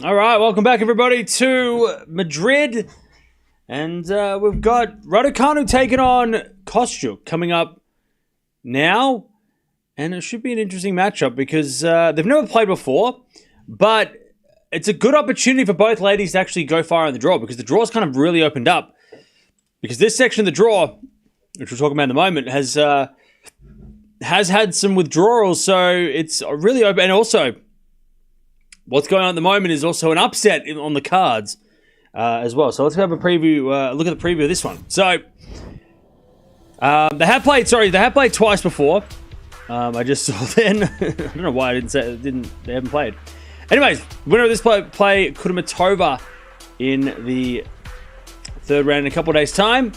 All right, welcome back, everybody, to Madrid. And we've got Raducanu taking on Kostyuk coming up now. And it should be an interesting matchup because they've never played before. But it's a good opportunity for both ladies to actually go far in the draw because the draw's kind of really opened up. Because this section of the draw, which we're talking about in the moment, has had some withdrawals. So it's really open. And also, what's going on at the moment is also an upset on the cards as well. So let's have a preview. Look at the preview of this one. So they have played twice before. I just saw then. I don't know why I didn't say they haven't played. Anyways, winner of this play Kudermetova in the third round in a couple of days' time.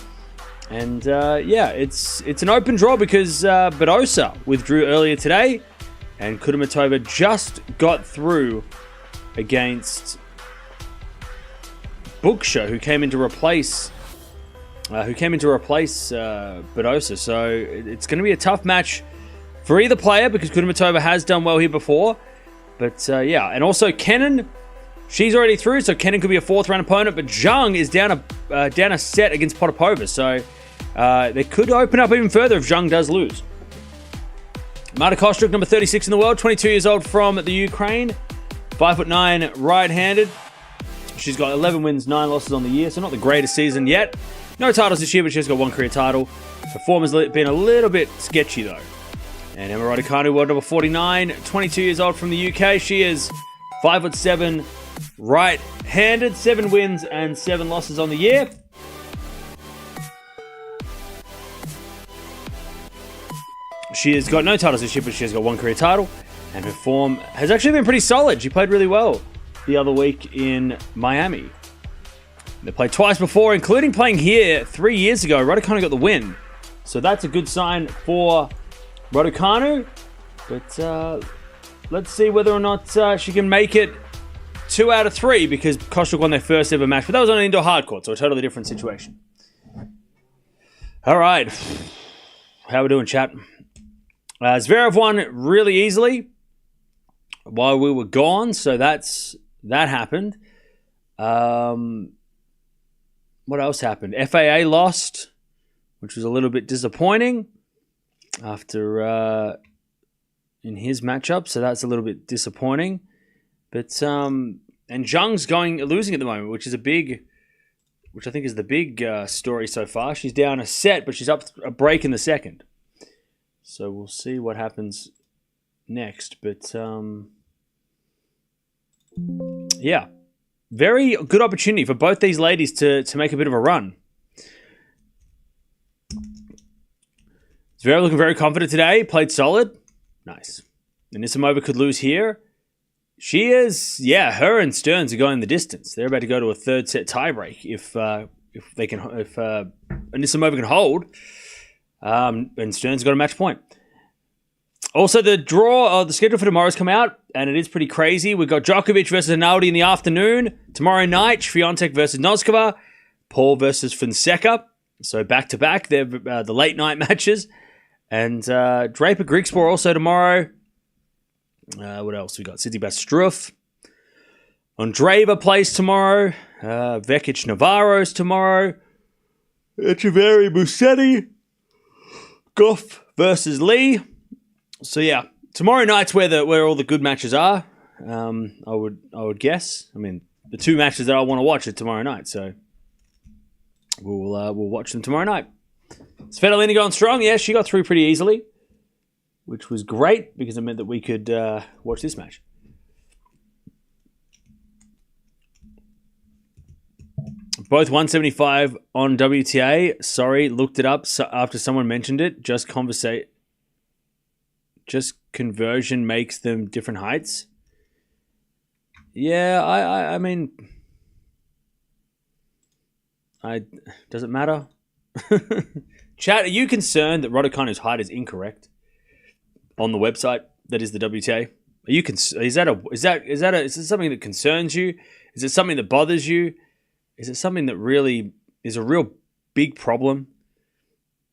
And it's an open draw because Badosa withdrew earlier today. And Kudermetova just got through against Buksha, who came in to replace Badosa. So it's going to be a tough match for either player because Kudermetova has done well here before. But and also Kenin, she's already through, so Kenin could be a fourth round opponent. But Zhang is down a set against Potapova, so they could open up even further if Zhang does lose. Marta Kostyuk, number 36 in the world, 22 years old from the Ukraine, 5'9", right-handed. She's got 11 wins, 9 losses on the year, so not the greatest season yet. No titles this year, but she's got one career title. Her form has been a little bit sketchy, though. And Emma Raducanu, world number 49, 22 years old from the UK. She is 5'7", right-handed, 7 wins and 7 losses on the year. She has got no titles this year, but she has got one career title. And her form has actually been pretty solid. She played really well the other week in Miami. They played twice before, including playing here 3 years ago. Raducanu got the win. So that's a good sign for Raducanu. But let's see whether or not she can make it 2 out of 3 because Kostyuk won their first ever match. But that was on an indoor hard court, so a totally different situation. All right. How we doing, chat? Zverev won really easily while we were gone, so that happened. What else happened? FAA lost, which was a little bit disappointing after in his matchup, so that's a little bit disappointing. But and Zhang's losing at the moment, which I think is the big story so far. She's down a set, but she's up a break in the second. So we'll see what happens next. But, very good opportunity for both these ladies to make a bit of a run. Zverev looking very confident today. Played solid. Nice. Anisimova could lose here. She is, her and Stearns are going the distance. They're about to go to a third set tiebreak if Anisimova can hold. And Stearns got a match point. Also, the schedule for tomorrow's come out, and it is pretty crazy. We've got Djokovic versus Rinaldi in the afternoon. Tomorrow night, Swiatek versus Noskova. Paul versus Fonseca. So back-to-back, they're the late-night matches. And Draper Grigspor also tomorrow. What else we got? Tsitsipas Struff. Andreeva plays tomorrow. Vekic Navarro's tomorrow. Echeverry Musetti. Gauff versus Lee. So tomorrow night's where all the good matches are. I would guess. I mean, the 2 matches that I want to watch are tomorrow night. So we'll watch them tomorrow night. Svitolina going strong. Yeah, she got through pretty easily, which was great because it meant that we could watch this match. Both 175 on WTA. Sorry, looked it up after someone mentioned it. Just conversion makes them different heights. Yeah, I mean, does it matter? Chat, are you concerned that Raducanu's height is incorrect on the website? That is the WTA. Are you is it something that concerns you? Is it something that bothers you? Is it something that really is a real big problem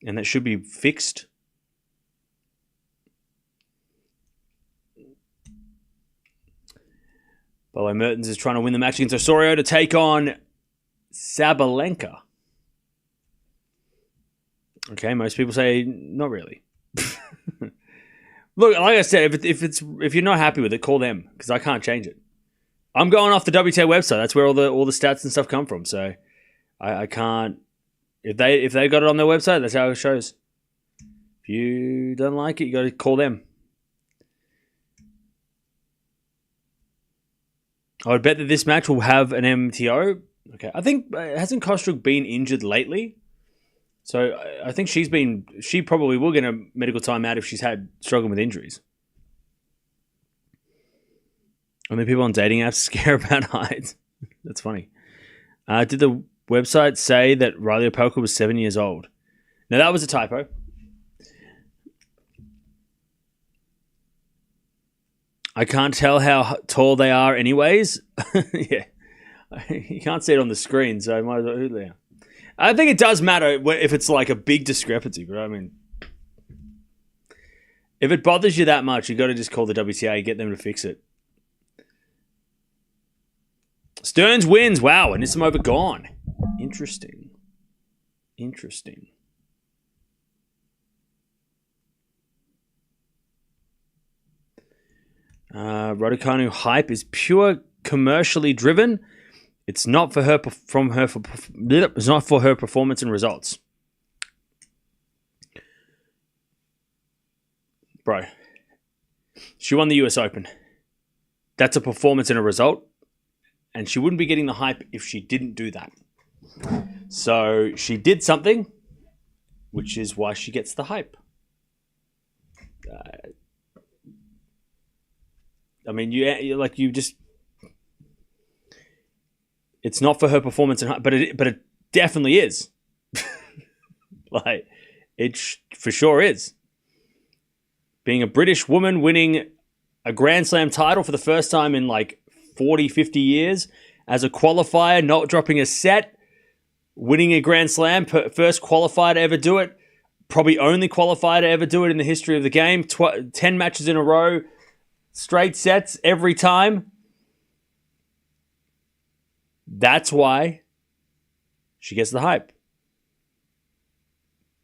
and that should be fixed? By the way, Mertens is trying to win the match against Osorio to take on Sabalenka. Okay, most people say not really. Look, like I said, if you're not happy with it, call them because I can't change it. I'm going off the WTA website. That's where all the stats and stuff come from. So I can't. If they got it on their website, that's how it shows. If you don't like it, you got to call them. I would bet that this match will have an MTO. Okay, I think hasn't Kostyuk been injured lately? So I think she probably will get a medical timeout if she's struggling with injuries. I mean, people on dating apps scare about height. That's funny. Did the website say that Riley Opelka was 7 years old? No, that was a typo. I can't tell how tall they are anyways. Yeah. You can't see it on the screen, so I might as well... Yeah. I think it does matter if it's like a big discrepancy, but I mean... If it bothers you that much, you got to just call the WTA, get them to fix it. Stearns wins. Wow, Anisimova gone. Interesting. Raducanu hype is pure commercially driven. It's not for her it's not for her performance and results. Bro, she won the US Open. That's a performance and a result. And she wouldn't be getting the hype if she didn't do that. So she did something, which is why she gets the hype. I mean, you just... It's not for her performance, but it definitely is. Like, it for sure is. Being a British woman winning a Grand Slam title for the first time in like 40, 50 years as a qualifier, not dropping a set, winning a Grand Slam, first qualifier to ever do it, probably only qualifier to ever do it in the history of the game, 10 matches in a row, straight sets every time. That's why she gets the hype.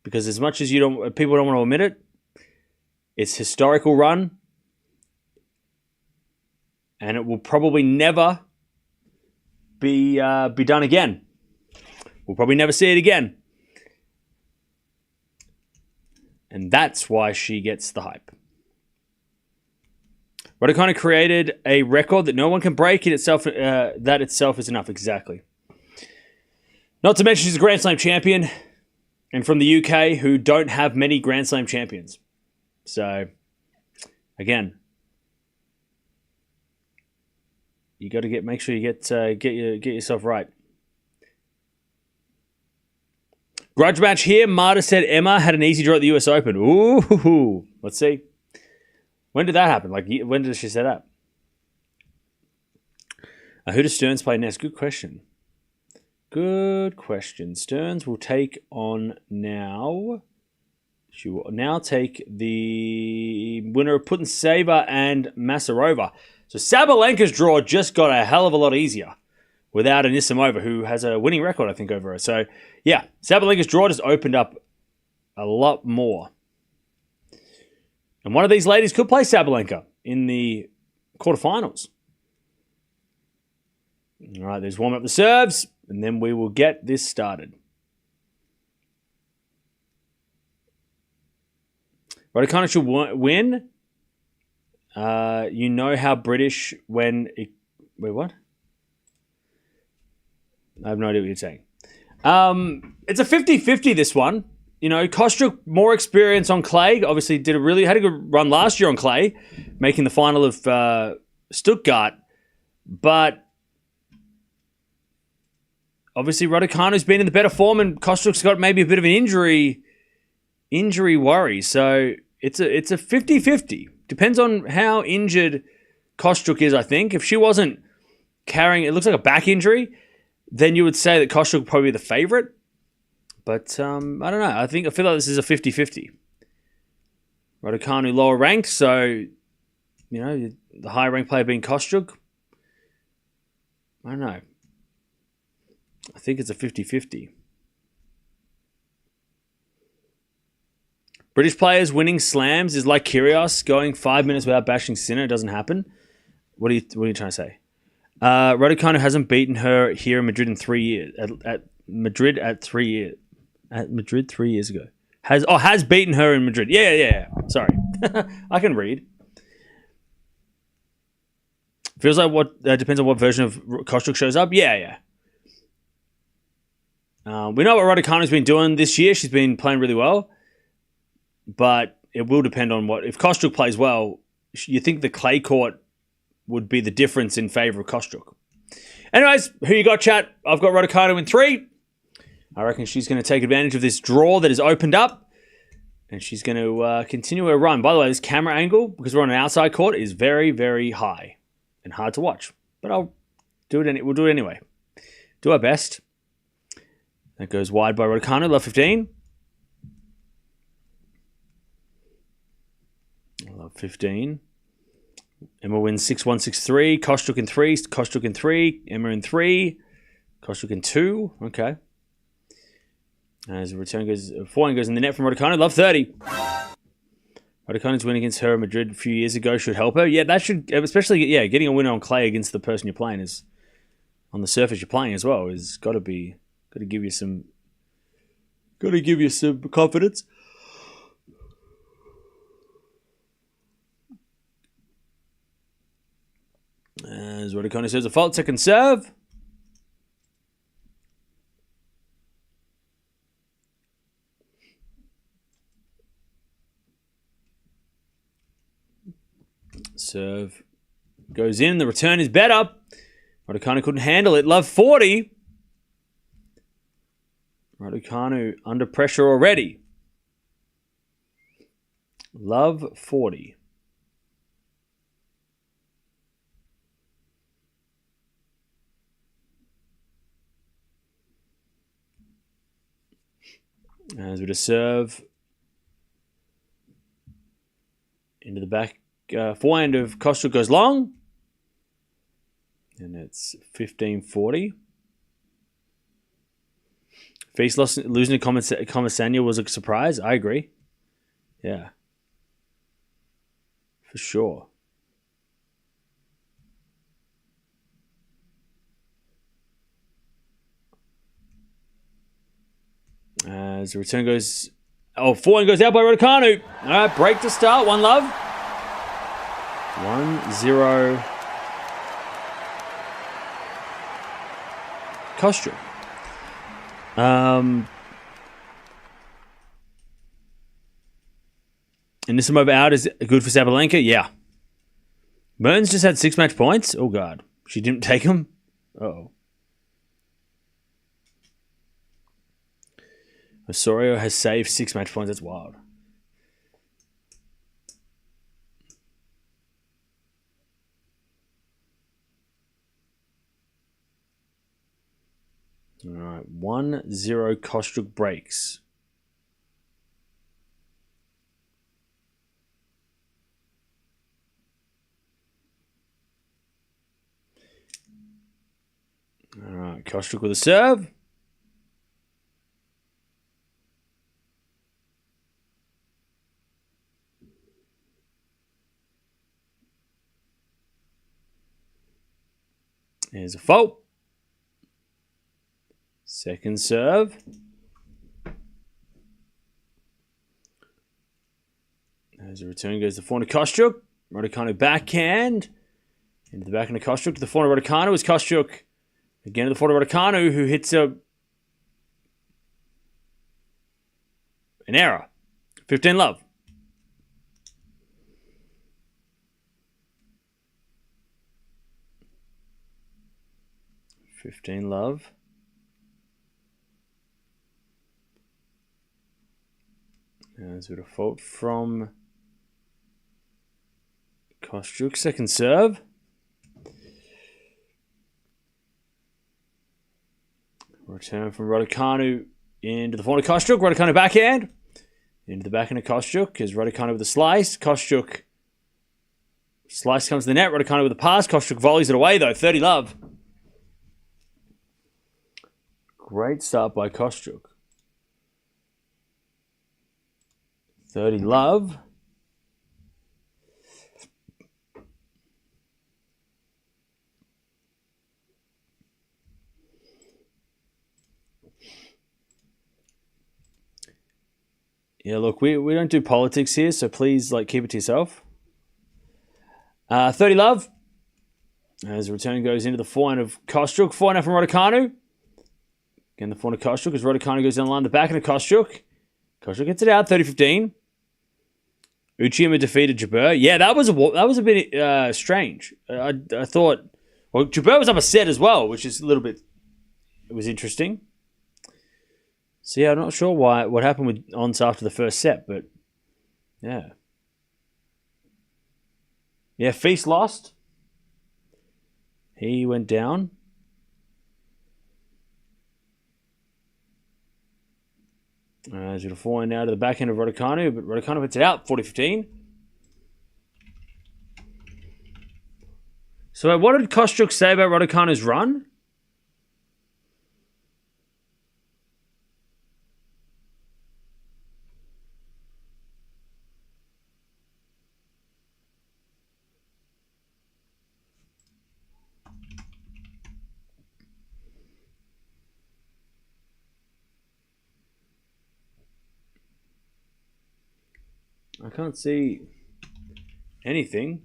Because as much as people don't want to admit it, it's historical run, and it will probably never be done again. We'll probably never see it again, and that's why she gets the hype. Raducanu created a record that no one can break in itself. That itself is enough. Exactly. Not to mention she's a Grand Slam champion, and from the UK, who don't have many Grand Slam champions. So, again, you got to make sure you get yourself right. Grudge match here. Marta said Emma had an easy draw at the US Open. Ooh, let's see. When did that happen? Like, when did she say that? Who does Stearns play next? Good question. Stearns will take on now. She will now take the winner of Putintseva and Masarova. So Sabalenka's draw just got a hell of a lot easier without Anisimova, who has a winning record, I think, over her. So, yeah, Sabalenka's draw just opened up a lot more. And one of these ladies could play Sabalenka in the quarterfinals. All right, there's warm up the serves, and then we will get this started. Raducanu should win. You know how British when... Wait, what? I have no idea what you're saying. It's a 50-50, this one. You know, Kostyuk, more experience on clay. Obviously, had a good run last year on clay, making the final of Stuttgart. But obviously, Raducanu's been in the better form, and Kostyuk's got maybe a bit of an injury worry. So it's a 50-50. Depends on how injured Kostyuk is, I think. If she wasn't carrying, it looks like a back injury, then you would say that Kostyuk would probably be the favorite. But I don't know. I feel like this is a 50-50. Raducanu lower ranked, so you know the higher ranked player being Kostyuk. I don't know. I think it's a 50-50. British players winning slams is like Kyrgios going 5 minutes without bashing Sinner. It doesn't happen. What are you trying to say? Raducanu hasn't beaten her here in Madrid in 3 years. At Madrid 3 years. At Madrid 3 years ago. Has beaten her in Madrid. Yeah. Sorry. I can read. Feels like what depends on what version of Kostyuk shows up. Yeah. We know what Raducanu's been doing this year. She's been playing really well. But it will depend on what... If Kostyuk plays well, you think the clay court would be the difference in favour of Kostyuk. Anyways, who you got, chat? I've got Raducanu in 3. I reckon she's going to take advantage of this draw that has opened up. And she's going to continue her run. By the way, this camera angle, because we're on an outside court, is very, very high and hard to watch. But we'll do it anyway. Do our best. That goes wide by Raducanu, love 15. Love 15. Emma wins 6-1, 6-3. Kostyuk in 3. Kostyuk in 3. Emma in 3. Kostyuk in 2. Okay. As the return goes, forehand goes in the net from Raducanu. Love 30. Raducanu's win against her in Madrid a few years ago should help her. Yeah, that should, especially, getting a win on clay against the person you're playing is, on the surface you're playing as well, is got to give you some confidence. As Raducanu says, a fault, second serve. Serve goes in. The return is better. Raducanu couldn't handle it. Love 40. Raducanu under pressure already. Love 40. As with a serve into the back forehand of Kostyuk goes long, and it's 15-40. Feast losing to Comasania was a surprise. I agree. Yeah, for sure. As the return goes... forehand goes out by Raducanu. All right, break to start. 1 love. 1-0. Kostyuk. And this move out is good for Sabalenka? Yeah. Mertens just had 6 match points? Oh, God. She didn't take them? Uh-oh. Osorio has saved 6 match points. That's wild. All right. 1-0 Kostyuk breaks. All right. Kostyuk with a serve. There's a fault. Second serve. As a return goes the forehand to Kostyuk. Raducanu backhand. Into the backhand of Kostyuk. To the forehand of Raducanu is Kostyuk. Again to the forehand of Raducanu, who hits an error. 15 love. $15 love. As with a fault from Kostyuk. Second serve. Return from Raducanu into the forehand of Kostyuk. Raducanu backhand. Into the backhand of Kostyuk is Raducanu with a slice. Kostyuk. Slice comes to the net. Raducanu with a pass. Kostyuk volleys it away though. 30 love. Great start by Kostyuk. 30 love. Yeah, look, we don't do politics here, so please keep it to yourself. 30 love. As the return goes into the forehand of Kostyuk. Forehand from Raducanu. Again, the forehand of Kostyuk as Raducanu goes down the line. The backhand of Kostyuk. Kostyuk gets it out, 30-15. Uchiyama defeated Jabeur. Yeah, that was a bit strange. I thought, well, Jabeur was up a set as well, which is a little bit, it was interesting. So yeah, I'm not sure what happened with Ons after the first set, but yeah. Yeah, Feast lost. He went down. As it'll forehand now to the backhand of Raducanu, but Raducanu puts it out, 40-15. So what did Kostyuk say about Raducanu's run? I can't see anything.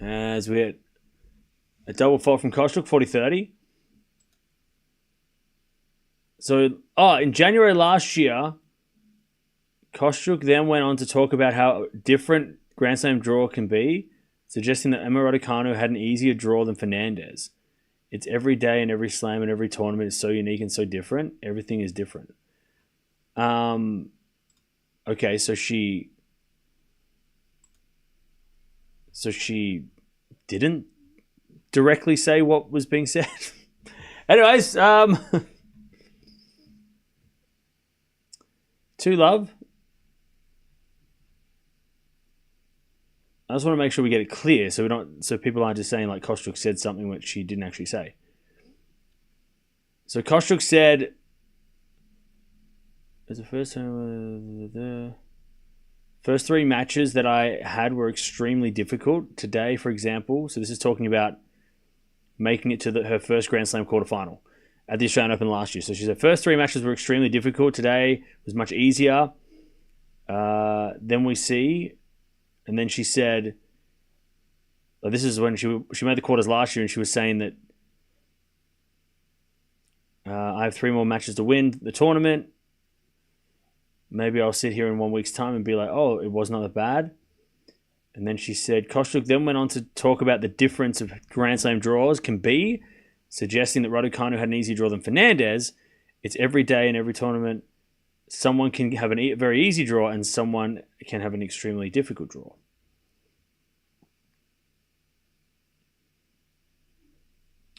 As we had a double fault from Kostyuk, 40-30. So, in January last year, Kostyuk then went on to talk about how different Grand Slam draw can be, suggesting that Emma Raducanu had an easier draw than Fernandez. It's every day and every slam and every tournament is so unique and so different. Everything is different. Okay, so she didn't directly say what was being said. Anyways, 2 love. I just want to make sure we get it clear, so people aren't just saying Kostyuk said something which she didn't actually say. So Kostyuk said, "It's the first time the first 3 matches that I had were extremely difficult. Today, for example," so this is talking about making it to her first Grand Slam quarterfinal at the Australian Open last year. So she said, first 3 matches were extremely difficult. Today was much easier. Then we see, and then she said, this is when she made the quarters last year, and she was saying that I have 3 more matches to win the tournament. Maybe I'll sit here in 1 week's time and be like, oh, it was not that bad. And then she said, Kostyuk then went on to talk about the difference of Grand Slam draws can be, suggesting that Raducanu had an easier draw than Fernandez. It's every day in every tournament. Someone can have a very easy draw and someone can have an extremely difficult draw.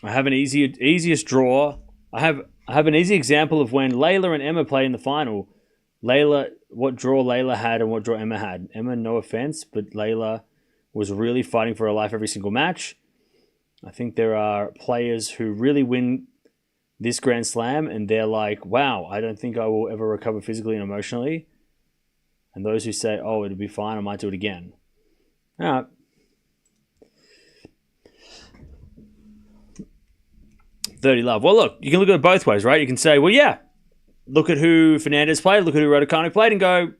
I have an easiest draw. I have an easy example of when Layla and Emma played in the final. What draw Layla had and what draw Emma had. Emma, no offense, but Layla was really fighting for her life every single match. I think there are players who really win this Grand Slam and they're like, wow, I don't think I will ever recover physically and emotionally. And those who say, oh, it'll be fine, I might do it again. All right. $30 love. Well, look, you can look at it both ways, right? You can say, well, yeah, look at who Fernandez played, look at who Raducanu played, and go,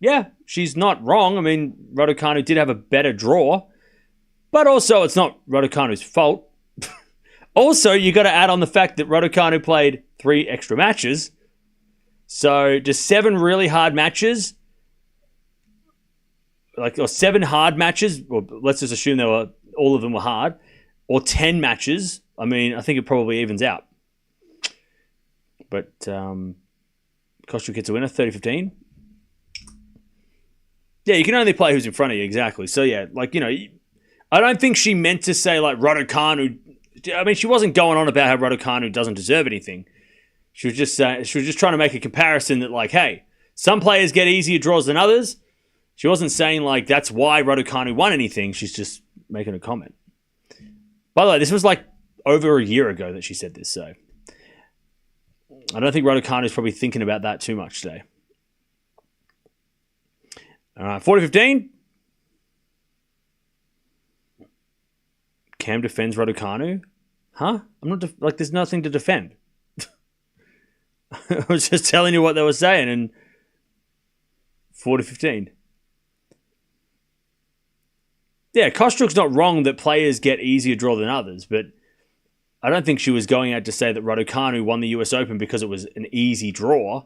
yeah, she's not wrong. I mean, Raducanu did have a better draw, but also it's not Raducanu's fault. Also, you got to add on the fact that Raducanu played 3 extra matches. So just 7 really hard matches, or 7 hard matches, or let's just assume all of them were hard, or 10 matches. I mean, I think it probably evens out. But Kostyuk gets a winner, 30-15. Yeah, you can only play who's in front of you, exactly. So yeah, I don't think she meant to say Raducanu. I mean, she wasn't going on about how Raducanu doesn't deserve anything. She was just trying to make a comparison that hey, some players get easier draws than others. She wasn't saying that's why Raducanu won anything. She's just making a comment. By the way, this was over a year ago that she said this, so I don't think Raducanu is probably thinking about that too much today. All right, 40-15. Cam defends Raducanu. Huh? I'm not there's nothing to defend. I was just telling you what they were saying, and 40-15. Yeah, Kostyuk's not wrong that players get easier draw than others, but I don't think she was going out to say that Raducanu won the US Open because it was an easy draw.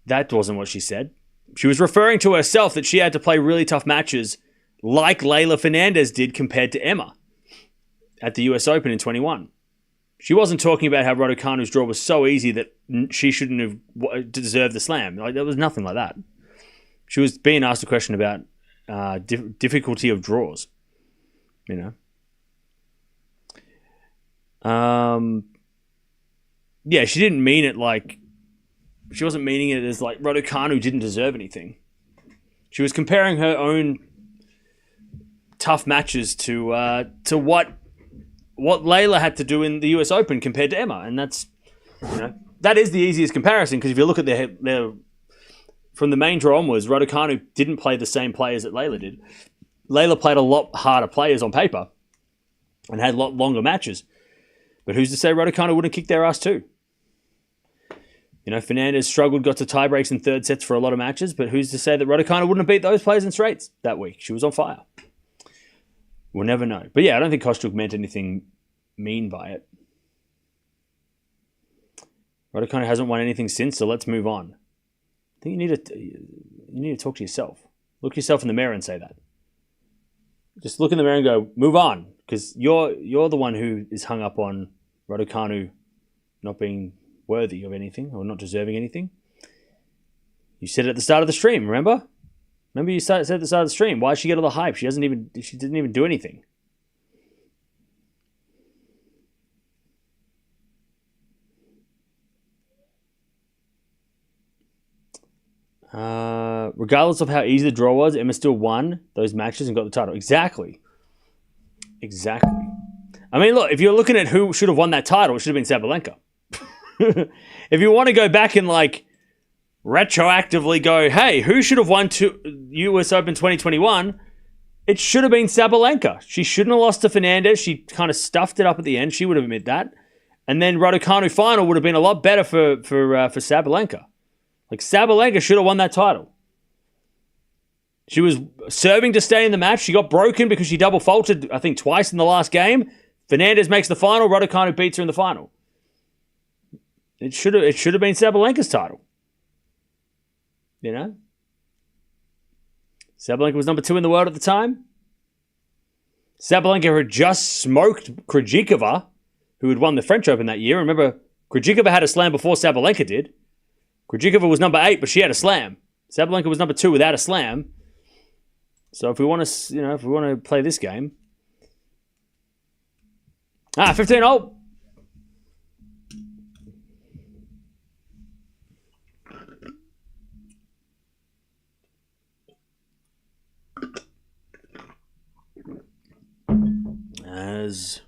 That wasn't what she said. She was referring to herself that she had to play really tough matches like Leylah Fernandez did compared to Emma at the US Open in 21. She wasn't talking about how Raducanu's draw was so easy that she shouldn't have deserved the slam. There was nothing like that. She was being asked a question about difficulty of draws. You know? Yeah, she didn't mean it like... She wasn't meaning it as like Raducanu didn't deserve anything. She was comparing her own tough matches to what Leylah had to do in the US Open compared to Emma, and that's that is the easiest comparison because if you look at their from the main draw onwards, Raducanu didn't play the same players that Leylah did. Leylah played a lot harder players on paper and had a lot longer matches, but who's to say Raducanu wouldn't kick their ass too? Fernandez struggled, got to tiebreaks and third sets for a lot of matches, but who's to say that Raducanu wouldn't have beat those players in straights that week? She was on fire. We'll never know. But yeah, I don't think Kostyuk meant anything mean by it. Raducanu hasn't won anything since, so let's move on. I think you need to talk to yourself. Look yourself in the mirror and say that. Just look in the mirror and go, move on, because you're the one who is hung up on Raducanu not being worthy of anything or not deserving anything. You said it at the start of the stream, remember? Remember you said at the start of the stream, why did she get all the hype? She didn't even do anything. Regardless of how easy the draw was, Emma still won those matches and got the title. Exactly. I mean, look, if you're looking at who should have won that title, it should have been Sabalenka. If you want to go back and retroactively go, hey, who should have won US Open 2021? It should have been Sabalenka. She shouldn't have lost to Fernandez. She kind of stuffed it up at the end. She would have admitted that. And then Raducanu final would have been a lot better for Sabalenka. Sabalenka should have won that title. She was serving to stay in the match. She got broken because she double faulted, I think, twice in the last game. Fernandez makes the final. Raducanu beats her in the final. It should have been Sabalenka's title. Sabalenka was number 2 in the world at the time. Sabalenka had just smoked Krejcikova, who had won the French Open that year. Remember, Krejcikova had a slam before Sabalenka did. Krejcikova was number 8, but she had a slam. Sabalenka was number 2 without a slam. So if we want to, play this game, 15-0. As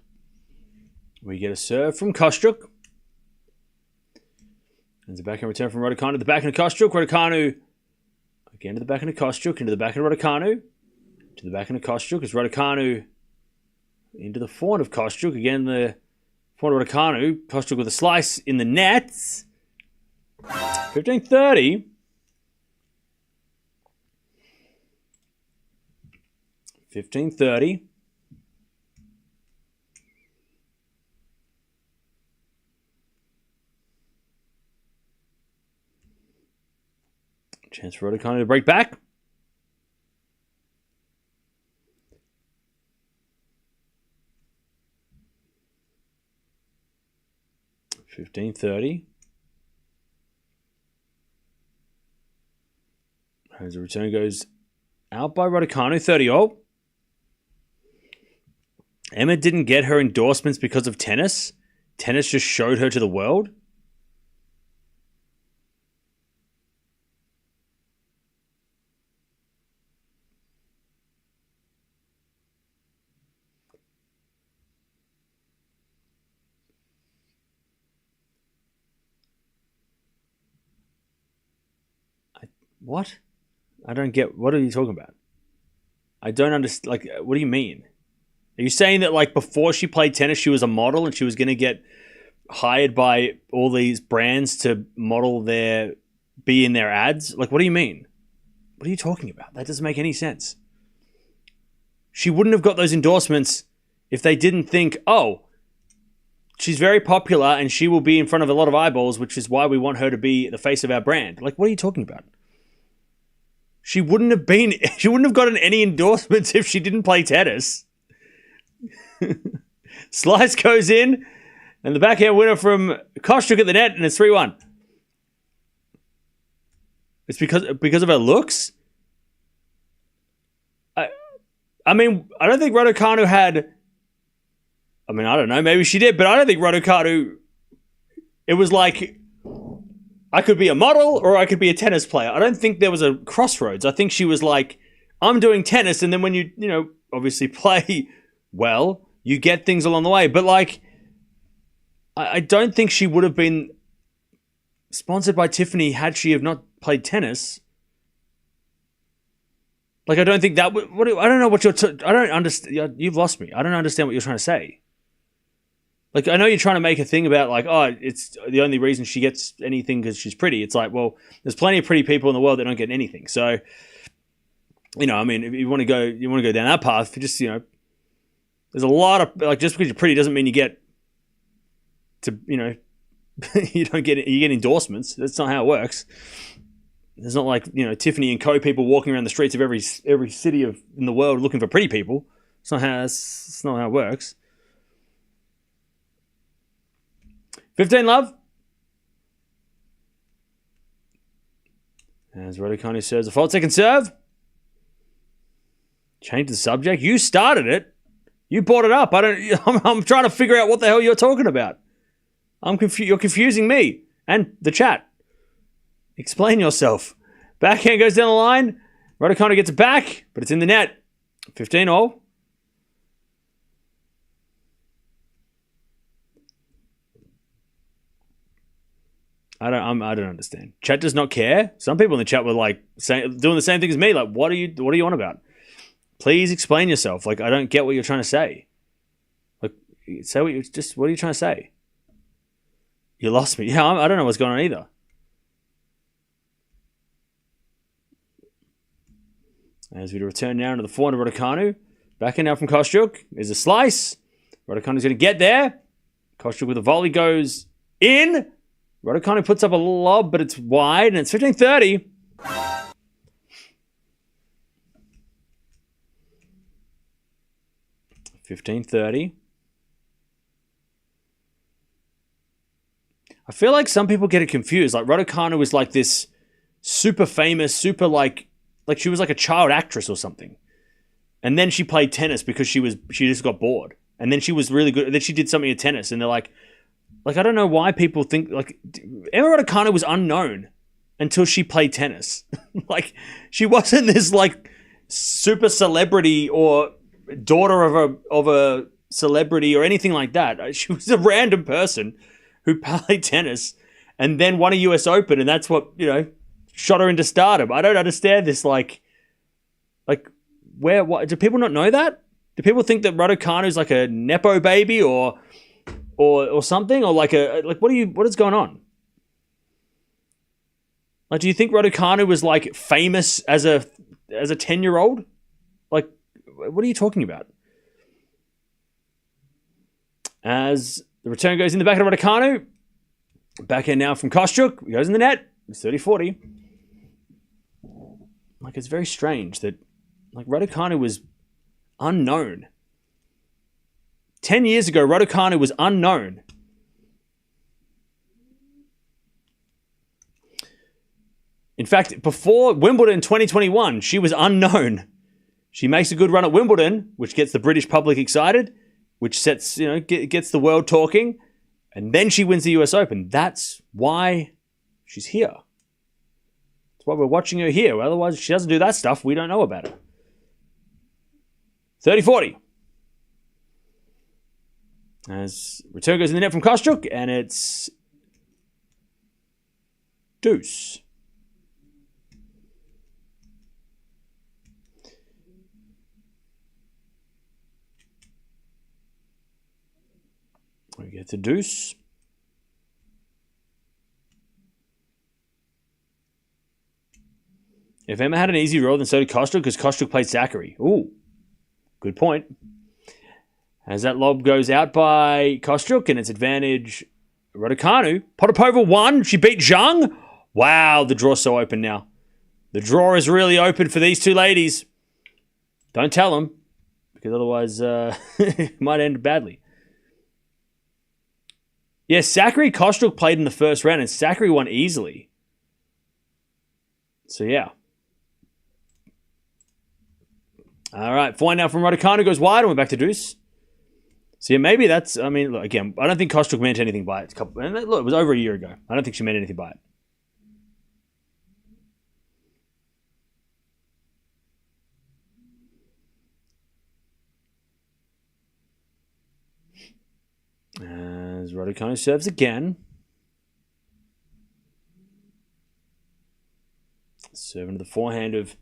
we get a serve from Kostyuk. There's a backhand return from Raducanu to the backhand of Kostyuk. Raducanu again to the backhand of Kostyuk, into the backhand of Raducanu, to the backhand of Kostyuk. As Raducanu into the forehand of Kostyuk. Again, the forehand of Raducanu. Kostyuk with a slice in the nets. 15-30. 15-30. Chance for Raducanu to break back. $15.30. As the return goes out by Raducanu, 30-0. Emma didn't get her endorsements because of tennis. Tennis just showed her to the world. What? I don't get. What are you talking about? I don't understand. Like, what do you mean? Are you saying that, like, before she played tennis, she was a model and she was going to get hired by all these brands to be in their ads? Like, what do you mean? What are you talking about? That doesn't make any sense. She wouldn't have got those endorsements if they didn't think, oh, she's very popular and she will be in front of a lot of eyeballs, which is why we want her to be the face of our brand. Like, what are you talking about? She wouldn't have gotten any endorsements if she didn't play tennis. Slice goes in, and the backhand winner from Kostyuk at the net, and it's 3-1. It's because of her looks? I mean, I don't think Raducanu had... I mean, I don't know, maybe she did, but I don't think Raducanu... It was like, I could be a model or I could be a tennis player. I don't think there was a crossroads. I think she was like, I'm doing tennis, and then when you obviously play well, you get things along the way. But, like, I don't think she would have been sponsored by Tiffany had she have not played tennis. Like, I don't think that would... I don't know what you're... I don't understand... You've lost me. I don't understand what you're trying to say. Like, I know you're trying to make a thing about, like, oh, it's the only reason she gets anything because she's pretty. It's like, well, there's plenty of pretty people in the world that don't get anything. So, I mean, if you want to go down that path, just, there's a lot of, like, just because you're pretty doesn't mean you get to, you get endorsements. That's not how it works. There's not like, Tiffany and Co. people walking around the streets of every city in the world looking for pretty people. It's not how it works. 15 love. As Raducanu serves a fault, second serve. Change the subject. You started it. You brought it up. I'm trying to figure out what the hell you're talking about. You're confusing me and the chat. Explain yourself. Backhand goes down the line. Raducanu gets it back, but it's in the net. 15-all. I don't understand. Chat does not care. Some people in the chat were like doing the same thing as me. Like, what are you on about? Please explain yourself. Like, I don't get what you're trying to say. Like, say what are you trying to say? You lost me. Yeah, I don't know what's going on either. As we return now to the forehand of Raducanu. Back in now from Kostyuk. There's a slice. Raducanu's going to get there. Kostyuk with a volley goes in. Raducanu puts up a lob, but it's wide, and it's 15-30. I feel like some people get it confused. Like, Raducanu was like this super famous, super like she was like a child actress or something. And then she played tennis because she just got bored. And then she was really good. And then she did something in tennis, and they're like, I don't know why people think, like, Emma Raducanu was unknown until she played tennis. Like, she wasn't this, like, super celebrity or daughter of a celebrity or anything like that. She was a random person who played tennis and then won a US Open, and that's what, shot her into stardom. I don't understand this, what, do people not know that? Do people think that Raducanu is like a Nepo baby or something, or what is going on? Like, do you think Raducanu was like famous as a 10-year-old? Like, what are you talking about? As the return goes in the back of Raducanu, backhand now from Kostyuk, goes in the net. It's 30-40. Like, it's very strange that, like, Raducanu was unknown. 10 years ago, Raducanu was unknown. In fact, before Wimbledon 2021, she was unknown. She makes a good run at Wimbledon, which gets the British public excited, which sets, gets the world talking, and then she wins the US Open. That's why she's here. That's why we're watching her here. Otherwise, if she doesn't do that stuff, we don't know about her. 30-40. As return goes in the net from Kostyuk, and it's deuce. We get to deuce. If Emma had an easy roll, then so did Kostyuk, because Kostyuk played Zachary. Ooh, good point. As that lob goes out by Kostyuk, and it's advantage Raducanu. Potapova won. She beat Zhang. Wow, the draw's so open now. The draw is really open for these two ladies. Don't tell them, because otherwise it might end badly. Yes, Zachary Kostyuk played in the first round, and Zachary won easily. So, yeah. All right, fine now from Raducanu goes wide, and we're back to deuce. So, yeah, maybe that's, I mean, look, again, I don't think Kostyuk meant anything by it. And look, it was over a year ago. I don't think she meant anything by it. As Raducanu serves again. Serving to the forehand of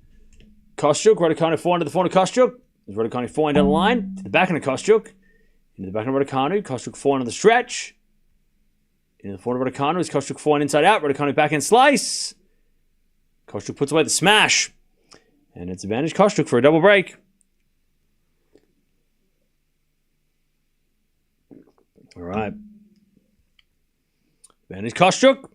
Kostyuk. Raducanu forehand to the forehand of Kostyuk. As Raducanu forehand down the line. To the backhand of Kostyuk. Into the backhand of Raducanu. Kostyuk forehand on the stretch. Into the forehand of Raducanu. As Kostyuk forehand inside out. Raducanu backhand slice. Kostyuk puts away the smash. And it's advantage Kostyuk for a double break. All right. Advantage Kostyuk.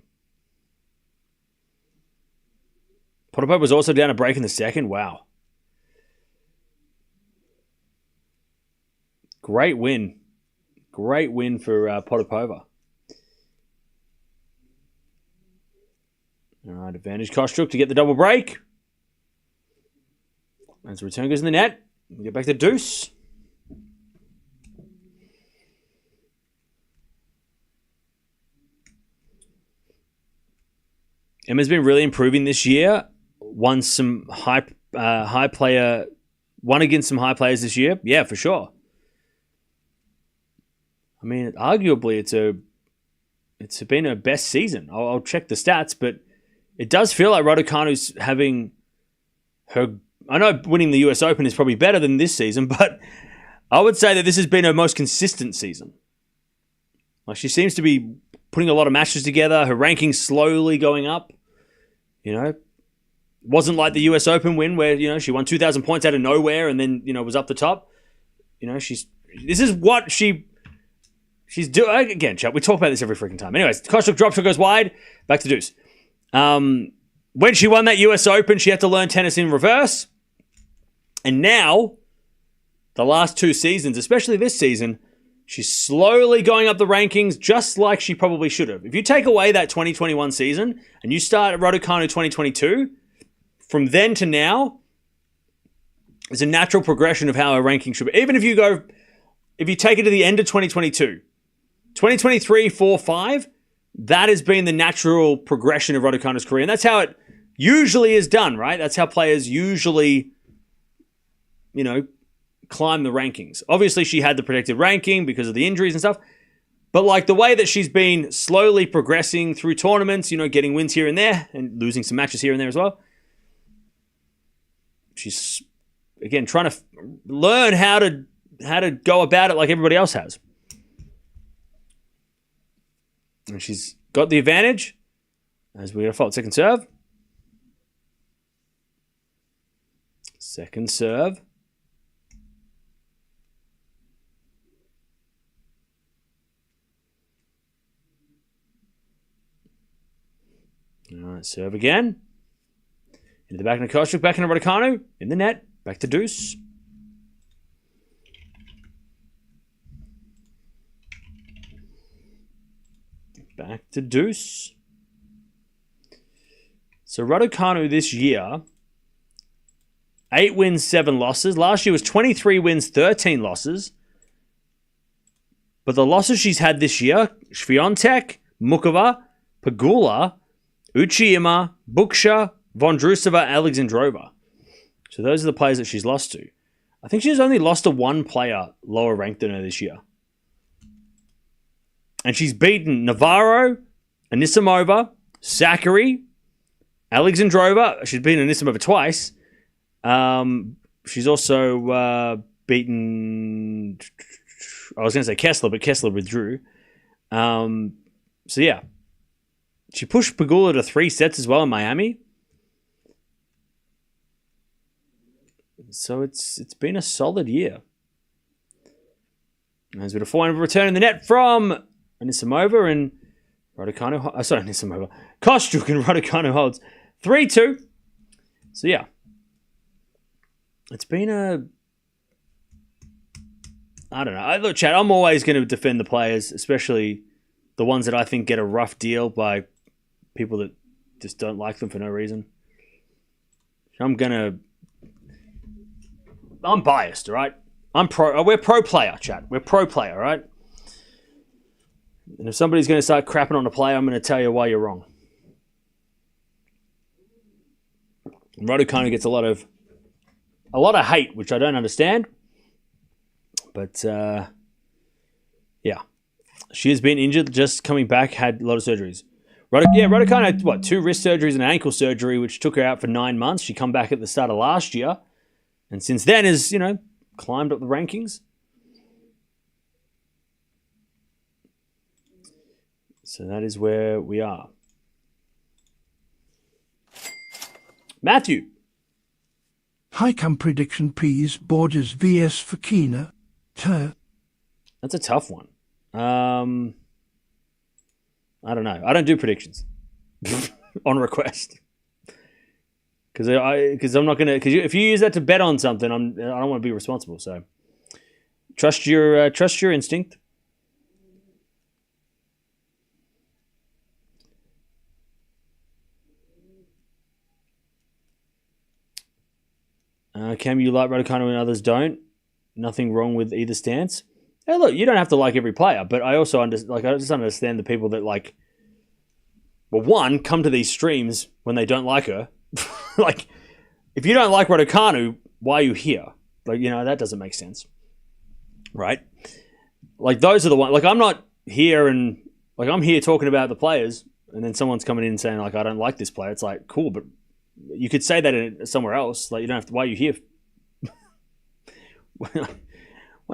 Potapova was also down a break in the second. Wow. Great win. Great win for Potapova. All right, advantage Kostyuk to get the double break. As the return goes in the net, we get back to deuce. Emma's been really improving this year. Won against some high players this year. Yeah, for sure. I mean, arguably, it's been her best season. I'll check the stats, but it does feel like Raducanu's having her. I know winning the US Open is probably better than this season, but I would say that this has been her most consistent season. Like, she seems to be putting a lot of matches together. Her ranking's slowly going up. You know, it wasn't like the US Open win where, you know, she won 2,000 points out of nowhere and then, you know, was up the top. You know, this is what she's doing. Again, chat, we talk about this every freaking time. Anyways, Kostyuk drops, goes wide, back to deuce. When she won that US Open, she had to learn tennis in reverse. And now, the last two seasons, especially this season, she's slowly going up the rankings just like she probably should have. If you take away that 2021 season and you start at Raducanu 2022, from then to now, it's a natural progression of how her ranking should be. Even if you take it to the end of 2022, 2023, 4, 5, that has been the natural progression of Raducanu's career. And that's how it usually is done, right? That's how players usually, you know, climb the rankings. Obviously, she had the predicted ranking because of the injuries and stuff. But like the way that she's been slowly progressing through tournaments, you know, getting wins here and there and losing some matches here and there as well. She's, again, trying to learn how to go about it like everybody else has. And she's got the advantage as we got a fault second serve. Second serve. All right, serve again. Into the back of Kostyuk, back into Raducanu. In the net, back to deuce. Back to deuce. So Raducanu this year, 8 wins, 7 losses. Last year was 23 wins, 13 losses. But the losses she's had this year, Swiatek, Mukova, Pegula, Uchiyama, Buksha, Vondrousova, Alexandrova. So those are the players that she's lost to. I think she's only lost to one player lower ranked than her this year. And she's beaten Navarro, Anisimova, Zachary, Alexandrova. She's beaten Anisimova twice. She's also beaten I was going to say Kessler, but Kessler withdrew. So yeah, she pushed Pegula to 3 sets as well in Miami. So it's been a solid year. There's been a 400 return in the net from Anisimova and Raducanu. Sorry, Anisimova. Kostyuk and Raducanu holds 3-2. So yeah, it's been I don't know. Look, Chad, I'm always going to defend the players, especially the ones that I think get a rough deal by people that just don't like them for no reason. I'm biased, all right? We're pro player, Chad. We're pro player, all right? And if somebody's going to start crapping on a player, I'm going to tell you why you're wrong. And Raducanu gets a lot of hate, which I don't understand. But yeah, she has been injured, just coming back, had a lot of surgeries. Raducanu had 2 wrist surgeries and an ankle surgery, which took her out for 9 months. She come back at the start of last year, and since then has climbed up the rankings. So that is where we are. Matthew. Highcam prediction, please. Borges vs Fokina. That's a tough one. I don't know. I don't do predictions on request because I'm not gonna. Because if you use that to bet on something, I don't want to be responsible. So trust your instinct. Cam, you like Raducanu and others don't. Nothing wrong with either stance. Hey, look, you don't have to like every player, but I also just understand the people that come to these streams when they don't like her. Like, if you don't like Raducanu, why are you here? That doesn't make sense, right? Like, those are the ones. Like, I'm not here and I'm here talking about the players, and then someone's coming in and saying I don't like this player. It's like, cool, but you could say that somewhere else. Like, you don't have to. Why are you here? Why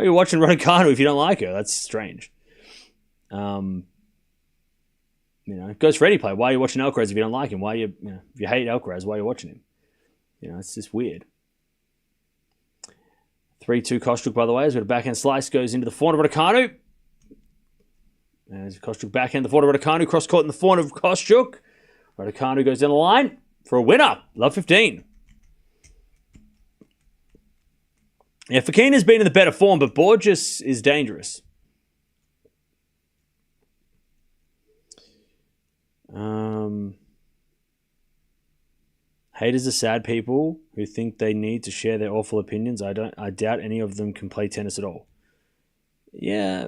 are you watching Raducanu if you don't like her? That's strange. It goes for any player. Why are you watching Alcaraz if you don't like him? Why if you hate Alcaraz, why are you watching him? It's just weird. 3-2 Kostyuk, by the way, as a backhand slice goes into the forehand of Raducanu. As Kostyuk backhand the forehand of Raducanu, cross court in the forehand of Kostyuk. Raducanu goes down the line for a winner. Love 15. Yeah, Fokina's been in the better form, but Borges is dangerous. Haters are sad people who think they need to share their awful opinions. I doubt any of them can play tennis at all. Yeah.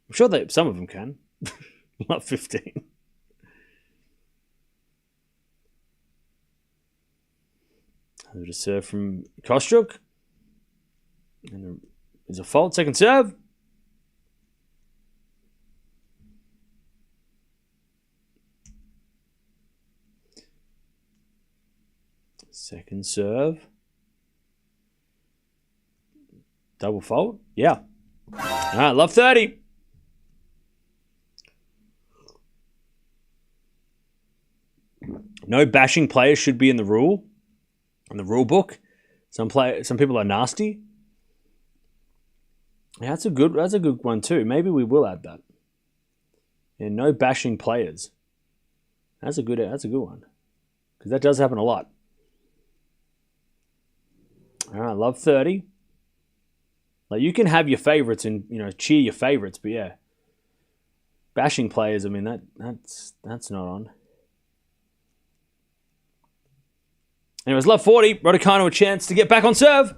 I'm sure that some of them can. Not 15. A serve from Kostyuk. And there's a fault. Second serve. Second serve. Double fault. Yeah. All right, love 30. No bashing players should be in the rule book. Some people are nasty. Yeah, that's a good one too. Maybe we will add that. Yeah, no bashing players. That's a good one. Because that does happen a lot. All right, love 30. Like, you can have your favorites and cheer your favorites, but yeah, bashing players. I mean that's not on. Anyways, love 40. Raducanu a chance to get back on serve.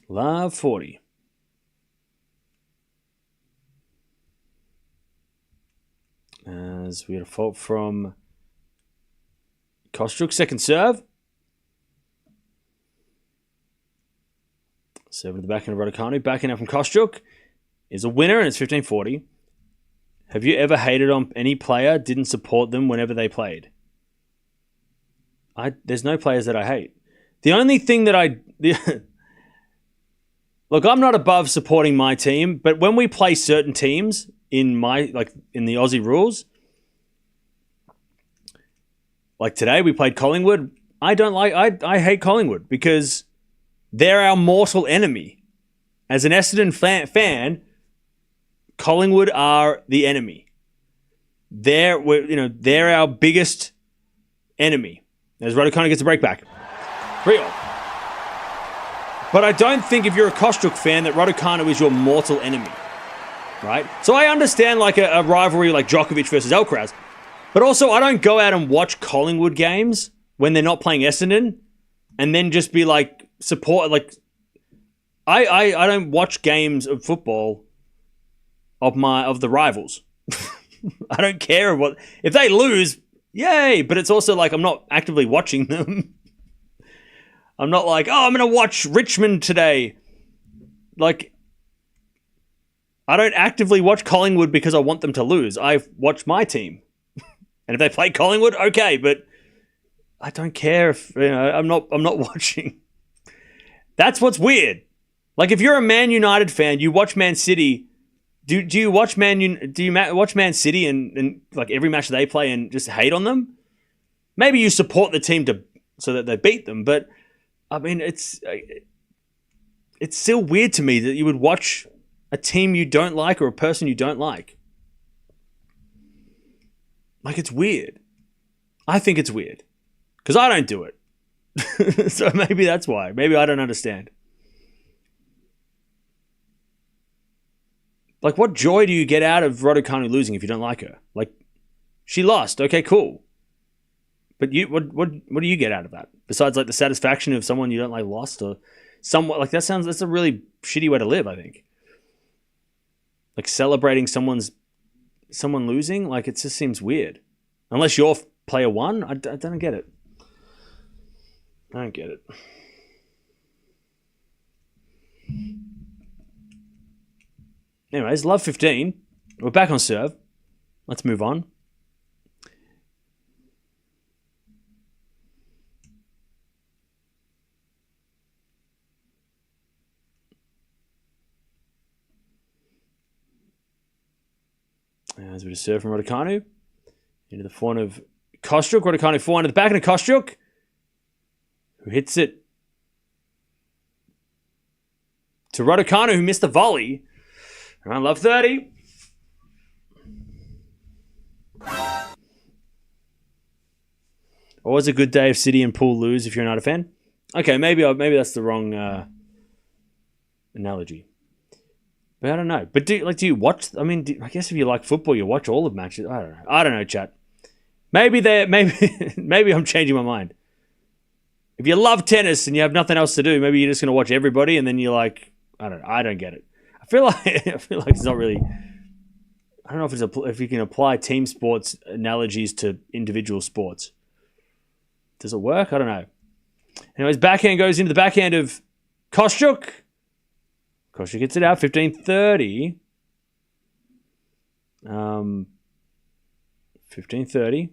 Love 40. As we had a fault from Kostyuk, second serve. Serve to the backhand of Raducanu. Backhand out from Kostyuk is a winner, and it's 15-40. Have you ever hated on any player, didn't support them whenever they played? There's no players that I hate. The only thing that look, I'm not above supporting my team, but when we play certain teams in the Aussie rules, like today we played Collingwood. I hate Collingwood because they're our mortal enemy. As an Essendon fan, Collingwood are the enemy. They're our biggest enemy. As Raducanu gets a break back. Real. But I don't think if you're a Kostyuk fan that Raducanu is your mortal enemy. Right? So I understand like a rivalry like Djokovic versus Alcaraz. But also I don't go out and watch Collingwood games when they're not playing Essendon and then just be like support like I don't watch games of football of the rivals. I don't care if they lose, yay, but it's also like I'm not actively watching them. I'm not like, I'm going to watch Richmond today. Like, I don't actively watch Collingwood because I want them to lose. I watch my team. And if they play Collingwood, okay, but I don't care if, I'm not watching. That's what's weird. Like if you're a Man United fan, you watch Man City. Do you watch watch Man City and like every match they play and just hate on them? Maybe you support the team so that they beat them, but I mean it's still weird to me that you would watch a team you don't like or a person you don't like. Like it's weird. I think it's weird because I don't do it. So maybe that's why. Maybe I don't understand. Like, what joy do you get out of Raducanu losing if you don't like her? Like, she lost. Okay, cool. But what do you get out of that? Besides, like, the satisfaction of someone you don't like lost or somewhat like that's a really shitty way to live, I think. Like celebrating someone losing, like it just seems weird. Unless you're player one, I don't get it. I don't get it. Anyways, love 15. We're back on serve. Let's move on. As we just serve from Raducanu. Into the forehand of Kostyuk. Raducanu forehand at the back of Kostyuk. Who hits it to Raducanu, who missed the volley. Around love 30. Always a good day if City and Poole lose if you're not a fan. Okay, maybe that's the wrong analogy. But I don't know. But do you watch? I mean, I guess if you like football, you watch all the matches. I don't know, chat. Maybe I'm changing my mind. If you love tennis and you have nothing else to do, maybe you're just going to watch everybody, and then you're like, I don't get it. I feel like it's not really. I don't know if you can apply team sports analogies to individual sports. Does it work? I don't know. Anyways, backhand goes into the backhand of Kostyuk. Kostyuk gets it out, 15-30. 15-30.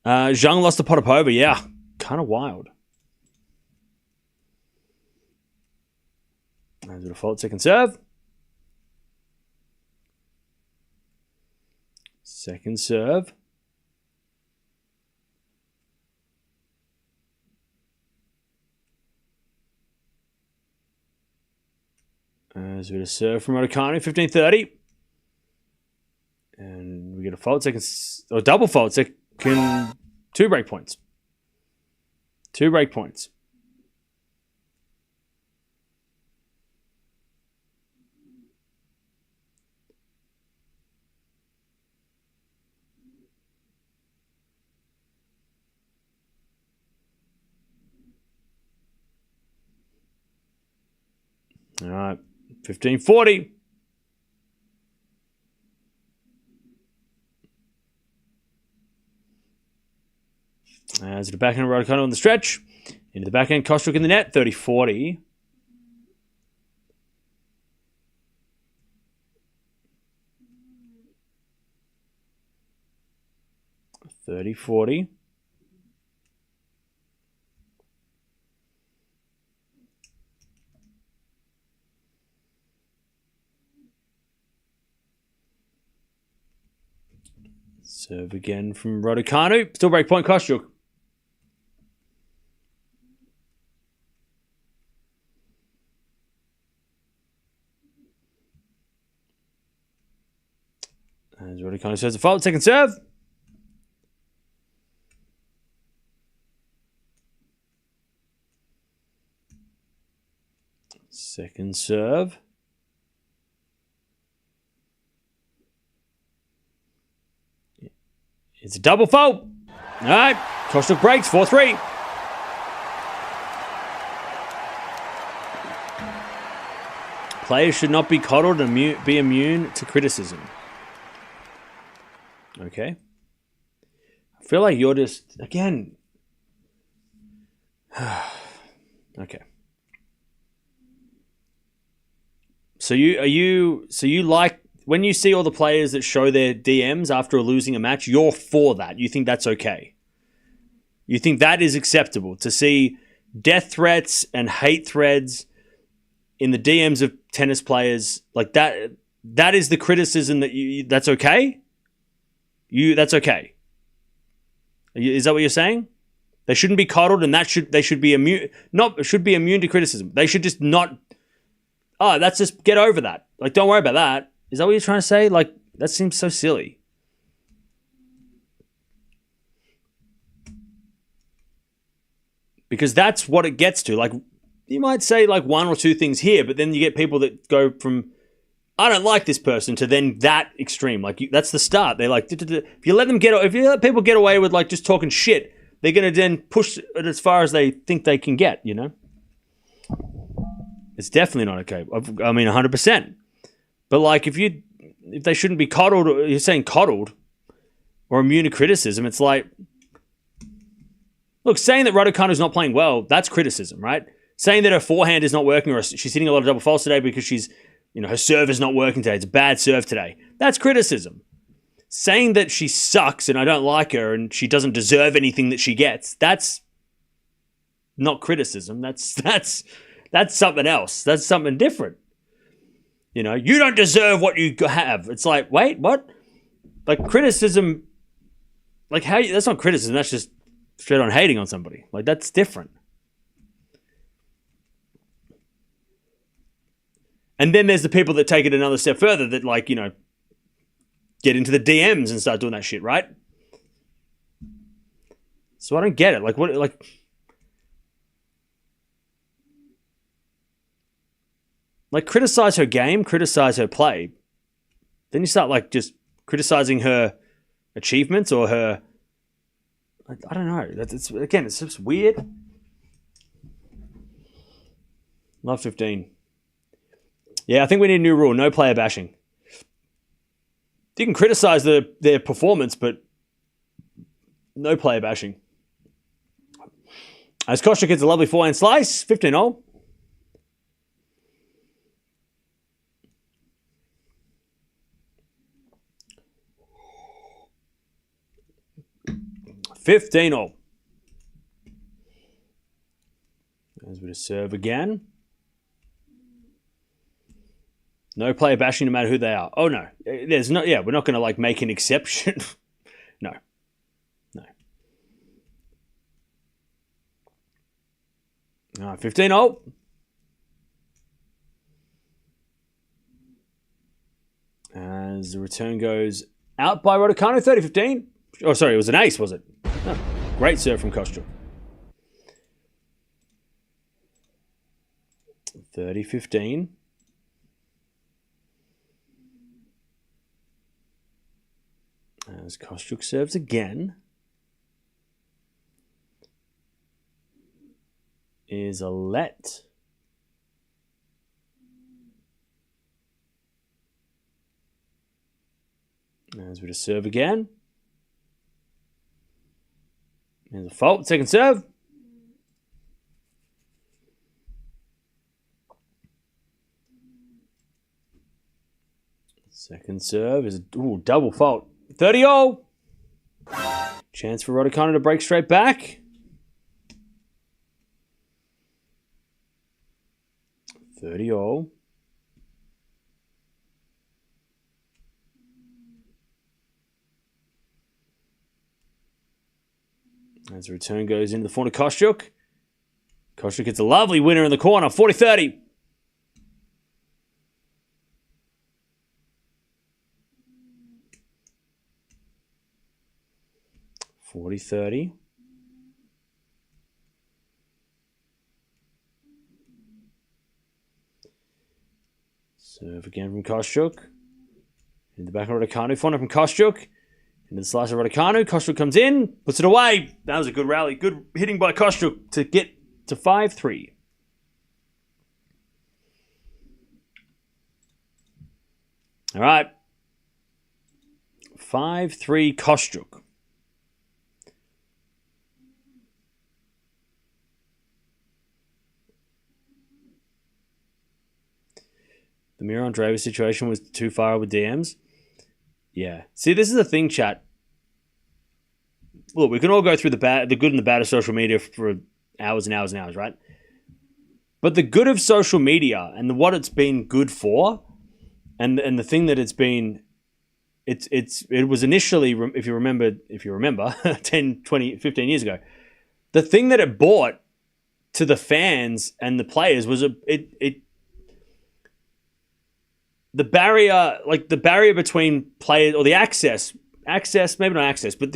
Zhang lost to Potapova. Yeah, kind of wild. As a default second serve. Second serve. As we get a serve from Raducanu, 15-30. And we get a fault second, or double fault second, 2 break points. 2 break points. All right, 15-40. As the backhand of Raducanu on the stretch. Into the backhand, Kostyuk in the net, 30-40. Serve again from Raducanu. Still break point, Kostyuk. As Raducanu serves the fault. Second serve. Second serve. It's a double fault. All right. Kostyuk breaks. 4-3. Players should not be coddled and be immune to criticism. Okay. I feel like you're just, again. Okay. So you like, when you see all the players that show their DMs after losing a match, you're for that. You think that's okay. You think that is acceptable to see death threats and hate threads in the DMs of tennis players like that. That is the criticism that's okay. That's okay. Is that what you're saying? They shouldn't be coddled, and they should be immune. Should be immune to criticism. They should just not. Oh, that's just get over that. Like, don't worry about that. Is that what you're trying to say? Like, that seems so silly. Because that's what it gets to. Like, you might say like one or two things here, but then you get people that go from, I don't like this person, to then that extreme. Like, that's the start. They're like, if you let people get away with like just talking shit, they're going to then push it as far as they think they can get, you know? It's definitely not okay. I mean, 100%. But like, if they shouldn't be coddled, or you're saying coddled or immune to criticism, it's like, look, saying that Raducanu's not playing well, that's criticism, right? Saying that her forehand is not working, or she's hitting a lot of double faults today because her serve is not working today. It's a bad serve today. That's criticism. Saying that she sucks and I don't like her and she doesn't deserve anything that she gets, that's not criticism. That's something else. That's something different. You don't deserve what you have. It's like, wait, what? Like, criticism, like, that's not criticism. That's just straight on hating on somebody. Like, that's different. And then there's the people that take it another step further that, like, get into the DMs and start doing that shit, right? So I don't get it. Like, what, like, criticize her game, criticize her play. Then you start, like, just criticizing her achievements or her, I don't know. It's just weird. Love 15. Yeah, I think we need a new rule. No player bashing. You can criticize their performance, but no player bashing. As Kostyuk gets a lovely forehand slice, 15-all. As we just serve again. No player bashing no matter who they are. Oh, no. There's no, yeah, we're not going to, like, make an exception. No. 15-all. As the return goes out by Raducanu, 30-15. Oh, sorry, it was an ace, was it? Oh, great serve from Kostyuk. 30-15. As Kostyuk serves again. Is a let. As we just serve again. There's a fault. Second serve. Second serve is double fault. 30-all. Chance for Raducanu to break straight back. 30-all. As the return goes into the corner, Kostyuk. Kostyuk gets a lovely winner in the corner, 40-30. Serve again from Kostyuk. In the back of Raducanu, forehand from Kostyuk. Into the slice of Raducanu. Kostyuk comes in, puts it away. That was a good rally. Good hitting by Kostyuk to get to 5-3. All right. 5-3 Kostyuk. The Mirra Andreeva situation was too far with DMs. Yeah. See, this is the thing, chat. Look, we can all go through the good and the bad of social media for hours and hours and hours, right? But the good of social media and what it's been good for, and the thing that it's been, it was initially, if you remember 10, 20, 15 years ago, the thing that it brought to the fans and the players was the barrier between players, or the access, maybe not access, but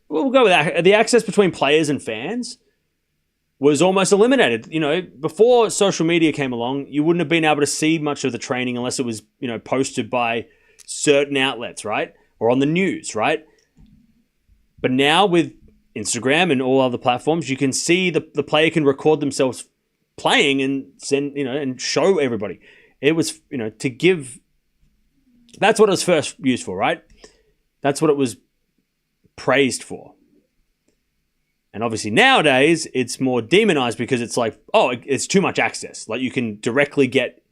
we'll go with that. The access between players and fans was almost eliminated. You know, before social media came along, you wouldn't have been able to see much of the training unless it was, posted by certain outlets, right? Or on the news, right? But now with Instagram and all other platforms, you can see the player can record themselves playing and send, and show everybody. It was, to give... That's what it was first used for, right? That's what it was praised for. And obviously nowadays, it's more demonized because it's like, it's too much access. Like, you can directly get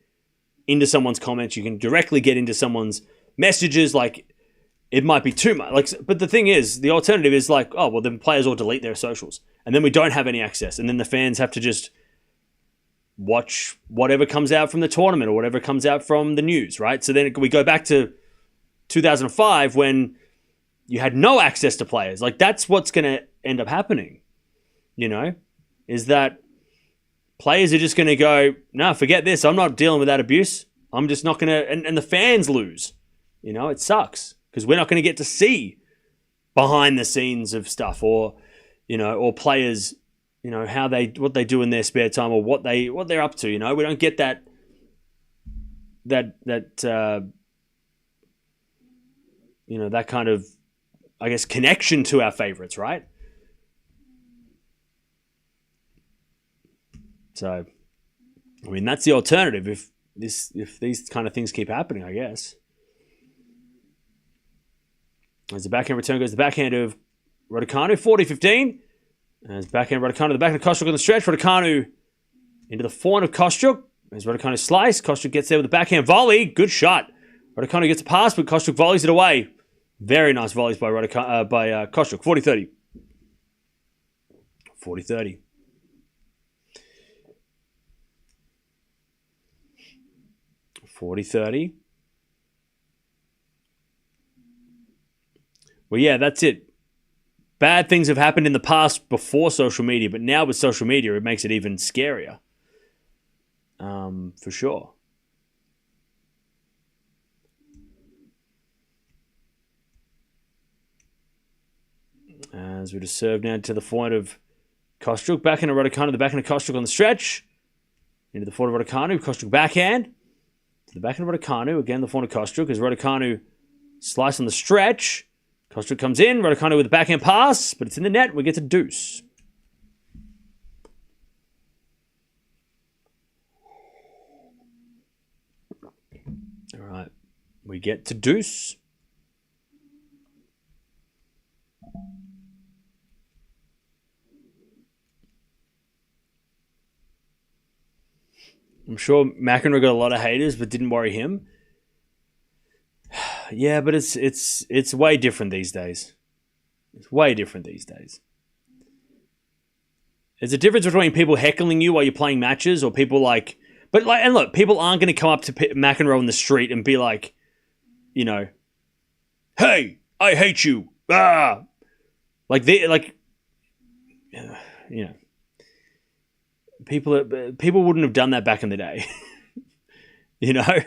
into someone's comments. You can directly get into someone's messages. Like, it might be too much. Like, but the thing is, the alternative is like, then players all delete their socials. And then we don't have any access. And then the fans have to just watch whatever comes out from the tournament or whatever comes out from the news, right? So then we go back to 2005 when you had no access to players. Like, that's what's going to end up happening, is that players are just going to go, no, forget this. I'm not dealing with that abuse. I'm just not going to, and the fans lose. It sucks because we're not going to get to see behind the scenes of stuff or players, what they do in their spare time or what they're up to. We don't get that kind of, I guess, connection to our favorites, right? So, that's the alternative if these kind of things keep happening, I guess. As the backhand return goes the backhand of Raducanu, 40-15. As backhand Raducanu, the backhand of Kostyuk on the stretch. Raducanu into the forehand of Kostyuk. As Raducanu slice, Kostyuk gets there with the backhand volley. Good shot. Raducanu gets a pass, but Kostyuk volleys it away. Very nice volleys by Kostyuk. 40-30. 40-30. Well, yeah, that's it. Bad things have happened in the past before social media, but now with social media, it makes it even scarier. For sure. As we just serve now to the forehand of Kostyuk. Backhand of Raducanu, the backhand of Kostyuk on the stretch. Into the forehand of Raducanu. Kostyuk backhand. To the backhand of Raducanu. Again, the forehand of Kostyuk. As Raducanu slice on the stretch. Kostyuk comes in. Raducanu with the backhand pass. But it's in the net. We get to deuce. All right. We get to deuce. I'm sure McEnroe got a lot of haters, but didn't worry him. Yeah, but it's way different these days. It's way different these days. There's a difference between people heckling you while you're playing matches or people like... But like, and look, people aren't going to come up to McEnroe in the street and be like, you know, hey, I hate you. Ah! Like, you know, people wouldn't have done that back in the day. You know?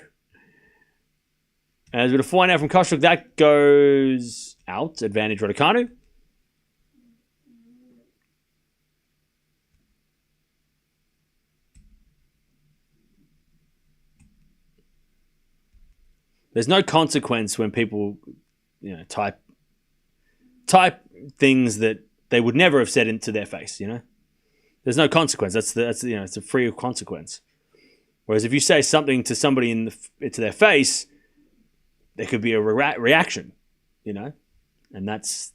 As with a find out from Kostyuk, that goes out. Advantage Raducanu. There's no consequence when people, you know, type things that they would never have said into their face. You know, there's no consequence. That's you know, it's a free of consequence. Whereas if you say something to somebody into their face, there could be a reaction. You know, and that's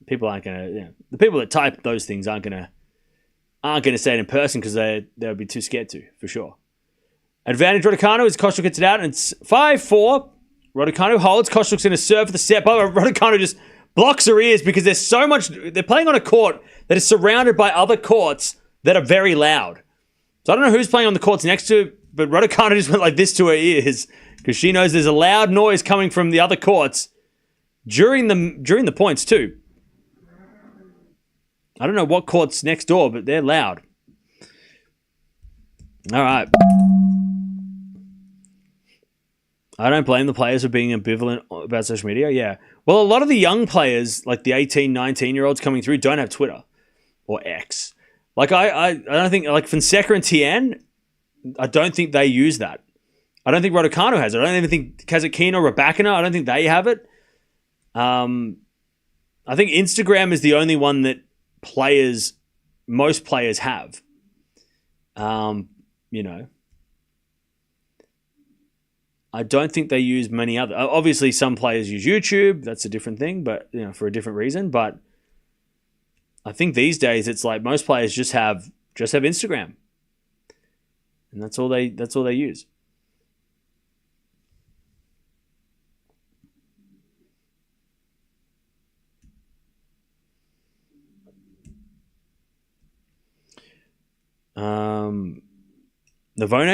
people aren't gonna. You know, the people that type those things aren't gonna say it in person because they'll be too scared to, for sure. Advantage Raducanu as Kostyuk gets it out, and it's 5-4. Raducanu holds. Kostyuk's going to serve for the set. By the way, Raducanu just blocks her ears because there's so much... They're playing on a court that is surrounded by other courts that are very loud. So I don't know who's playing on the courts next to it, but Raducanu just went like this to her ears because she knows there's a loud noise coming from the other courts during the points too. I don't know what court's next door, but they're loud. All right. I don't blame the players for being ambivalent about social media. Yeah. Well, a lot of the young players, like the 18, 19-year-olds coming through, don't have Twitter or X. Like, I don't think, like Fonseca and Tien, I don't think they use that. I don't think Raducanu has it. I don't even think Kazatkina or Raducanu, I don't think they have it. I think Instagram is the only one that most players have. You know. I don't think they use many other. Obviously, some players use YouTube. That's a different thing, but you know, for a different reason. But I think these days it's like most players just have Instagram, and that's all they use. Navone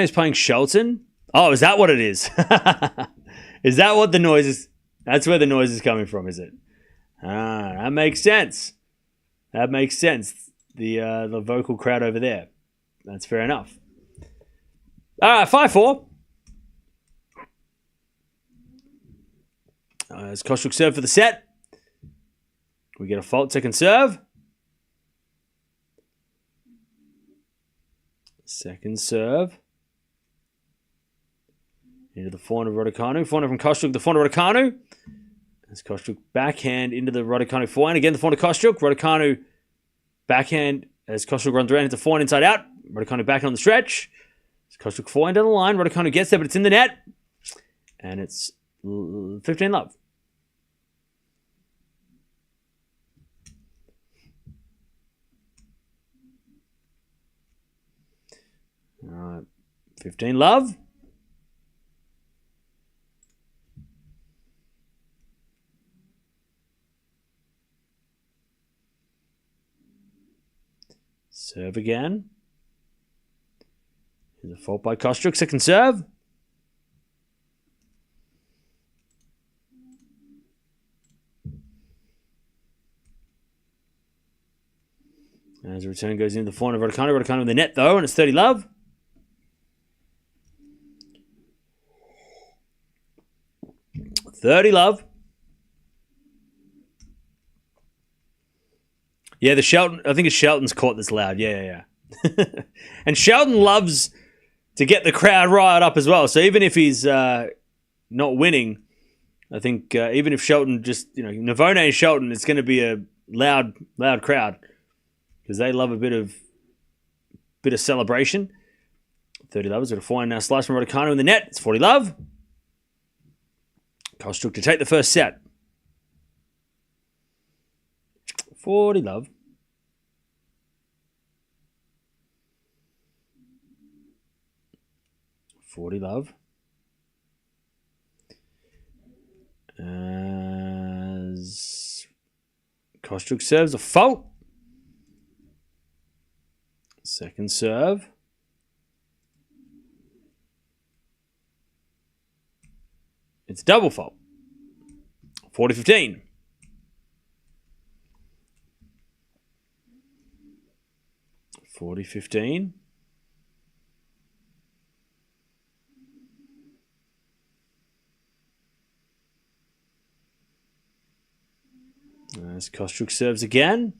is playing Shelton. Oh, is that what it is? Is that what the noise is? That's where the noise is coming from, is it? That makes sense. That makes sense. The vocal crowd over there. That's fair enough. All right, 5-4. As Kostyuk serve for the set. We get a fault second serve. Second serve. Into the forehand of Raducanu. Forehand from Kostyuk, the forehand of Raducanu. As Kostyuk backhand into the Raducanu forehand. Again, the forehand of Kostyuk. Raducanu backhand as Kostyuk runs around into forehand inside out. Raducanu backhand on the stretch. As Kostyuk forehand down the line. Raducanu gets there, but it's in the net. And it's 15-love. All right. 15-love. Serve again. Here's a fault by Kostyuk. Second serve. As the return goes into the forehand of Raducanu. Raducanu in the net, though, and it's 30-love. $30-love. Yeah, the Shelton. I think it's Shelton's court that's loud. Yeah. And Shelton loves to get the crowd riled up as well. So even if he's not winning, I think even if Shelton just, you know, Navone and Shelton, it's going to be a loud crowd because they love a bit of celebration. 30-love is got a forehand now slice from Raducanu in the net. It's 40-love. Kostyuk to take the first set. 40-love. Kostyuk serves a fault. Second serve. It's double fault. 40-15. As Kostyuk serves again.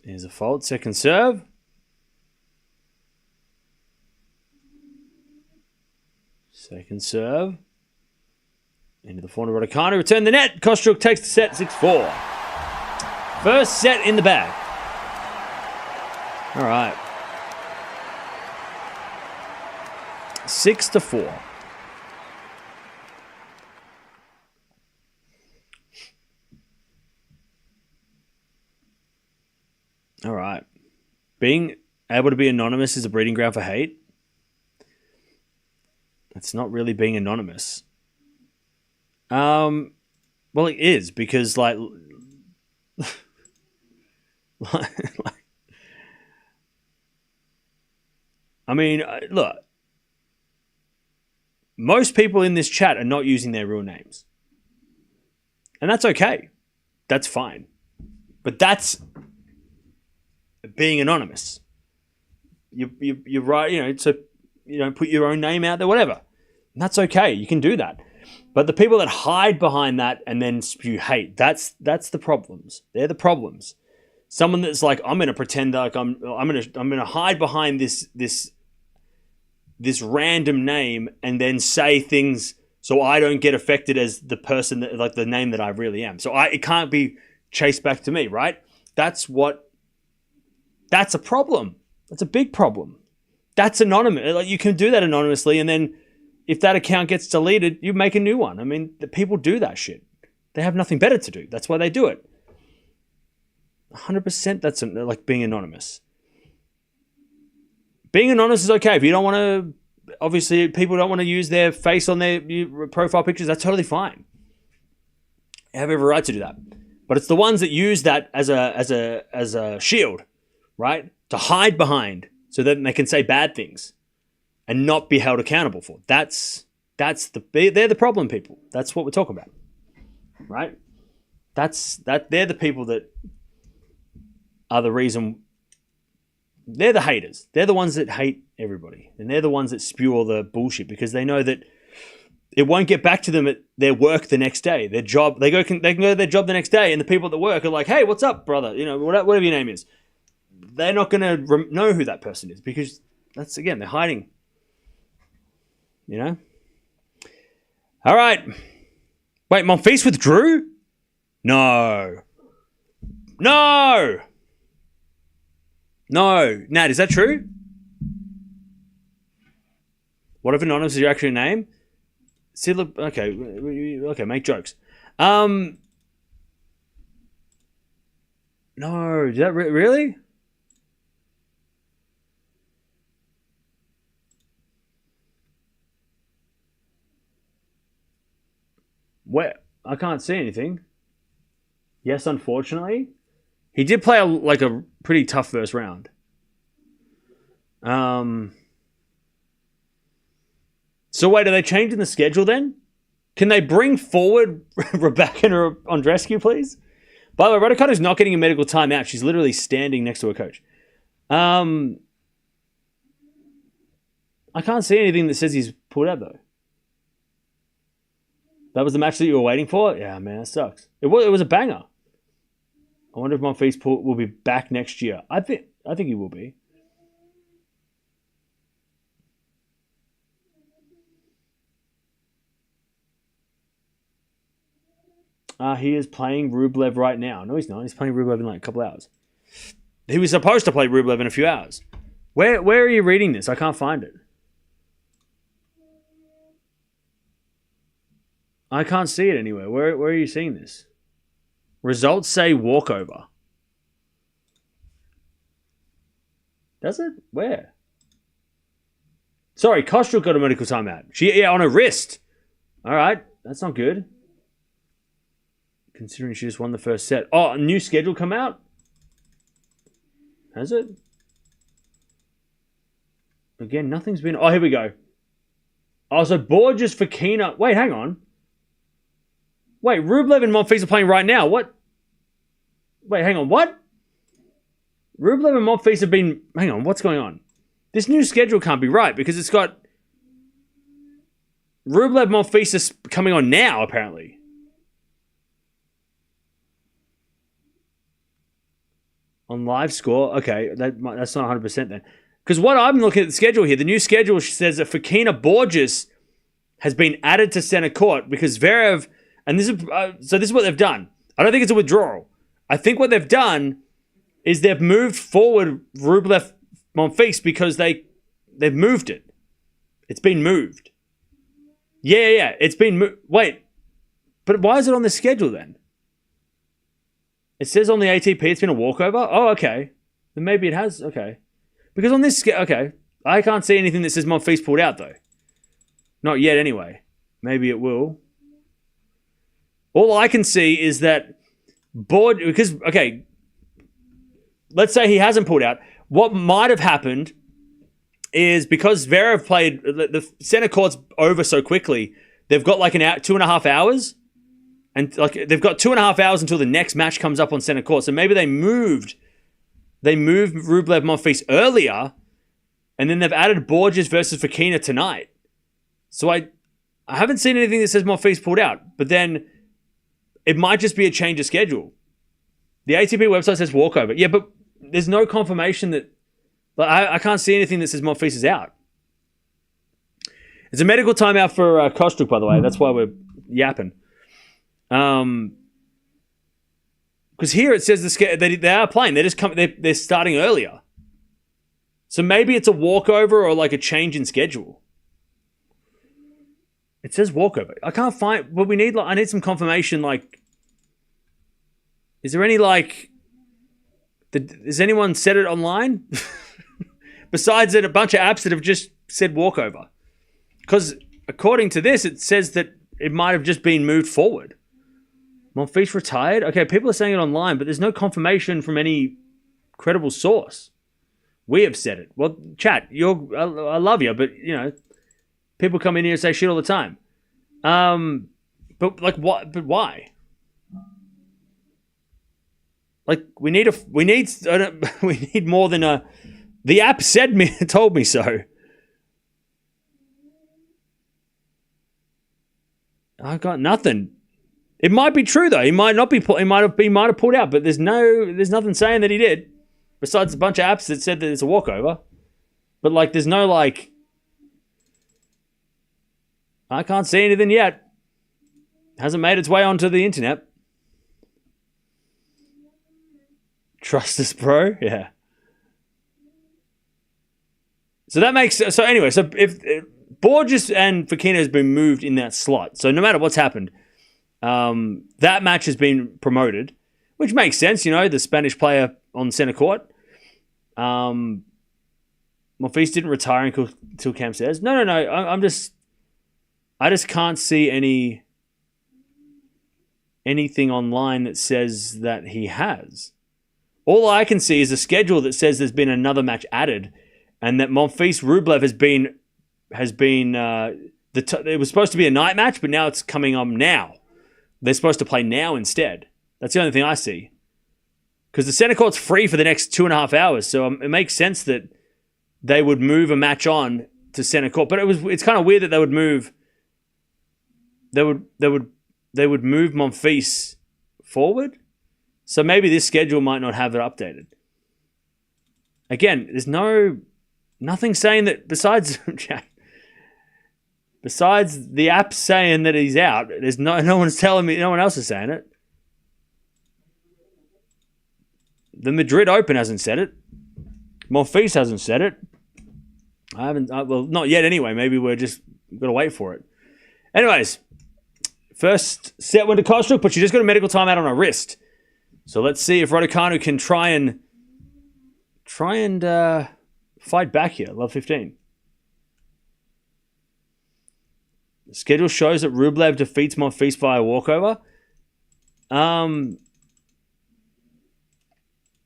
Here's a fault. Second serve. Second serve. Into the forehand of Raducanu. Return the net. Kostyuk takes the set 6-4. First set in the bag. All right. 6-4. All right. Being able to be anonymous is a breeding ground for hate. It's not really being anonymous. Well, it is because, like I mean, look. Most people in this chat are not using their real names. And that's okay. That's fine. But that's being anonymous. You're right, you know, so you don't put your own name out there, whatever. And that's okay. You can do that. But the people that hide behind that and then spew hate, that's the problems. They're the problems. Someone that's like, I'm going to pretend like I'm going to hide behind this random name and then say things so I don't get affected as the person that, like, the name that I really am. So it can't be chased back to me, right? That's a problem. That's a big problem. That's anonymous. Like, you can do that anonymously, and then if that account gets deleted, you make a new one. I mean, the people do that shit. They have nothing better to do. That's why they do it. 100% that's like being anonymous. Being anonymous is okay. If you don't want to, obviously people don't want to use their face on their profile pictures, that's totally fine. You have every right to do that. But it's the ones that use that as a shield, right? To hide behind so that they can say bad things and not be held accountable for. They're the problem people. That's what we're talking about. Right? They're the people that are the reason. They're the haters. They're the ones that hate everybody. And they're the ones that spew all the bullshit because they know that it won't get back to them at their work the next day. Their job, they can go to their job the next day, and the people at the work are like, "Hey, what's up, brother? You know, whatever your name is." They're not going to know who that person is because that's, again, they're hiding. You know? All right. Wait, Monfils withdrew? No. Nat, is that true? What if anonymous is your actual name? See, look, okay, make jokes. No, is that really? Where? I can't see anything. Yes, unfortunately. He did play a pretty tough first round. So wait, are they changing the schedule then? Can they bring forward Rebecca Andreescu, please? By the way, Raducanu's not getting a medical timeout. She's literally standing next to her coach. I can't see anything that says he's pulled out, though. That was the match that you were waiting for? Yeah, man, that sucks. It was a banger. I wonder if Monfils will be back next year. I think he will be. He is playing Rublev right now. No, he's not. He's playing Rublev in like a couple hours. He was supposed to play Rublev in a few hours. Where are you reading this? I can't find it. I can't see it anywhere. Where are you seeing this? Results say walkover. Does it? Where? Sorry, Kostyuk got a medical timeout. On her wrist. All right, that's not good. considering she just won the first set. Oh, a new schedule come out? Has it? Again, nothing's been... Oh, here we go. Oh, so Borges for Kina. Wait, hang on. Wait, Rublev and Monfils are playing right now. What? Wait, hang on. What? Rublev and Monfils have been... Hang on, what's going on? This new schedule can't be right because it's got... Rublev Monfils is coming on now, apparently. On live score. Okay, that's not 100% then. Because what I'm looking at the schedule here, the new schedule says that Fokina Borges has been added to center court because Zverev, and this is so this is what they've done. I don't think it's a withdrawal. I think what they've done is they've moved forward Rublev Monfils because they've moved it. It's been moved. Yeah. It's been moved. Wait, but why is it on the schedule then? It says on the ATP it's been a walkover. Oh, okay. Then maybe it has. Okay. Because on this... Okay. I can't see anything that says Monfils pulled out, though. Not yet, anyway. Maybe it will. All I can see is that... Because... Okay. Let's say he hasn't pulled out. What might have happened is because Zverev played... The center court's over so quickly, they've got like 2.5 hours. And like they've got 2.5 hours until the next match comes up on center court. So maybe they moved Rublev Monfils earlier, and then they've added Borges versus Fokina tonight. So I haven't seen anything that says Monfils pulled out, but then it might just be a change of schedule. The ATP website says walkover. Yeah, but there's no confirmation that... Like, I can't see anything that says Monfils is out. It's a medical timeout for Kostyuk, by the way. That's why we're yapping. Because here it says that they are playing. They're starting earlier. So maybe it's a walkover or like a change in schedule. It says walkover. I can't find... But we need... I need some confirmation, like... Is there any, like... Has anyone said it online? Besides that, a bunch of apps that have just said walkover. Because according to this, it says that it might have just been moved forward. Monfils retired? Okay, people are saying it online, but there's no confirmation from any credible source. We have said it. Well, chat, I love you, but, you know, people come in here and say shit all the time. But, like, what? But why? Like, we need more than a... The app told me so. I got nothing. It might be true though. He might not be. He might have pulled out, but there's nothing saying that he did. Besides a bunch of apps that said that it's a walkover, but like there's no like. I can't see anything yet. Hasn't made its way onto the internet. Trust us, bro. Yeah. So that makes... So anyway, so if Borges and Fokina has been moved in that slot, so no matter what's happened, that match has been promoted, which makes sense, you know, the Spanish player on center court. Monfils didn't retire until Camp says. No. I just can't see anything online that says that he has. All I can see is a schedule that says there's been another match added, and that Monfils Rublev has been it was supposed to be a night match, but now it's coming on now. They're supposed to play now instead. That's the only thing I see. Because the center court's free for the next 2.5 hours, so it makes sense that they would move a match on to center court. But it's kind of weird that they would move. They would move Monfils forward. So maybe this schedule might not have it updated. Again, there's nothing saying that besides the app saying that he's out. There's no one's telling me. No one else is saying it. The Madrid Open hasn't said it. Monfils hasn't said it. I haven't. Well, not yet. Anyway, maybe we're just got to wait for it. Anyways, first set went to Kostyuk, but she just got a medical timeout on her wrist. So let's see if Raducanu can try and fight back here. Love 15. The schedule shows that Rublev defeats Monfils via walkover.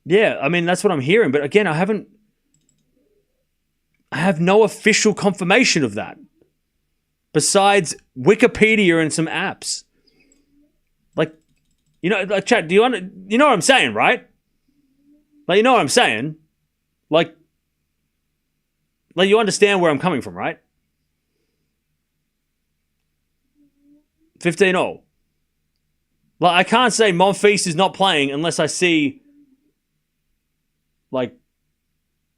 Yeah, I mean, that's what I'm hearing. But again, I have no official confirmation of that. Besides Wikipedia and some apps. Like, like, chat, you know what I'm saying, right? Like, you know what I'm saying? Like you understand where I'm coming from, right? 15-0. Like, I can't say Monfils is not playing unless I see, like,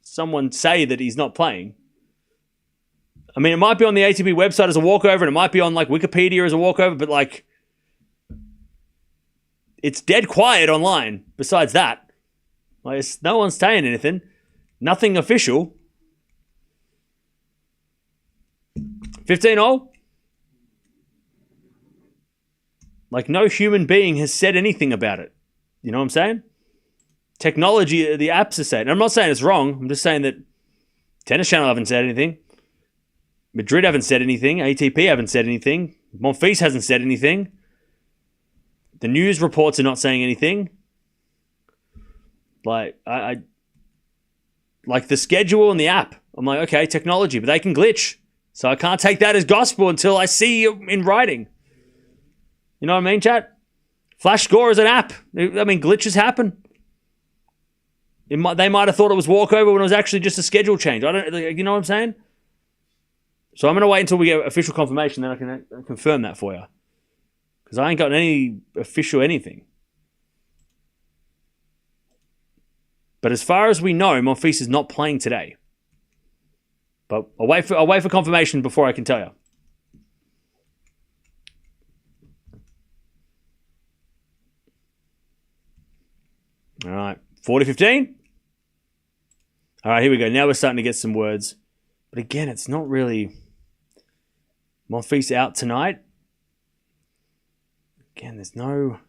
someone say that he's not playing. I mean, it might be on the ATP website as a walkover, and it might be on, like, Wikipedia as a walkover, but, like, it's dead quiet online besides that. Like, no one's saying anything. Nothing official. 15-0? Like, no human being has said anything about it. You know what I'm saying? Technology, the apps are saying. I'm not saying it's wrong. I'm just saying that Tennis Channel haven't said anything. Madrid haven't said anything. ATP haven't said anything. Monfils hasn't said anything. The news reports are not saying anything. Like, I like the schedule and the app. I'm like, okay, technology, but they can glitch. So I can't take that as gospel until I see it in writing. You know what I mean, chat? Flash score is an app. I mean, glitches happen. They might have thought it was walkover when it was actually just a schedule change. You know what I'm saying? So I'm going to wait until we get official confirmation, then I can confirm that for you. Because I ain't got any official anything. But as far as we know, Monfils is not playing today. But I'll wait for confirmation before I can tell you. All right, 40-15. All right, here we go. Now we're starting to get some words. But again, it's not really... Monfils out tonight. Again, there's no...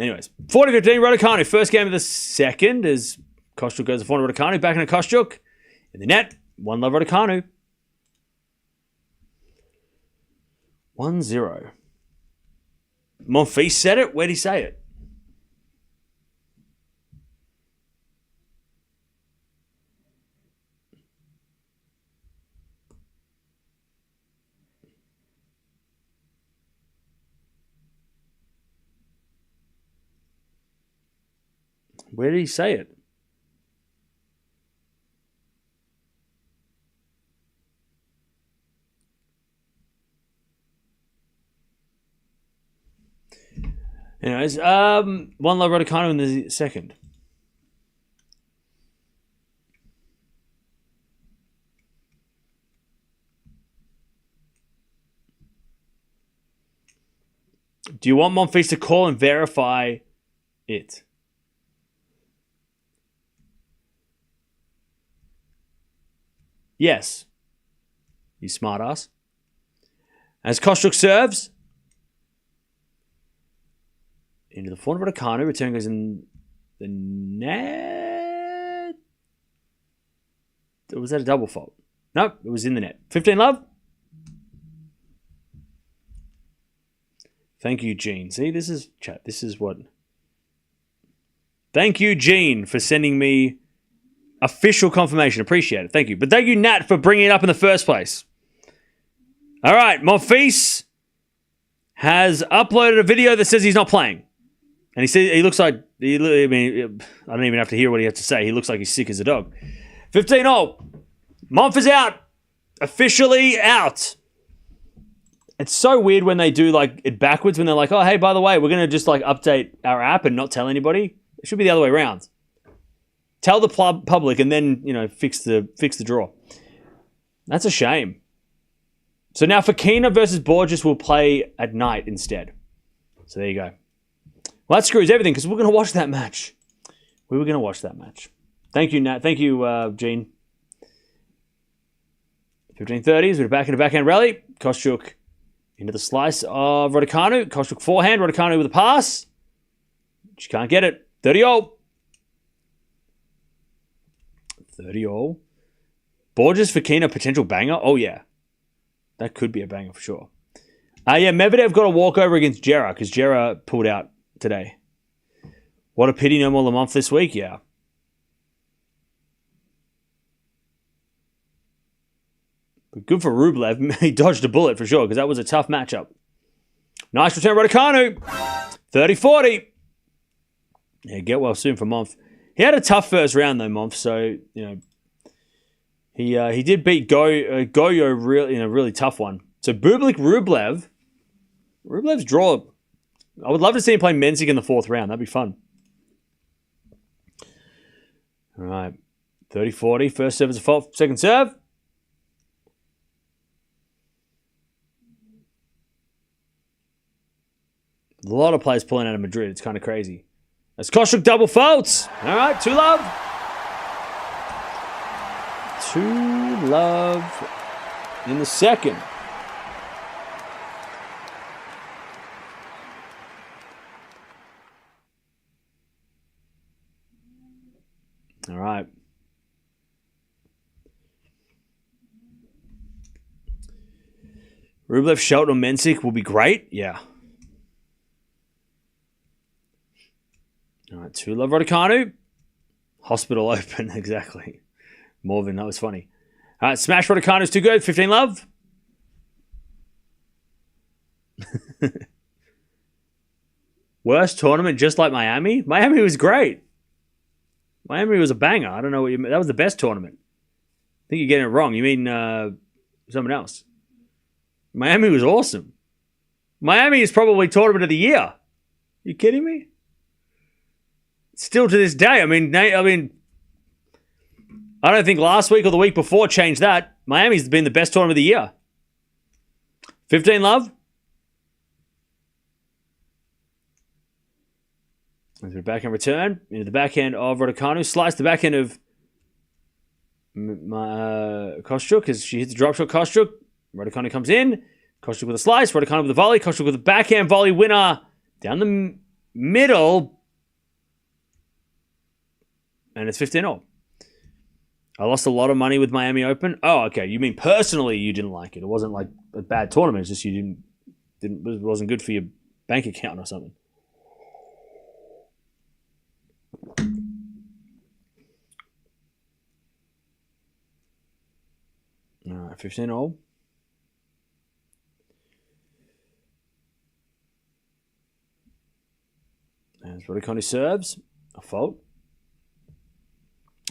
Anyways, 40-15, Raducanu. First game of the second as Kostyuk goes to forehand Raducanu. Back into Kostyuk. In the net, 1-love Raducanu. 1-0. Monfils said it. Where'd he say it? Where did he say it? Anyways, 1-love Raducanu in the second. Do you want Monfils to call and verify it? Yes. You smartass. As Kostyuk serves. Into the forehand of Raducanu. Return goes in the net. Or was that a double fault? Nope, it was in the net. 15-love. Thank you, Gene. See, this is chat. This is what... Thank you, Gene, for sending me official confirmation. Appreciate it. Thank you. But thank you, Nat, for bringing it up in the first place. All right, Monfils has uploaded a video that says he's not playing. And he says he looks like... I mean, I don't even have to hear what he has to say. He looks like he's sick as a dog. 15-0. Monf is out. Officially out. It's so weird when they do like it backwards, when they're like, oh, hey, by the way, we're going to just like update our app and not tell anybody. It should be the other way around. Tell the public and then, fix the draw. That's a shame. So now Fokina versus Borges will play at night instead. So there you go. Well, that screws everything because we're going to watch that match. We were going to watch that match. Thank you, Nat. Thank you, Gene. 15-30s. We're back in a backhand rally. Kostyuk into the slice of Raducanu. Kostyuk forehand. Raducanu with a pass. She can't get it. 30-0. 30-0. Borges Fokina potential banger. Oh, yeah. That could be a banger for sure. Yeah, Medvedev got a walkover against Jera because Jera pulled out today. What a pity, no more Lamont this week, yeah. But good for Rublev. He dodged a bullet for sure because that was a tough matchup. Nice return, Raducanu. 30-40. Yeah, get well soon for Monf. He had a tough first round though, Monf. So he did beat Goyo really in a really tough one. So Bublik Rublev. Rublev's draw. I would love to see him play Mensik in the fourth round. That'd be fun. All right, 30-40. First serve is a fault. Second serve. A lot of players pulling out of Madrid. It's kind of crazy. As Kostyuk double faults. All right, 2-love. 2-love in the second. All right. Rublev, Shelton, Mensik will be great. Yeah. All right, 2-love Raducanu. Hospital open, exactly. Morvin, that was funny. All right, smash Raducanu's too good. 15-love. Worst tournament, just like Miami? Miami was great. Miami was a banger. I don't know what you mean. That was the best tournament. I think you're getting it wrong. You mean someone else. Miami was awesome. Miami is probably tournament of the year. You kidding me? Still to this day. I mean, I don't think last week or the week before changed that. Miami's been the best tournament of the year. 15-love. Into the backhand return. Into the backhand of Raducanu. Slice the backhand of Kostyuk as she hits the drop shot. Kostyuk. Raducanu comes in. Kostyuk with a slice. Raducanu with a volley. Kostyuk with a backhand volley winner. Down the middle. And it's 15-all. I lost a lot of money with Miami Open. Oh, okay. You mean personally you didn't like it. It wasn't like a bad tournament. It's just you it wasn't good for your bank account or something. All right, 15-all. As Raducanu serves. A fault.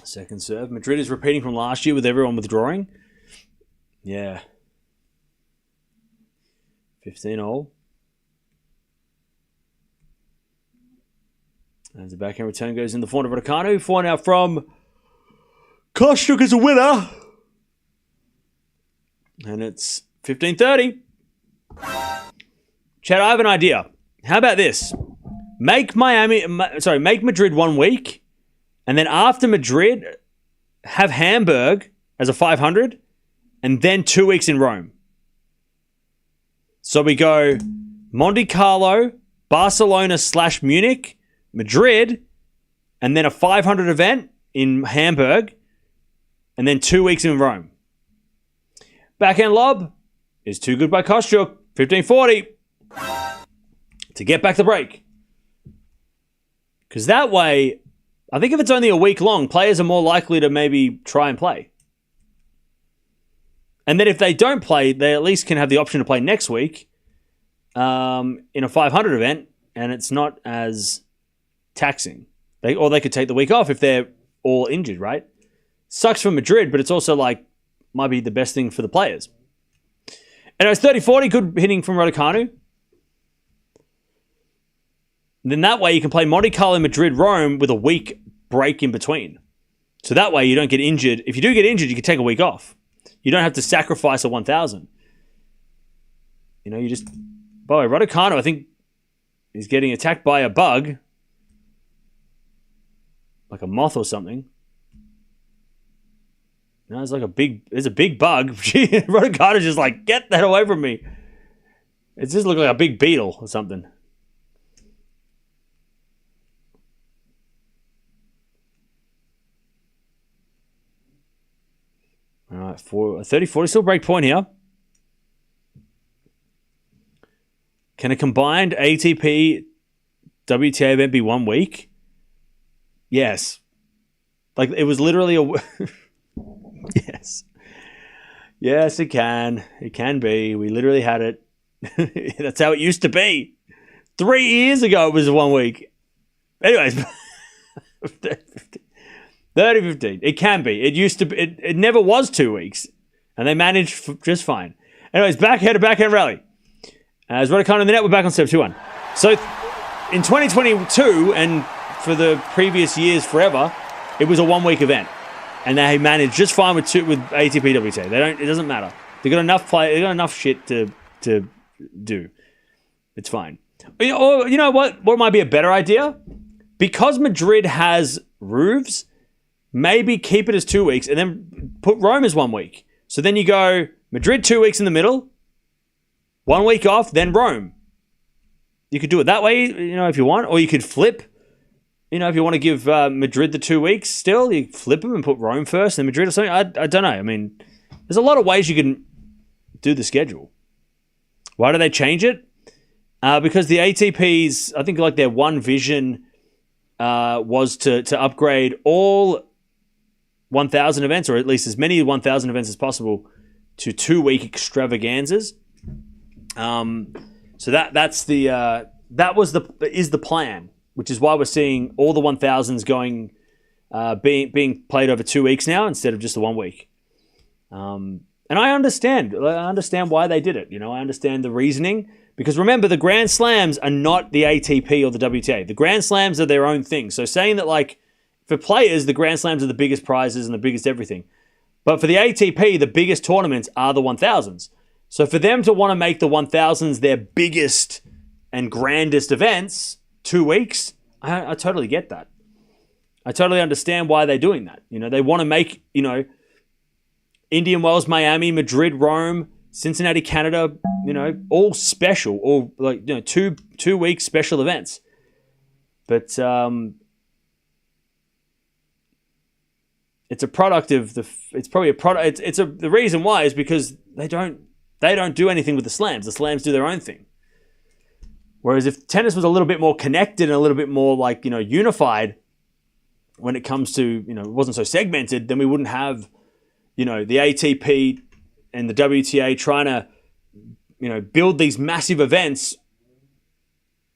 Second serve. Madrid is repeating from last year with everyone withdrawing. Yeah. 15-all. As the backhand return goes in the forehand of Raducanu. Forehand out from Kostyuk as a winner. And it's 15-30. Chad, I have an idea. How about this? Make Madrid 1 week. And then after Madrid, have Hamburg as a 500. And then 2 weeks in Rome. So we go Monte Carlo, Barcelona / Munich, Madrid, and then a 500 event in Hamburg. And then 2 weeks in Rome. Backhand lob is too good by Kostyuk. 15-40. To get back the break. Because that way, I think if it's only a week long, players are more likely to maybe try and play. And then if they don't play, they at least can have the option to play next week in a 500 event, and it's not as taxing. Or they could take the week off if they're all injured, right? Sucks for Madrid, but it's also like, might be the best thing for the players. And it was 30-40, good hitting from Raducanu. And then that way you can play Monte Carlo, Madrid, Rome with a week break in between. So that way you don't get injured. If you do get injured, you can take a week off. You don't have to sacrifice a 1,000. You know, you just... By the way, Raducanu, I think, is getting attacked by a bug. Like a moth or something. No, it's like there's a big bug. Raducanu's just like, get that away from me. It just looks like a big beetle or something. All right, for a 30-40, still break point here. Can a combined ATP WTA event be 1 week? Yes. Like, it was literally a... Yes. Yes, it can. It can be. We literally had it. That's how it used to be. 3 years ago, it was 1 week. Anyways, 30-15. It can be. It used to be. It never was 2 weeks. And they managed just fine. Anyways, backhand rally. As Raducanu in the net, we're back on step 2-1. So, in 2022, and for the previous years forever, it was a 1 week event. And they managed just fine with ATP WTA. It doesn't matter. They got enough play. They got enough shit to do. It's fine. Or you know what? What might be a better idea? Because Madrid has roofs, maybe keep it as 2 weeks and then put Rome as 1 week. So then you go Madrid 2 weeks in the middle, 1 week off, then Rome. You could do it that way, if you want, or you could flip. If you want to give Madrid the 2 weeks still, you flip them and put Rome first and Madrid or something. I don't know. I mean, there's a lot of ways you can do the schedule. Why do they change it? Because the ATPs, I think like their one vision was to upgrade all 1,000 events, or at least as many 1,000 events as possible, to 2 week extravaganzas. So that's the is the plan. Which is why we're seeing all the 1,000s going, being played over 2 weeks now instead of just the 1 week. And I understand why they did it. I understand the reasoning because remember the Grand Slams are not the ATP or the WTA. The Grand Slams are their own thing. So saying that like for players, the Grand Slams are the biggest prizes and the biggest everything, but for the ATP, the biggest tournaments are the 1,000s. So for them to want to make the 1,000s their biggest and grandest events. 2 weeks, I totally get that. I totally understand why they're doing that. They want to make, Indian Wells, Miami, Madrid, Rome, Cincinnati, Canada, all special, all like, 2 week special events. But it's a product of it's probably a product. The reason why is because they don't do anything with the slams. The slams do their own thing. Whereas if tennis was a little bit more connected and a little bit more like, unified when it comes to, it wasn't so segmented, then we wouldn't have, the ATP and the WTA trying to, build these massive events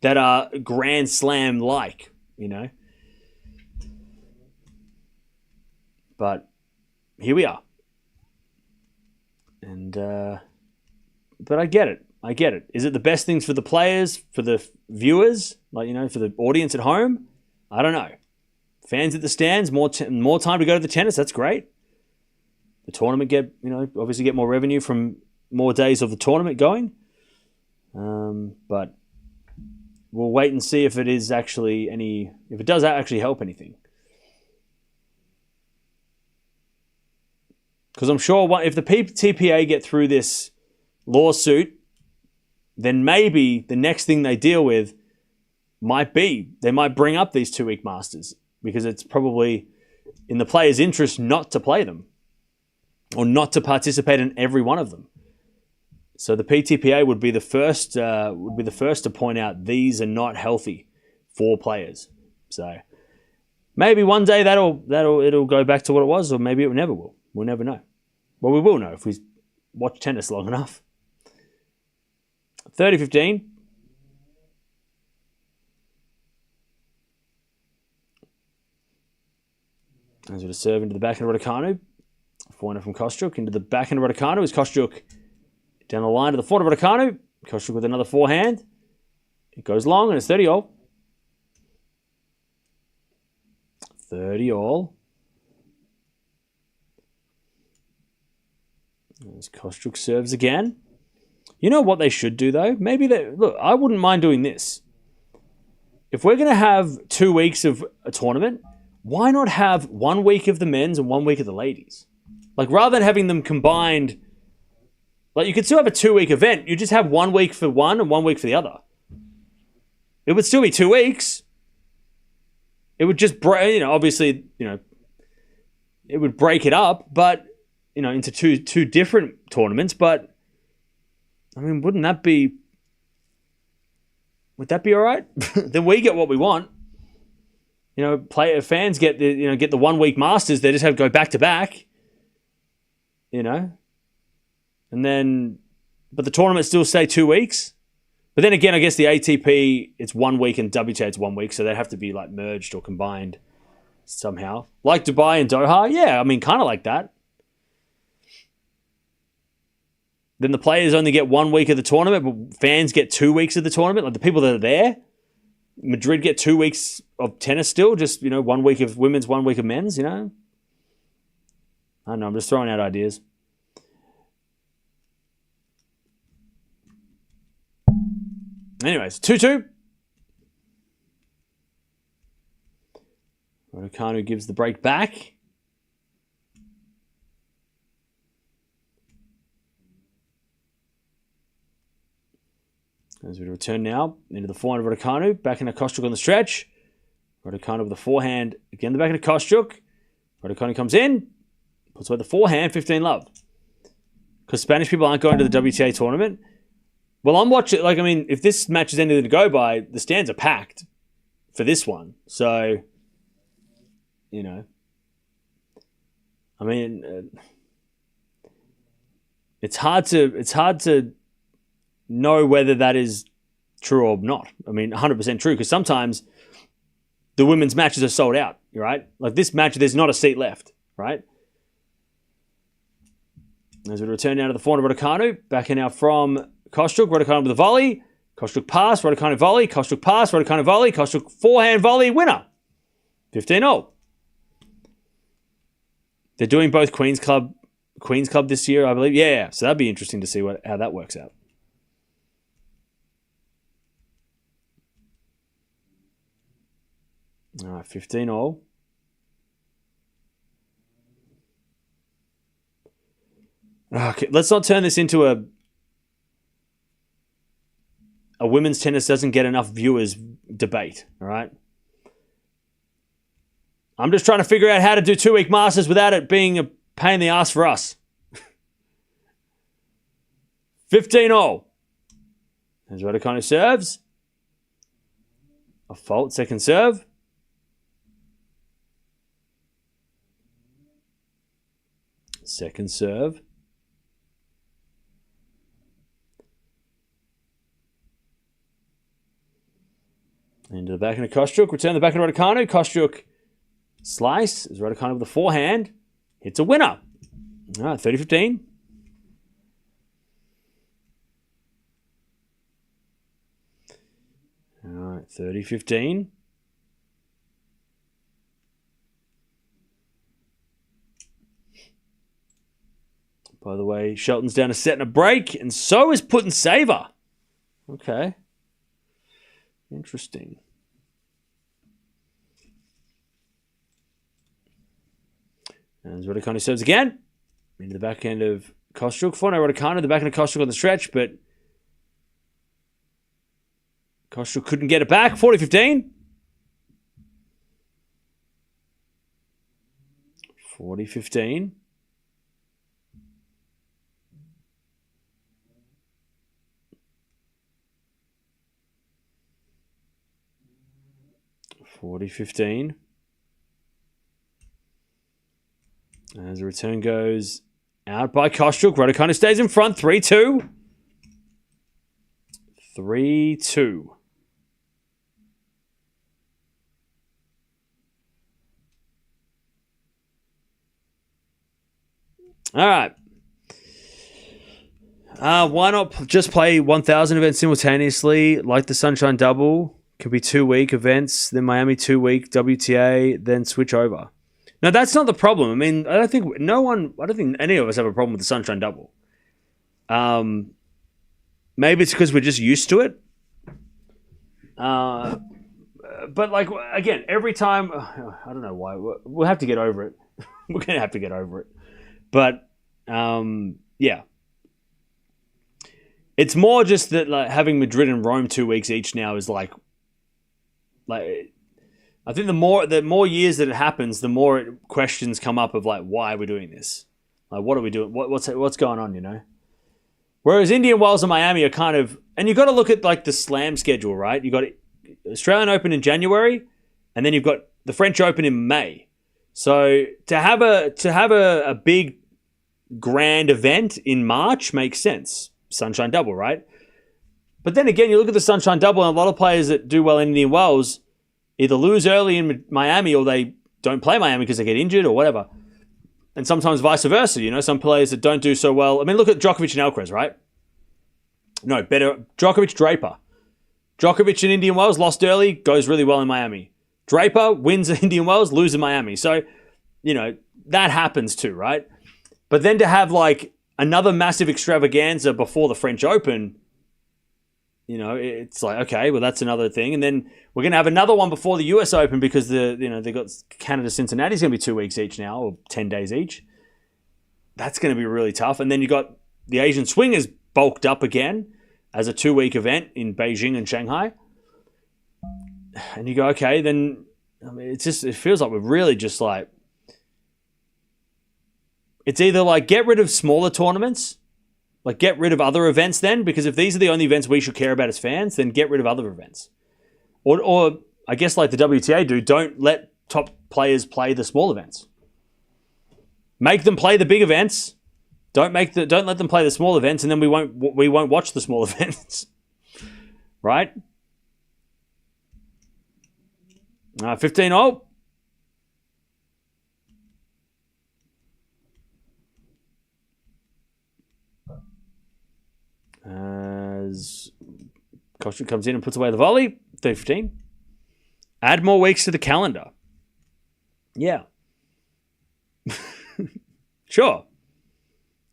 that are Grand Slam-like, But here we are. And, but I get it. Is it the best things for the players, for the viewers, like, for the audience at home? I don't know. Fans at the stands, more time to go to the tennis, that's great. The tournament obviously get more revenue from more days of the tournament going. But we'll wait and see if it is actually if it does actually help anything. Because I'm sure if the TPA get through this lawsuit, then maybe the next thing they deal with they might bring up these 2 week Masters because it's probably in the player's interest not to play them or not to participate in every one of them. So the PTPA would be the first to point out these are not healthy for players. So maybe one day it'll go back to what it was, or maybe it never will. We'll never know. Well, we will know if we watch tennis long enough. 30-15. As with a serve into the backhand of Raducanu. Forehand from Kostyuk into the backhand of Raducanu. Is Kostyuk down the line to the forehand of Raducanu. Kostyuk with another forehand. It goes long and it's 30-all. 30-all. As Kostyuk serves again. You know what they should do, though? Look, I wouldn't mind doing this. If we're going to have 2 weeks of a tournament, why not have 1 week of the men's and 1 week of the ladies? Like, rather than having them combined, like, you could still have a 2 week event. You just have 1 week for one and 1 week for the other. It would still be 2 weeks. It would just, obviously, it would break it up, but, into two different tournaments. But, I mean, wouldn't that be Would that be all right? Then we get what we want. Fans get the 1 week Masters. They just have to go back to back. And then, but the tournament still stay 2 weeks. But then again, I guess the ATP, it's 1 week and WTA it's 1 week, so they'd have to be like merged or combined somehow. Like Dubai and Doha, yeah, I mean, kind of like that. Then the players only get 1 week of the tournament, but fans get 2 weeks of the tournament. Like the people that are there, Madrid get 2 weeks of tennis still, just, 1 week of women's, 1 week of men's, I don't know, I'm just throwing out ideas. Anyways, 2-2. Raducanu gives the break back. As we return now into the forehand of Raducanu, back into Kostyuk on the stretch. Raducanu with the forehand, again the back into Kostyuk. Raducanu comes in, puts away the forehand, 15-love. Because Spanish people aren't going to the WTA tournament. Well, I'm watching, if this match is anything to go by, the stands are packed for this one. So, it's hard to know whether that is true or not. 100% true, because sometimes the women's matches are sold out, right? Like this match, there's not a seat left, right? As we return now to the forehand of Raducanu, back in now from Kostyuk, Raducanu with the volley, Kostyuk pass, Raducanu volley, Kostyuk pass, Raducanu volley, Kostyuk forehand volley, winner. 15-0. They're doing both Queen's Club this year, I believe. Yeah, so that'd be interesting to see how that works out. All right, 15-0. Okay, let's not turn this into a women's tennis doesn't get enough viewers debate, all right? I'm just trying to figure out how to do 2 week Masters without it being a pain in the ass for us. 15-0. As Raducanu serves. A fault, second serve. Second serve. Into the back of Kostyuk. Return the back of Raducanu. Kostyuk slice. As Raducanu with the forehand. Hits a winner. All right, 30-15. All right, 30-15. By the way, Shelton's down a set and a break, and so is Put and Saver. Okay. Interesting. As Raducanu serves again. Into the back end of Kostyuk. Forehand Raducanu, the back end of Kostyuk on the stretch, but Kostyuk couldn't get it back. 40-15. 40-15. As the return goes out by Kostyuk, Raducanu stays in front. 3-2. 3-2. All right. Why not just play 1,000 events simultaneously, like the Sunshine Double? Could be 2 week events, then Miami 2 week, WTA, then switch over. Now, that's not the problem. I don't think any of us have a problem with the Sunshine Double. Maybe it's because we're just used to it. But, again, every time... I don't know why. We'll have to get over it. We're going to have to get over it. But, yeah. It's more just that having Madrid and Rome 2 weeks each now is I think the more years that it happens, the more questions come up of why we're doing this. What are we doing? What's going on? Whereas Indian Wells and Miami are kind of, and you've got to look at like the slam schedule, right? You've got Australian Open in January, and then you've got the French Open in May. So to have a big grand event in March makes sense. Sunshine Double, right? But then again, you look at the Sunshine Double, and a lot of players that do well in Indian Wells either lose early in Miami or they don't play Miami because they get injured or whatever. And sometimes vice versa, you know, some players that don't do so well. I mean, look at Djokovic and Alcaraz, right? No, better. Djokovic, Draper. Djokovic in Indian Wells, lost early, goes really well in Miami. Draper wins Indian Wells, loses in Miami. So, you know, that happens too, right? But then to have like another massive extravaganza before the French Open, you know, it's like, okay, well, that's another thing. And then we're going to have another one before the US Open because they got Canada Cincinnati's going to be 2 weeks each now, or 10 days each. That's going to be really tough. And then you got the Asian Swingers bulked up again as a 2-week event in Beijing and Shanghai. And you go, okay, then I mean, it feels like we're really just like, it's either like get rid of smaller tournaments, like get rid of other events then, because if these are the only events we should care about as fans, then get rid of other events. Or I guess like the WTA do, don't let top players play the small events. Make them play the big events. Don't let them play the small events, and then we won't watch the small events. Right? 15-0. As Kostyuk comes in and puts away the volley, 30-15. Add more weeks to the calendar. Yeah. Sure.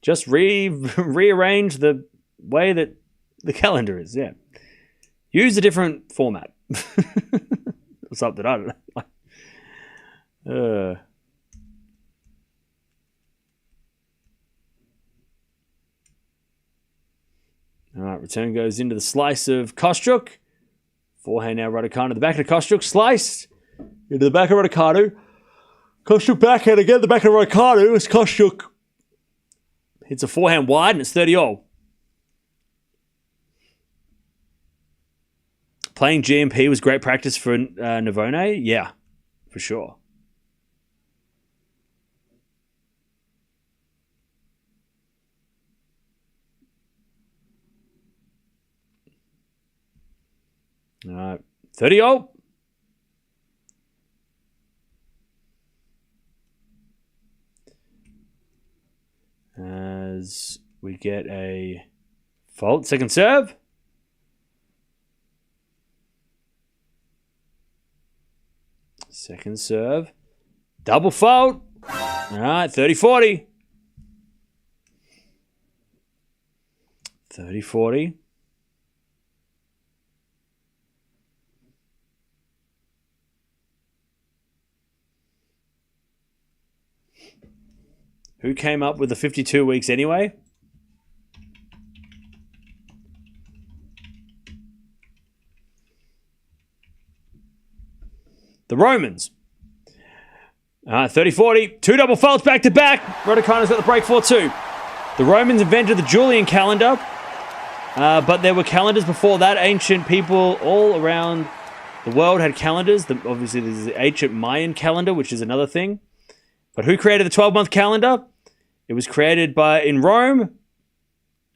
Just rearrange the way that the calendar is, yeah. Use a different format. Or something, I don't know. All right, return goes into the slice of Kostyuk. Forehand now Raducanu. The back of Kostyuk, slice into the back of Raducanu. Kostyuk backhand again, the back of Raducanu as Kostyuk hits a forehand wide and it's 30-all. Playing GMP was great practice for Navone. Yeah, for sure. All right, 30-all. As we get a fault, second serve. Second serve. Double fault. All right, 30-40. 30-40. Who came up with the 52 weeks anyway? The Romans. 30-40. 2 double faults back to back. Raducanu's got the break 4-2. The Romans invented the Julian calendar. But there were calendars before that. Ancient people all around the world had calendars. Obviously, there's the ancient Mayan calendar, which is another thing. But who created the 12-month calendar? It was created in Rome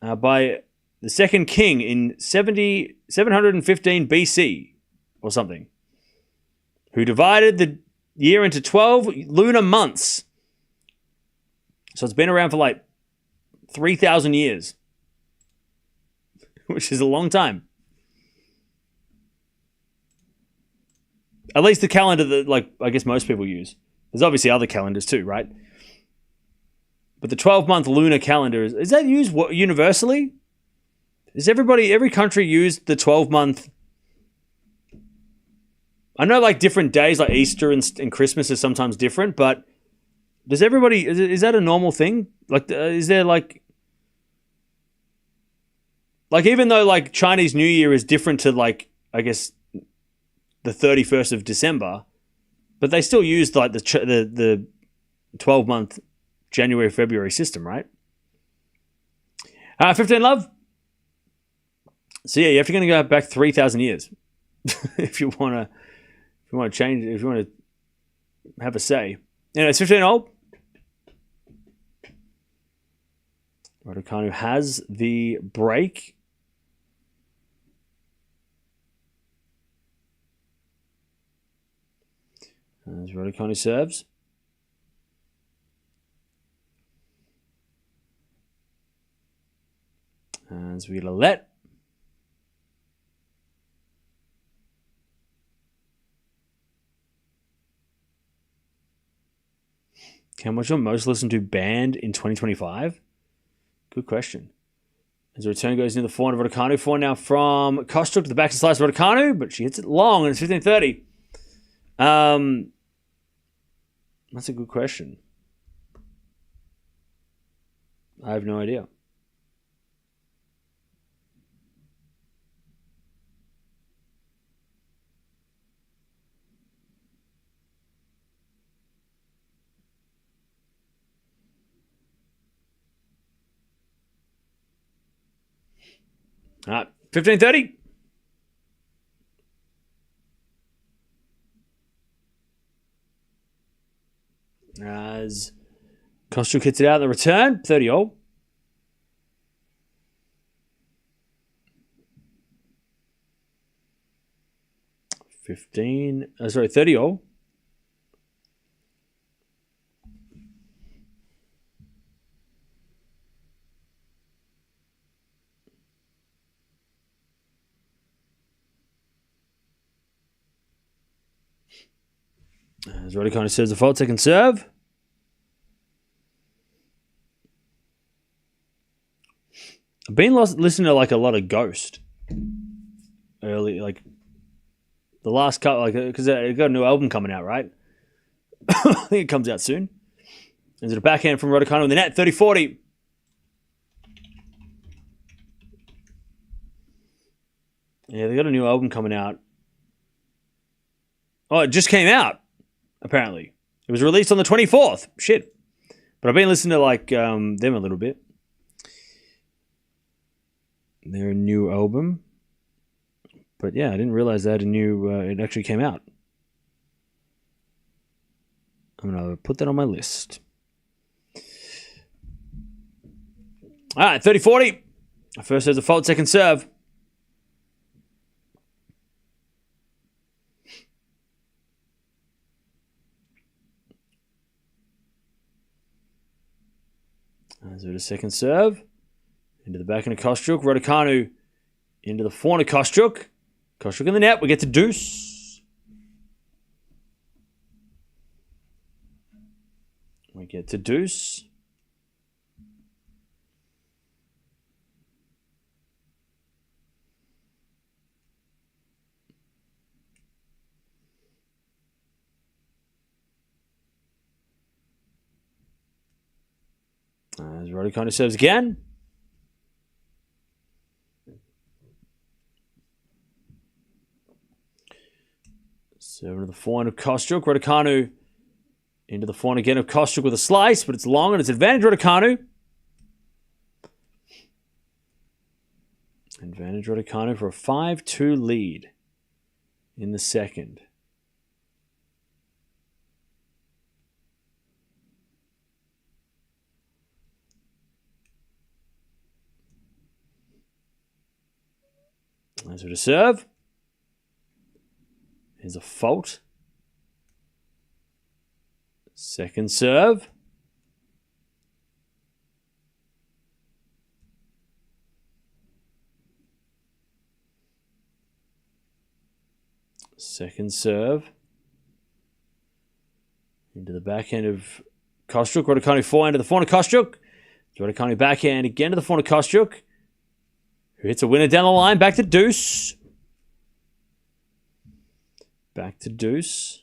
by the second king in 715 BC or something, who divided the year into 12 lunar months. So it's been around for like 3,000 years, which is a long time. At least the calendar that, like, I guess most people use. There's obviously other calendars too, right? But the 12-month lunar calendar, is that used universally? Is every country used the 12-month? I know like different days, like Easter and Christmas is sometimes different, but does everybody, is that a normal thing? Like, is there like even though like Chinese New Year is different to like, I guess, the 31st of December, but they still use like the 12-month January, February system, right? 15 love. So yeah, you have to go back 3,000 years if you want to change, if you want to have a say. Anyway, it's 15 all. Raducanu has the break. As Raducanu serves. As we let. Can what's your most listened to band in 2025? Good question. As the return goes into the forehand of Raducanu. Forehand now from Kostyuk to the back to slice of Raducanu, but she hits it long and it's 15-30. That's a good question. I have no idea. All right, 15-30. As Kostyuk hits it out in the return, 30-all. Sorry, 30-all. As Raducanu serves the fault, second serve. I've been listening to like a lot of Ghost early, like the last couple, like because they got a new album coming out, right? I think it comes out soon. Is it a backhand from Raducanu in the net? 30-40. Yeah, they got a new album coming out. Oh, it just came out. Apparently, it was released on the 24th. Shit, but I've been listening to like them a little bit. Their new album, but yeah, I didn't realize that it actually came out. I'm gonna put that on my list. All right, 30-40. First has a fault, second serve. As it a second serve. Into the back end of Kostyuk. Raducanu into the forehand of Kostyuk. Kostyuk in the net. We get to deuce. We get to deuce. As Raducanu serves again. Serving to the forehand of Kostyuk. Raducanu into the forehand again of Kostyuk with a slice, but it's long and it's advantage Raducanu. Advantage Raducanu for a 5-2 lead in the second. As we to serve. Here's a fault. Second serve. Second serve. Into the backhand of Kostyuk. Raducanu forehand to the forehand of Kostyuk. Raducanu backhand again to the forehand of Kostyuk. Who hits a winner down the line. Back to deuce. Back to deuce.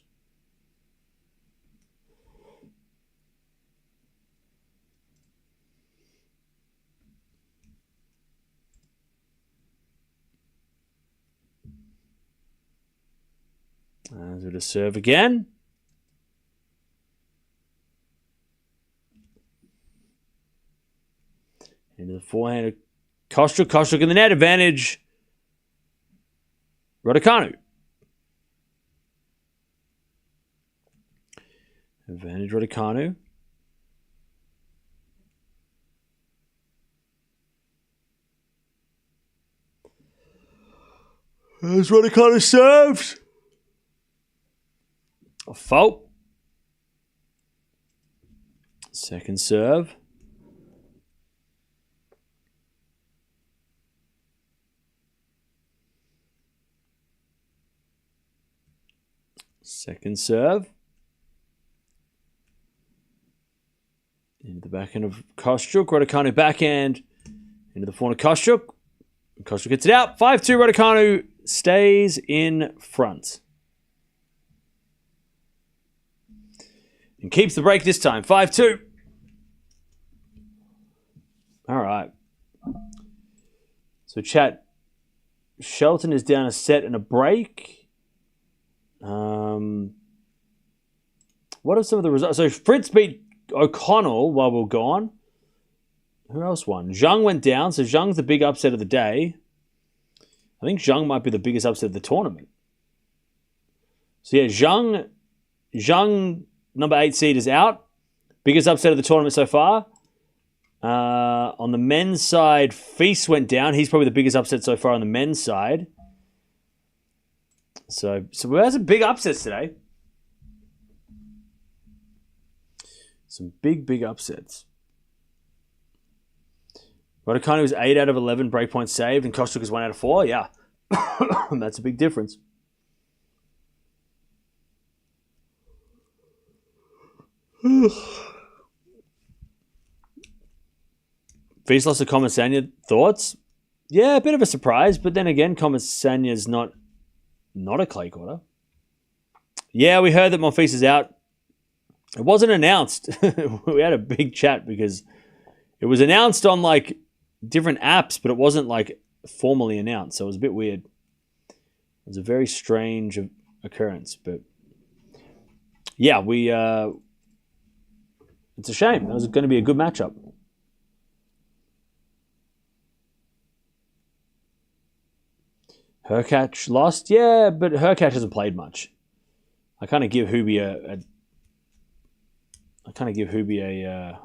As we to serve again. Into the forehand of Kostyuk in the net. Advantage. Raducanu. Advantage Raducanu. As Raducanu serves. A fault. Second serve. Second serve. Into the backhand of Kostyuk. Raducanu backhand. Into the forehand of Kostyuk. Kostyuk gets it out. 5-2. Raducanu stays in front. And keeps the break this time. 5-2. All right. So chat. Shelton is down a set and a break. What are some of the results? So Fritz beat O'Connell while we were gone. Who else won? Zhang went down. So Zhang's the big upset of the day. I think Zhang might be the biggest upset of the tournament. So yeah, Zhang, number 8 seed, is out. Biggest upset of the tournament so far. On the men's side, Feast went down. He's probably the biggest upset so far on the men's side. So we had some big upsets today. Some big upsets. Raducanu was 8 out of 11 breakpoints saved, and Kostyuk is 1 out of 4. Yeah, that's a big difference. Feast lost to Comasanya. Thoughts? Yeah, a bit of a surprise, but then again, Comasanya's not a clay quarter. Yeah, we heard that Monfils is out. It wasn't announced. We had a big chat because it was announced on like different apps, but it wasn't like formally announced. So it was a bit weird. It was a very strange occurrence, but yeah, it's a shame. That was going to be a good matchup. Hurkacz lost, yeah, but Hurkacz hasn't played much. I kind of give Hubie a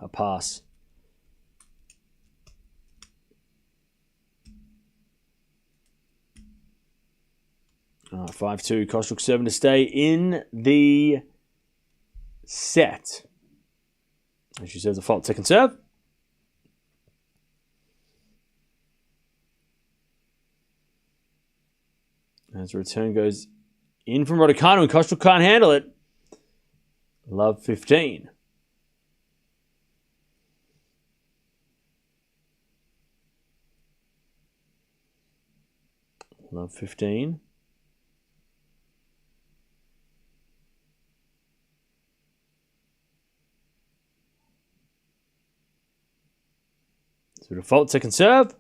pass. All right, 5-2. Kostyuk serving to stay in the set. And she serves a fault. Second serve. As the return goes in from Raducanu, and Kostyuk can't handle it. Love 15. Love 15. So default second serve.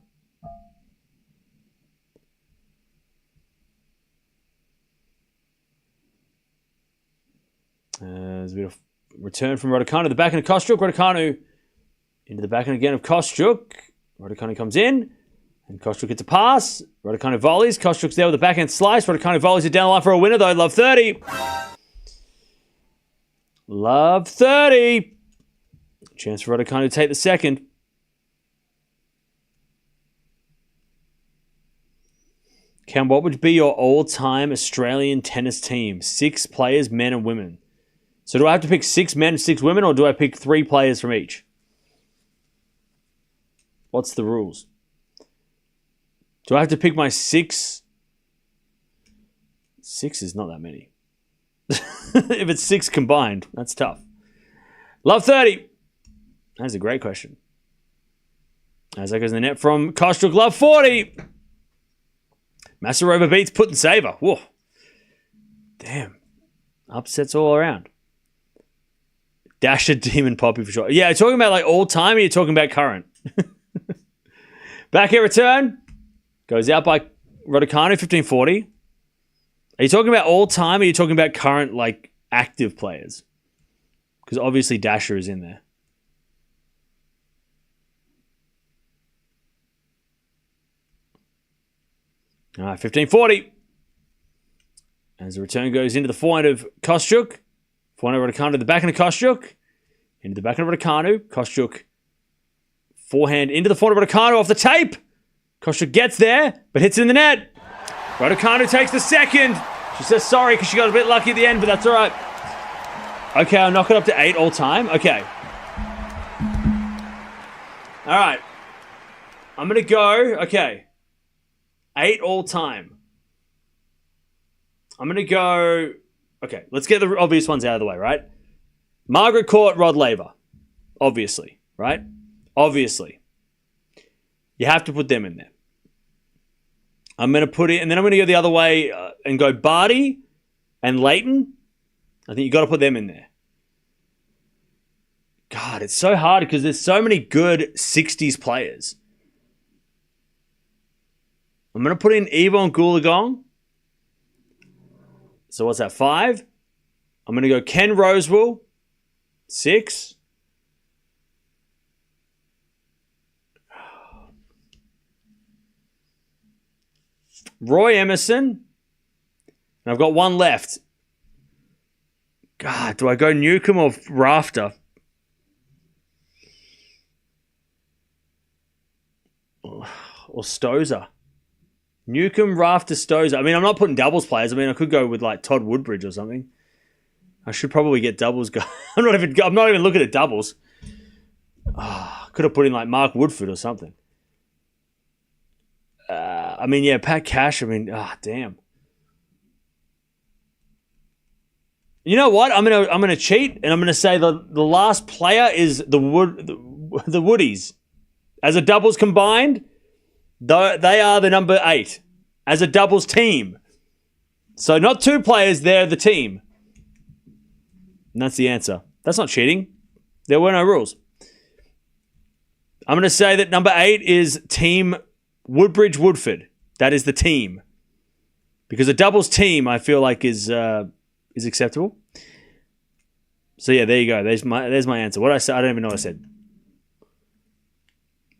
There's a bit of return from Raducanu. The backhand of Kostyuk. Raducanu into the backhand again of Kostyuk. Raducanu comes in. And Kostyuk gets a pass. Raducanu volleys. Kostyuk's there with the backhand slice. Raducanu volleys it down the line for a winner though. Love 30. Love 30. Chance for Raducanu to take the second. Cam, what would be your all-time Australian tennis team? 6 players, men and women. So do I have to pick 6 men and 6 women, or do I pick 3 players from each? What's the rules? Do I have to pick my 6? 6 is not that many. If it's 6 combined, that's tough. Love 30. That's a great question. As that goes in the net from Kostyuk. Love 40. Masarova beats Put and Saver. Whoa. Damn. Upsets all around. Dasher, Demon, Poppy for sure. Yeah, talking about like all time, or you're talking about current? Back here return. Goes out by Raducanu, 15-40. Are you talking about all time, or are you talking about current, like, active players? Because obviously Dasher is in there. All right, 15-40. As the return goes into the forehand of Kostyuk. Forehand of Raducanu to the backhand of Kostyuk. Into the backhand of Raducanu. Kostyuk forehand into the forehand of Raducanu off the tape. Kostyuk gets there, but hits it in the net. Raducanu takes the second. She says sorry because she got a bit lucky at the end, but that's all right. Okay, I'll knock it up to 8 all time. Okay. All right. I'm going to go, okay, 8 all time. I'm going to go, okay, let's get the obvious ones out of the way, right? Margaret Court, Rod Laver. Obviously, right? Obviously. You have to put them in there. I'm going to put it, and then I'm going to go the other way and go Barty and Leighton. I think you got to put them in there. God, it's so hard because there's so many good 60s players. I'm going to put in Yvonne Goolagong. So what's that, 5? I'm going to go Ken Rosewell, 6. Roy Emerson. And I've got one left. God, do I go Newcomb or Rafter? Or Stozer? Newcomb, Rafter, Stozer. I mean, I'm not putting doubles players. I mean, I could go with like Todd Woodbridge or something. I should probably get doubles. I'm not even looking at doubles. Could have put in like Mark Woodford or something. I mean, yeah, Pat Cash. I mean, damn. You know what? I'm gonna cheat and I'm gonna say the last player is the Woodies. As a doubles combined, they are the number 8 as a doubles team. So not 2 players, they're the team. And that's the answer. That's not cheating. There were no rules. I'm going to say that number 8 is Team Woodbridge Woodford. That is the team. Because a doubles team, I feel like, is acceptable. So yeah, there you go. There's my answer. What I said, I don't even know what I said.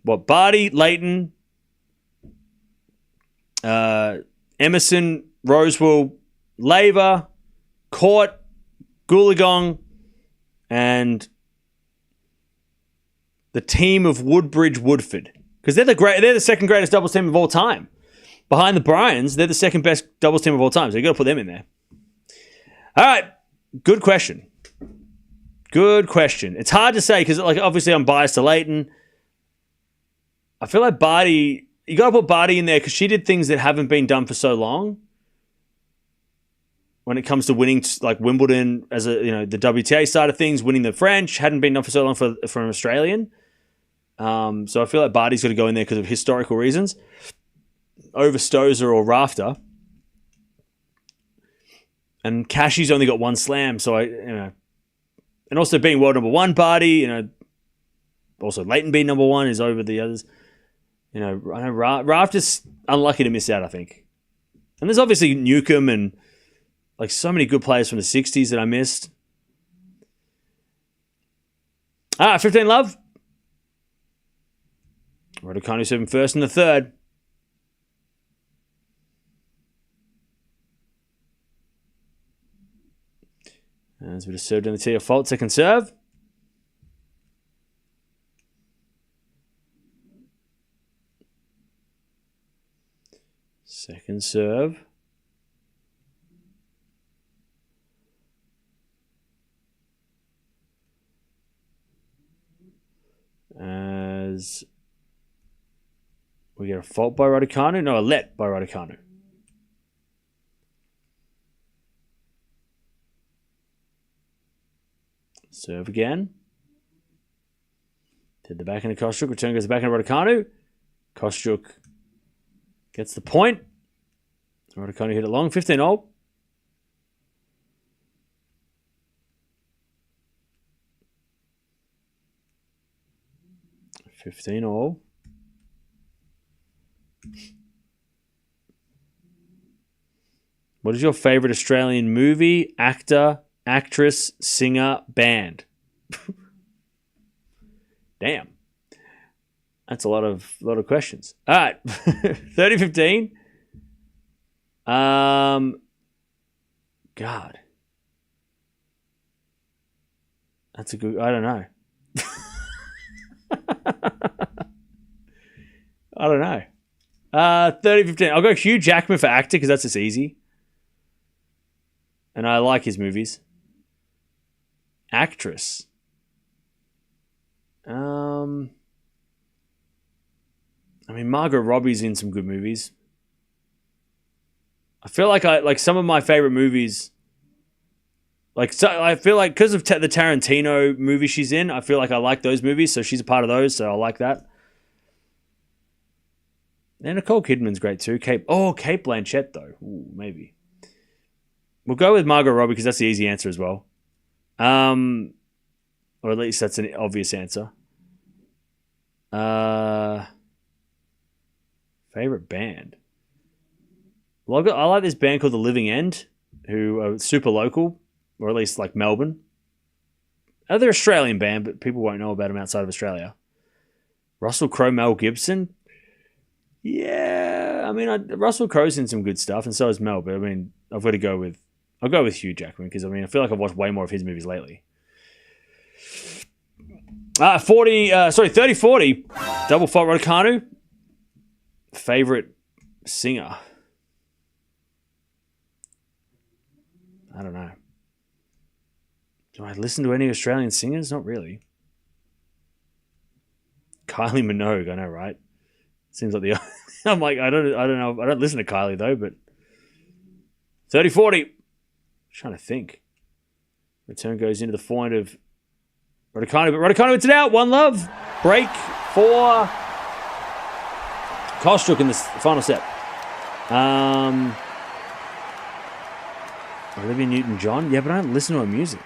What, Barty, Leighton, Emerson, Rosewell, Laver, Court, Goolagong, and the team of Woodbridge Woodford. Because they're the second greatest doubles team of all time. Behind the Bryans, they're the second best doubles team of all time. So you got to put them in there. All right. Good question. Good question. It's hard to say because, like, obviously I'm biased to Leighton. I feel like Barty, you got to put Barty in there because she did things that haven't been done for so long. When it comes to winning, like Wimbledon, as the WTA side of things, winning the French hadn't been done for so long for an Australian. So I feel like Barty's got to go in there because of historical reasons over Stozer or Rafter. And Cashy's only got 1 slam, so and also being world number 1, Barty, also Leighton being number 1 is over the others. I know Rafter's unlucky to miss out, I think. And there's obviously Newcomb and like so many good players from the 60s that I missed. 15 love. Raducanu 7 first and the third. As we just served on the tee of fault, second serve. Second serve. As we get a fault by Raducanu. No, a let by Raducanu. Serve again. To the backhand of Kostyuk. Return goes to the backhand of Raducanu. Kostyuk gets the point. Raducanu hit it long. 15-all. What is your favorite Australian movie, actor, actress, singer, band? Damn. That's a lot of questions. All right. 30-15. God. That's a good... I don't know. I don't know. 30-15. I'll go Hugh Jackman for actor because that's just easy. And I like his movies. Actress. I mean, Margot Robbie's in some good movies. I feel like some of my favorite movies. I feel like because of the Tarantino movie she's in, I feel like I like those movies, so she's a part of those, so I like that. And Nicole Kidman's great too. Kate Blanchett though. Ooh, maybe. We'll go with Margot Robbie because that's the easy answer as well. Or at least that's an obvious answer. Favorite band? Well, I like this band called The Living End, who are super local, or at least like Melbourne. They're an Australian band, but people won't know about them outside of Australia. Russell Crowe, Mel Gibson. Yeah, I mean, Russell Crowe's in some good stuff, and so is Mel. But I mean, I'll go with Hugh Jackman because I mean, I feel like I've watched way more of his movies lately. 30-40. Double fault Raducanu. Favorite singer? I don't know. Do I listen to any Australian singers? Not really. Kylie Minogue, I know, right? Seems like the... I'm like, I don't know. I don't listen to Kylie, though, but... 30-40. Trying to think. Return goes into the forehand of Raducanu, but Raducanu, it's it out. One love. Break for Kostyuk in the final set. Olivia Newton-John? Yeah, but I don't listen to her music.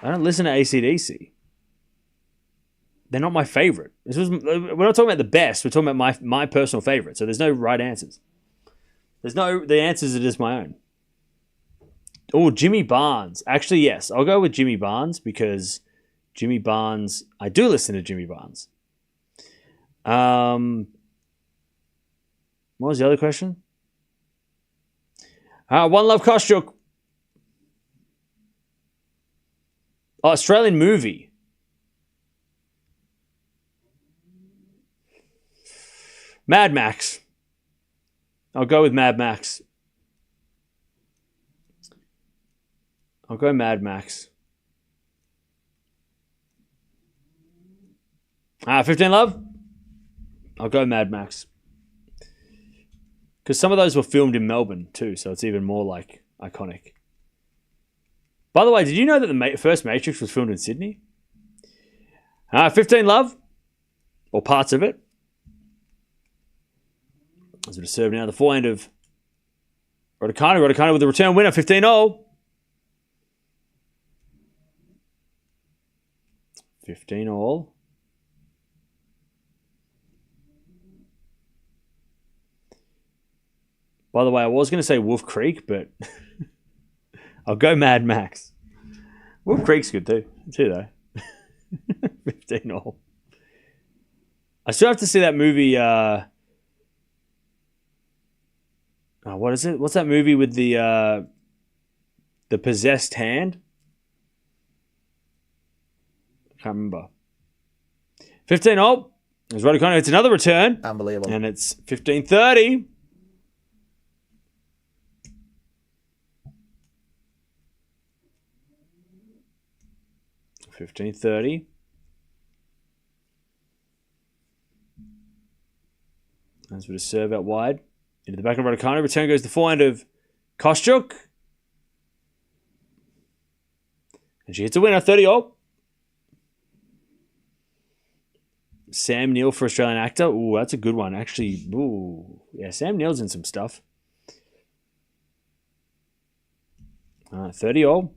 I don't listen to AC/DC. They're not my favorite. We're not talking about the best. We're talking about my personal favorite. So there's no right answers. The answers are just my own. Oh, Jimmy Barnes. Actually, yes. I'll go with Jimmy Barnes because Jimmy Barnes... I do listen to Jimmy Barnes. What was the other question? One Love Kostyuk. Oh, Australian movie. Mad Max. I'll go with Mad Max. I'll go Mad Max. 15 Love. I'll go Mad Max. Because some of those were filmed in Melbourne too, so it's even more like iconic. By the way, did you know that the first Matrix was filmed in Sydney? 15 Love. Or parts of it. As we serve now the forehand of Raducanu. Raducanu with the return winner, 15-0. 15-all. By the way, I was going to say Wolf Creek, but I'll go Mad Max. Wolf Creek's good too though. 15-all. I still have to see that movie. What is it? What's that movie with the possessed hand? I can't remember. 15-all. As Raducanu hits another return. Unbelievable. And it's 15-30. $15.30. As we just serve out wide. Into the back of Raducanu. Return goes the forehand of Kostyuk. And she hits a winner, 30-all. Sam Neill for Australian actor. Ooh, that's a good one. Actually, ooh. Yeah, Sam Neill's in some stuff. 30-all.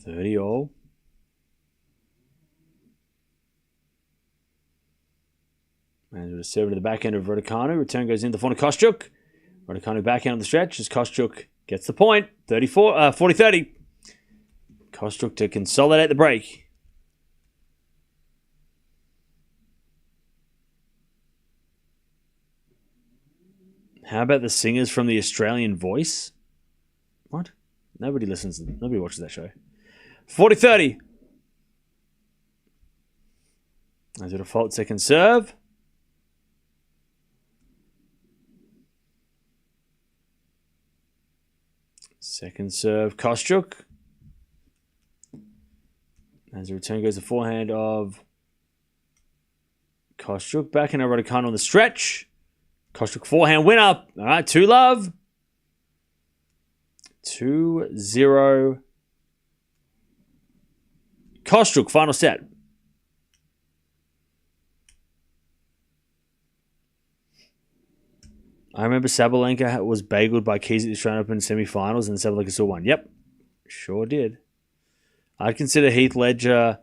30-all. And we'll serve to the back end of Raducanu. Return goes into the front of Kostyuk. Raducanu back end on the stretch as Kostyuk gets the point. 40-30. Kostyuk to consolidate the break. How about the singers from the Australian Voice? What? Nobody watches that show. 40-30. As a default second serve. Second serve, Kostyuk. As the return goes the forehand of Kostyuk. Back in a Raducanu on the stretch. Kostyuk forehand winner. All right, 2-love. 2-0. Kostyuk, final set. I remember Sabalenka was bageled by Keys at the Australian Open semi-finals and Sabalenka still won. Yep, sure did. I'd consider Heath Ledger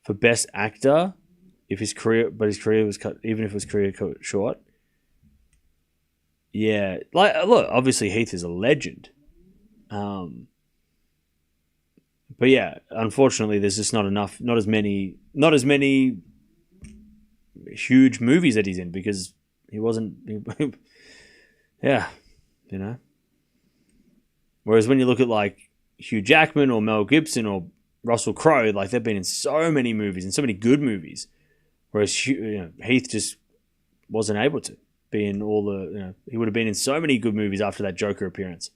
for best actor if his career was cut, even if his career cut short. Yeah, look, obviously Heath is a legend. But yeah, unfortunately, there's just not as many huge movies that he's in because he wasn't. Yeah, you know. Whereas when you look at like Hugh Jackman or Mel Gibson or Russell Crowe, like they've been in so many movies and so many good movies, whereas Heath just wasn't able to be in all the. He would have been in so many good movies after that Joker appearance.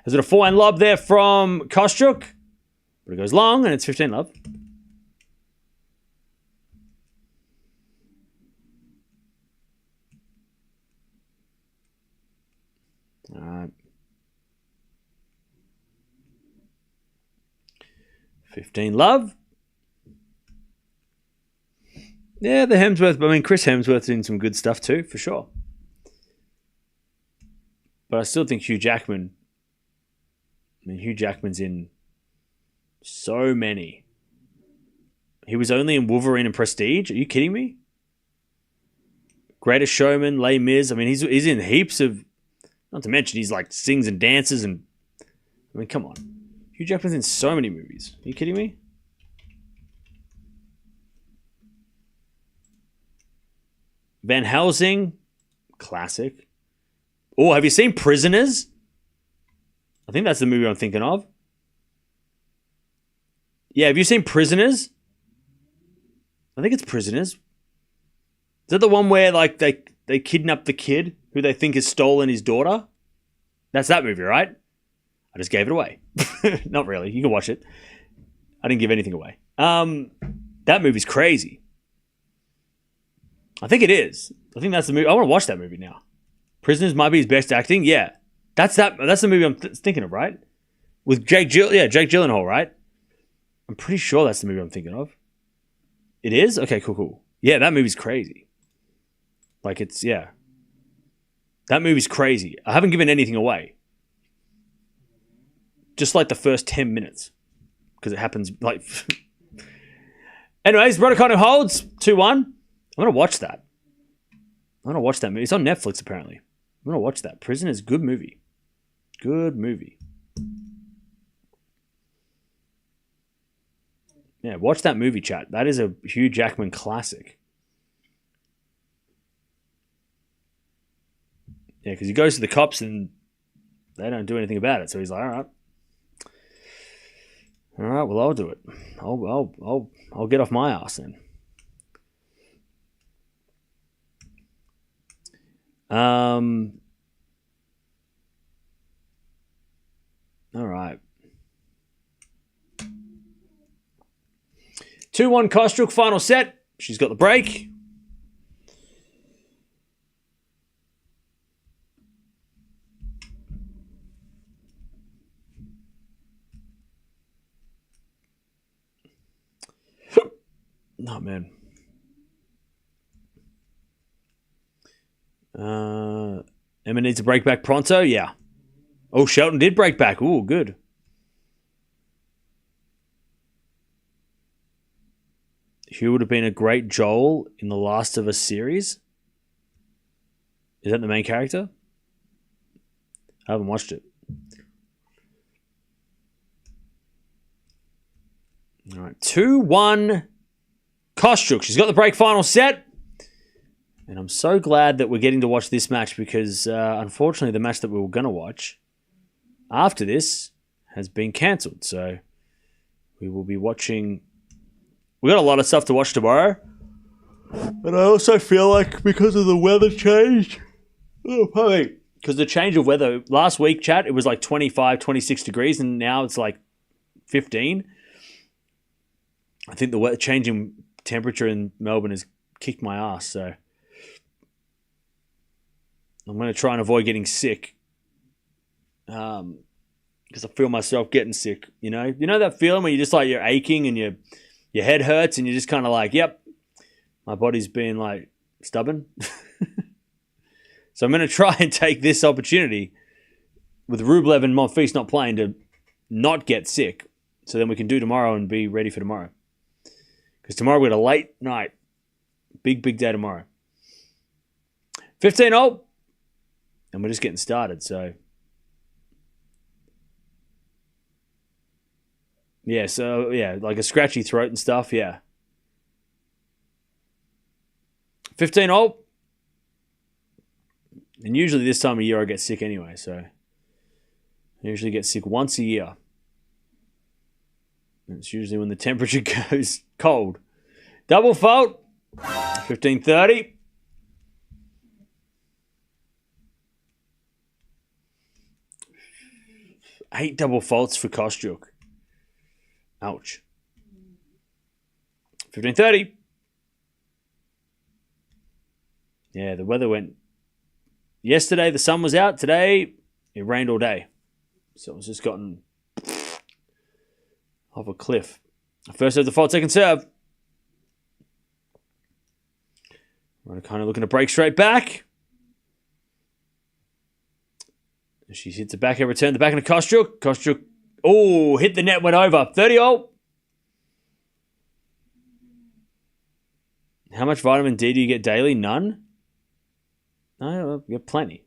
Is it a forehand lob there from Kostyuk? But it goes long and it's 15-love. All right. 15-love. Yeah, the Hemsworth. I mean, Chris Hemsworth's in some good stuff too, for sure. But I still think Hugh Jackman. I mean, Hugh Jackman's in so many. He was only in Wolverine and Prestige. Are you kidding me? Greatest Showman, Les Mis. I mean, he's in heaps of. Not to mention, he's like sings and dances and. I mean, come on. Hugh Jackman's in so many movies. Are you kidding me? Van Helsing, classic. Oh, have you seen Prisoners? I think that's the movie I'm thinking of. Yeah, have you seen Prisoners? I think it's Prisoners. Is that the one where like they kidnap the kid who they think has stolen his daughter? That's that movie, right? I just gave it away. Not really. You can watch it. I didn't give anything away. That movie's crazy. I think it is. I think that's the movie. I want to watch that movie now. Prisoners might be his best acting. Yeah. That's the movie I'm thinking of, right? With Jake Gyllenhaal, right? I'm pretty sure that's the movie I'm thinking of. It is? Okay, cool. Yeah, that movie's crazy. Like it's, yeah. That movie's crazy. I haven't given anything away. Just like the first 10 minutes. Because it happens like... Anyways, Raducanu holds 2-1. I'm going to watch that. I'm going to watch that movie. It's on Netflix, apparently. I'm going to watch that. Prisoners, good movie. Good movie. Yeah, watch that movie, chat. That is a Hugh Jackman classic. Yeah, because he goes to the cops and they don't do anything about it. So he's like, all right, well, I'll do it. I'll get off my ass then. All right. 2-1 Kostyuk, final set. She's got the break. Oh, man. Emma needs to break back pronto. Yeah. Oh, Shelton did break back. Ooh, good. Hugh would have been a great Joel in The Last of Us series. Is that the main character? I haven't watched it. All right. 2-1 Kostyuk. She's got the break final set. And I'm so glad that we're getting to watch this match because, unfortunately, the match that we were going to watch after this has been cancelled. So we will be watching... We got a lot of stuff to watch tomorrow. But I also feel like because of the weather change... Because the change of weather... Last week, chat, it was like 25, 26 degrees, and now it's like 15. I think the change in temperature in Melbourne has kicked my ass, so... I'm going to try and avoid getting sick. Because I feel myself getting sick, you know? You know that feeling when you're aching and your head hurts and you're just kind of like, yep, my body's being like stubborn. So I'm going to try and take this opportunity with Rublev and Monfils not playing to not get sick. So then we can do tomorrow and be ready for tomorrow. Because tomorrow we've got a late night. Big day tomorrow. 15-0. And we're just getting started, so... Yeah, like a scratchy throat and stuff, yeah. 15-0. And usually this time of year I get sick anyway, so... I usually get sick once a year. And it's usually when the temperature goes cold. Double fault. 15-30. 8 double faults for Kostyuk. Ouch. 15-30. Yeah, the weather went... Yesterday, the sun was out. Today, it rained all day. So it was just gotten off a cliff. First serve the fault, second serve. Raducanu looking to break straight back. She hits a backhand return. The backhand to Kostyuk. Kostyuk, hit the net, went over. 30-0. How much vitamin D do you get daily? None? No, you get plenty.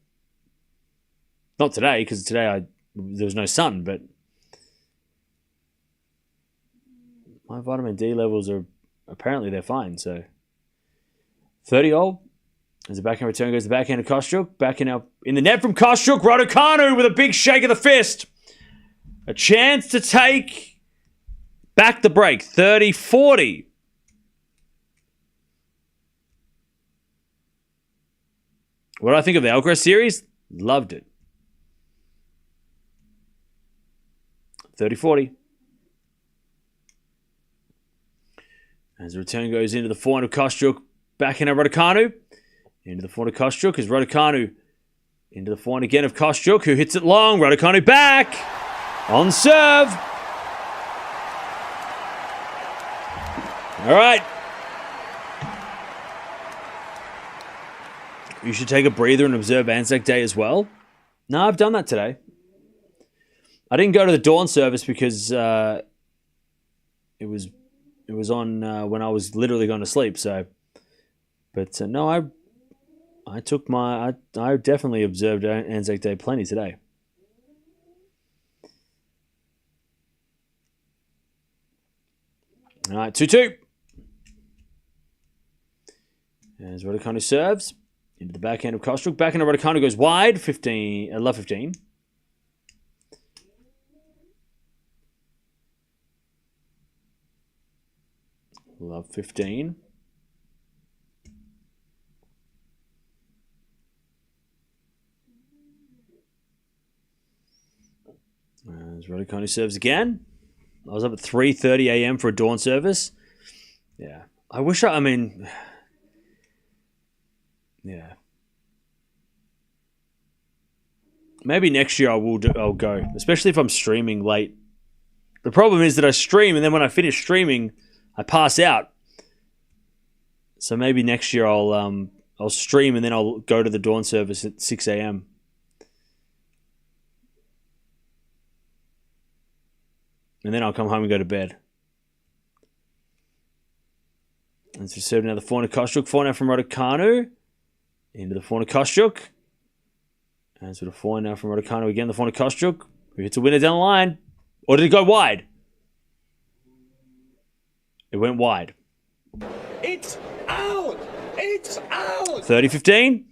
Not today, because today there was no sun, but my vitamin D levels are apparently they're fine, so 30-0. As the backhand return goes the backhand of Kostyuk. Backhand up in the net from Kostyuk. Raducanu with a big shake of the fist. A chance to take back the break. 30-40. What do I think of the Alcaraz series? Loved it. 30-40. As the return goes into the forehand of Kostyuk. Backhand of Raducanu. Into the forehand of Kostyuk as Raducanu into the forehand again of Kostyuk, who hits it long. Raducanu back on serve. All right. You should take a breather and observe Anzac Day as well. No, I've done that today. I didn't go to the dawn service because it was on when I was literally going to sleep. So, but no, I took I definitely observed Anzac Day plenty today. All right, 2-2. As Raducanu serves into the backhand of Kostyuk. Backhand of Raducanu goes wide. 15, love 15. Love 15. As Raducanu serves again. I was up at 3:30 a.m. for a dawn service. Yeah. I wish yeah. Maybe next year I'll go, especially if I'm streaming late. The problem is that I stream and then when I finish streaming, I pass out. So maybe next year I'll stream and then I'll go to the dawn service at 6 a.m. And then I'll come home and go to bed. And so serve now the forehand of Kostyuk. Forehand from Raducanu. Into the forehand of Kostyuk. And so the forehand now from Raducanu again. The forehand of Kostyuk. Who hits a winner down the line. Or did it go wide? It went wide. It's out! It's out! 30-15.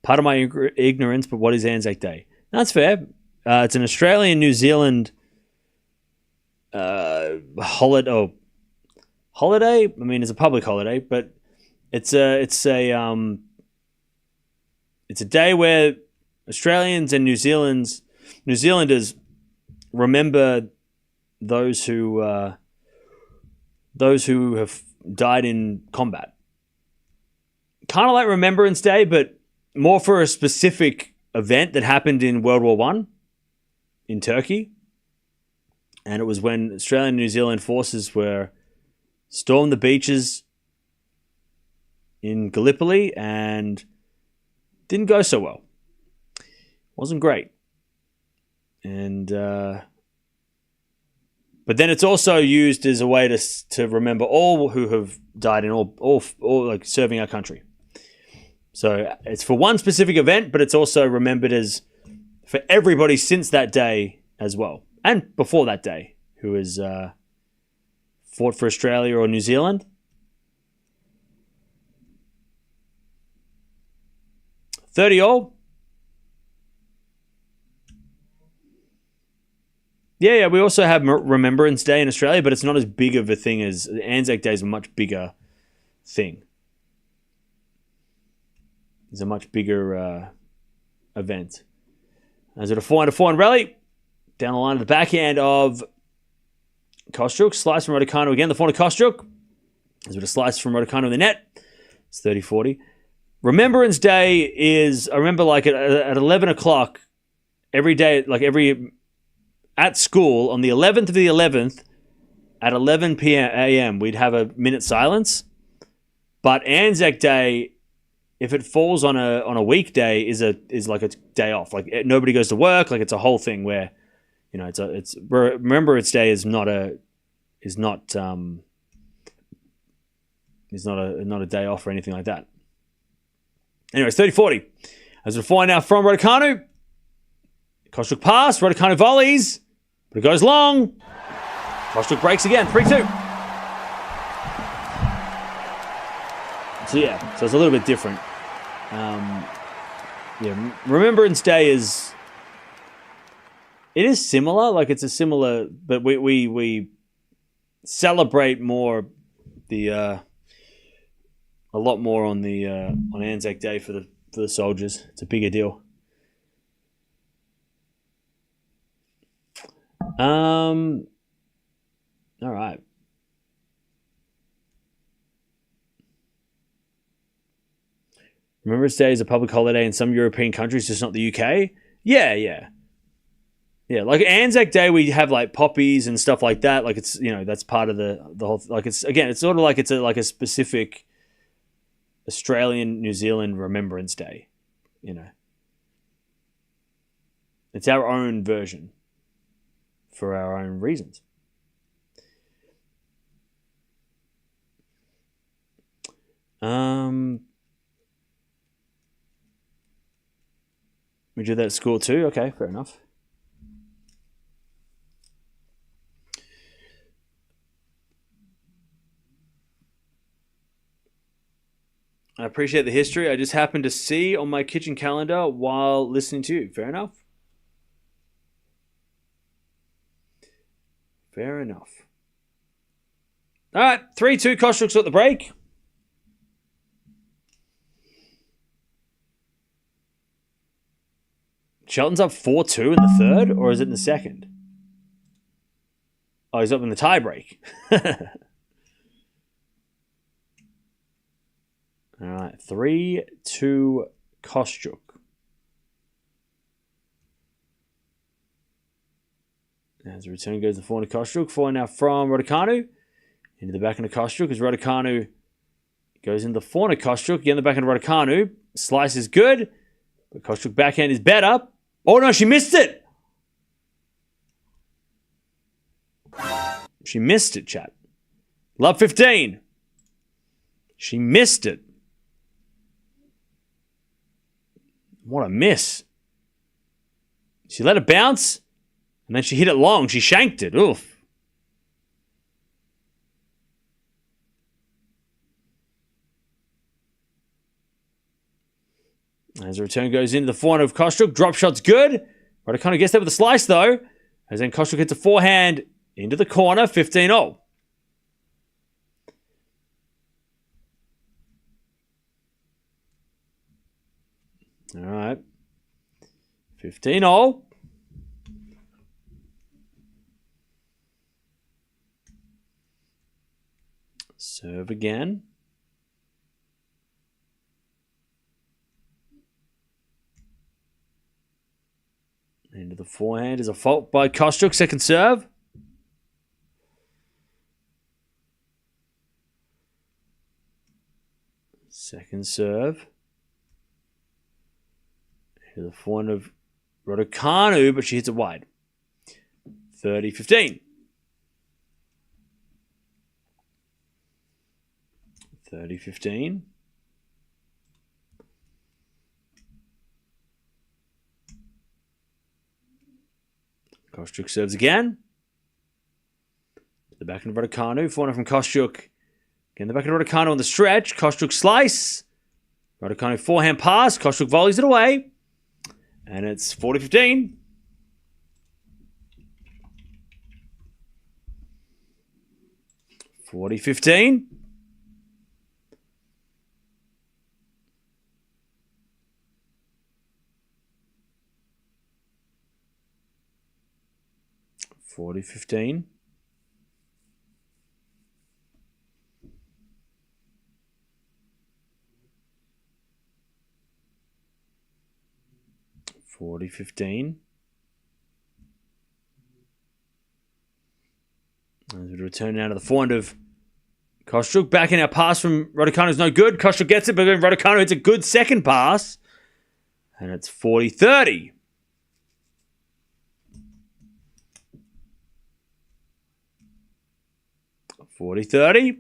Part of my ignorance, but what is Anzac Day? That's fair. It's an Australian-New Zealand holiday. I mean, it's a public holiday, but it's a day where Australians and New Zealanders remember those who have died in combat. Kind of like Remembrance Day, but more for a specific event that happened in World War I in Turkey. And it was when Australian and New Zealand forces stormed the beaches in Gallipoli and didn't go so well. Wasn't great. And but then it's also used as a way to remember all who have died in all like serving our country. So it's for one specific event, but it's also remembered as for everybody since that day as well, and before that day, who has fought for Australia or New Zealand. 30 all. Yeah, we also have Remembrance Day in Australia, but it's not as big of a thing as Anzac Day is a much bigger thing. It's a much bigger event. As it a 4-4 rally, down the line of the backhand of Kostyuk, slice from Raducanu again, the 4 Kostyuk. As it a slice from Raducanu in the net, it's 30-40. Remembrance Day is, I remember like at 11 o'clock every day, at school on the 11th of the 11th at 11 a.m. we'd have a minute silence. But Anzac Day, if it falls on a weekday, is like a day off. Like nobody goes to work. Like it's a whole thing where, it's Remembrance Day is not a day off or anything like that. Anyways, 30-40. As we find out from Raducanu, Kostyuk pass, Raducanu volleys. But it goes long. Kostyuk breaks again. 3-2. So it's a little bit different. Remembrance Day is similar. Like it's a similar, but we celebrate more a lot more on Anzac Day for the soldiers. It's a bigger deal. All right. Remembrance Day is a public holiday in some European countries, just not the UK. Yeah. Like Anzac Day, we have like poppies and stuff like that. Like it's that's part of the whole. Like it's sort of like it's a specific Australian New Zealand Remembrance Day. It's our own version for our own reasons. We did that at school too? Okay, fair enough. I appreciate the history. I just happened to see on my kitchen calendar while listening to you. Fair enough. Fair enough. All right, 3-2 Kostyuk's at the break. Shelton's up 4-2 in the third, or is it in the second? Oh, he's up in the tie break. All right, 3-2 Kostyuk. As the return goes to 4 Kostyuk. 4 now from Raducanu. Into the back end of Kostyuk as Raducanu goes into the 4 Kostyuk. Again, the back end of Raducanu. Slice is good, but Kostyuk backhand is better. Oh no, she missed it! She missed it, chat. Love 15. She missed it. What a miss. She let it bounce, and then she hit it long. She shanked it. Oof. As the return goes into the forehand of Kostyuk. Drop shot's good. Raducanu gets there with a slice, though. As then Kostyuk hits a forehand into the corner. 15-0. All right. 15-0. Serve again. Into the forehand is a fault by Kostyuk. Second serve. Second serve. Into the forehand of Raducanu, but she hits it wide. 30-15. 30-15. Kostyuk serves again. The backhand of Raducanu. Forehand from Kostyuk. Again, the backhand of Raducanu on the stretch. Kostyuk slice. Raducanu forehand pass. Kostyuk volleys it away. And it's 40-15. 40-15. 40-15. As we return now to the forehand of Kostyuk. Back in our pass from Raducanu is no good. Kostyuk gets it, but then Raducanu hits a good second pass. And it's 40-30. 40-30.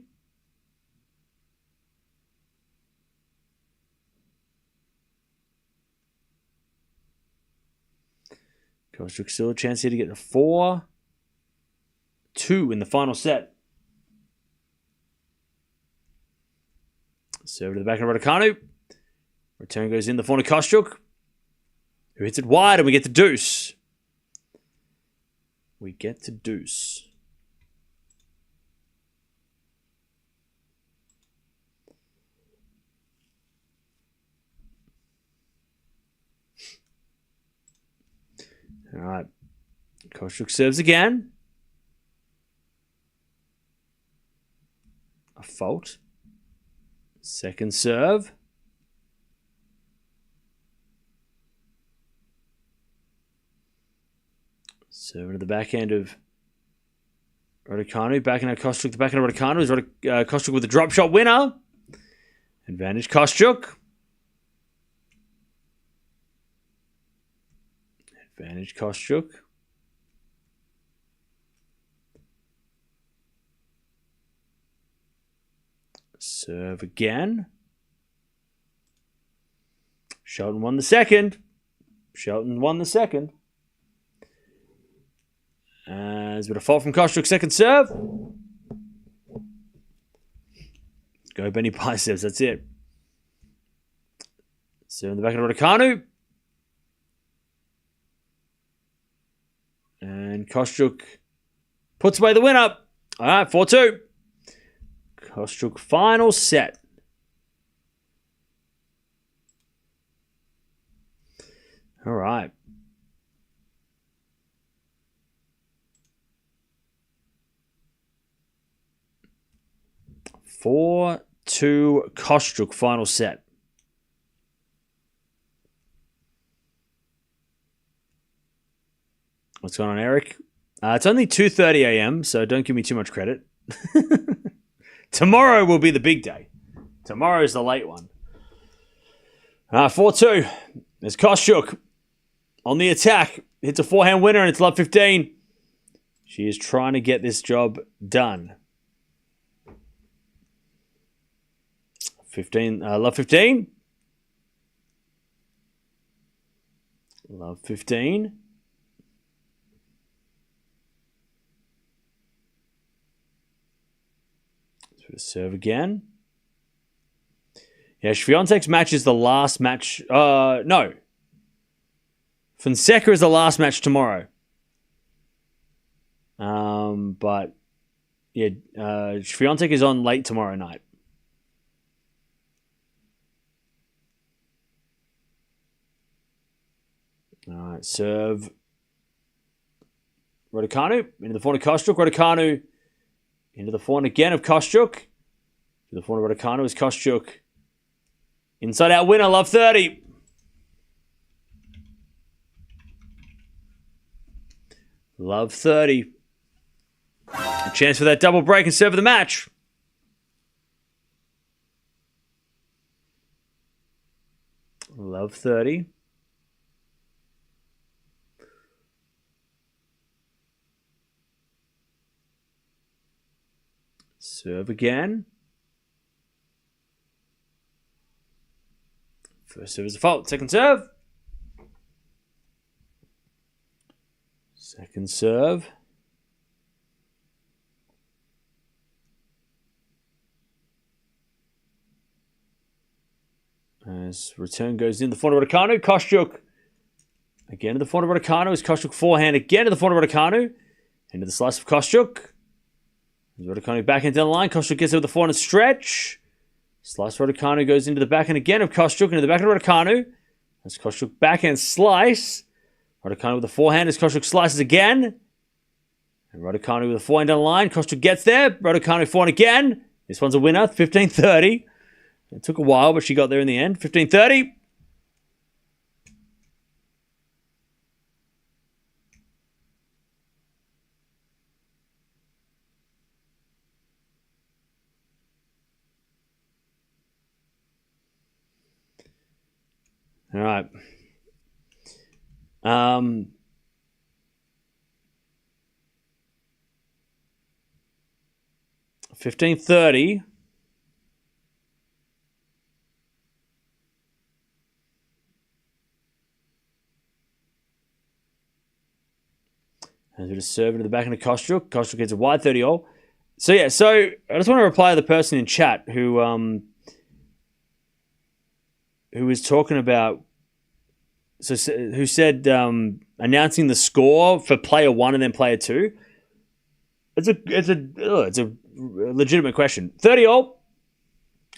Kostyuk still a chance here to get the 4-2 in the final set. Serve to the back of Raducanu. Return goes in the forehand of Kostyuk, who hits it wide, and we get the deuce. We get to deuce. All right. Kostyuk serves again. A fault. Second serve. Serving to the backhand of Raducanu. Backhand of Kostyuk. The backhand of Raducanu is Kostyuk with the drop shot winner. Advantage Kostyuk. Advantage Kostyuk. Serve again. Shelton won the second. As with a fault from Kostyuk, second serve. Go Benny biceps, that's it. Serve in the back of Raducanu. And Kostyuk puts away the winner. All right, 4-2. Kostyuk final set. All right. Four, 2 Kostyuk final set. What's going on, Eric? It's only 2:30 a.m., so don't give me too much credit. Tomorrow will be the big day. Tomorrow's the late one. 4-2. There's Kostyuk on the attack. Hits a forehand winner, and it's love 15. She is trying to get this job done. 15. Love 15. Love 15. Serve again. Yeah, Swiatek's match is the last match. No. Fonseca is the last match tomorrow. But yeah, Swiatek is on late tomorrow night. All right, serve. Raducanu into the forehand of Kostyuk. Raducanu into the forehand again of Kostyuk. To the forehand of Raducanu is Kostyuk. Inside out winner, love 30. Love 30. A chance for that double break and serve of the match. Love 30. Serve again. First serve is a fault. Second serve. Second serve. As return goes in, the forehand of Raducanu. Kostyuk. Again to the forehand of Raducanu. Is Kostyuk forehand again to the forehand of Raducanu. Into the slice of Kostyuk. Raducanu back into the line. Kostyuk gets it with the forehand stretch. Slice Raducanu goes into the backhand again of Kostyuk. Into the backhand of Raducanu. As Kostyuk backhand slice. Raducanu with the forehand as Kostyuk slices again. And Raducanu with the forehand down the line. Kostyuk gets there. Raducanu forehand again. This one's a winner. 15-30. It took a while, but she got there in the end. 15-30. All right. 15-30. As we just serve into the back end of Kostyuk. Kostyuk gets a wide 30-all. So yeah, so I just want to reply to the person in chat who was talking about, who said announcing the score for player 1 and then player 2. It's a legitimate question. 30-all.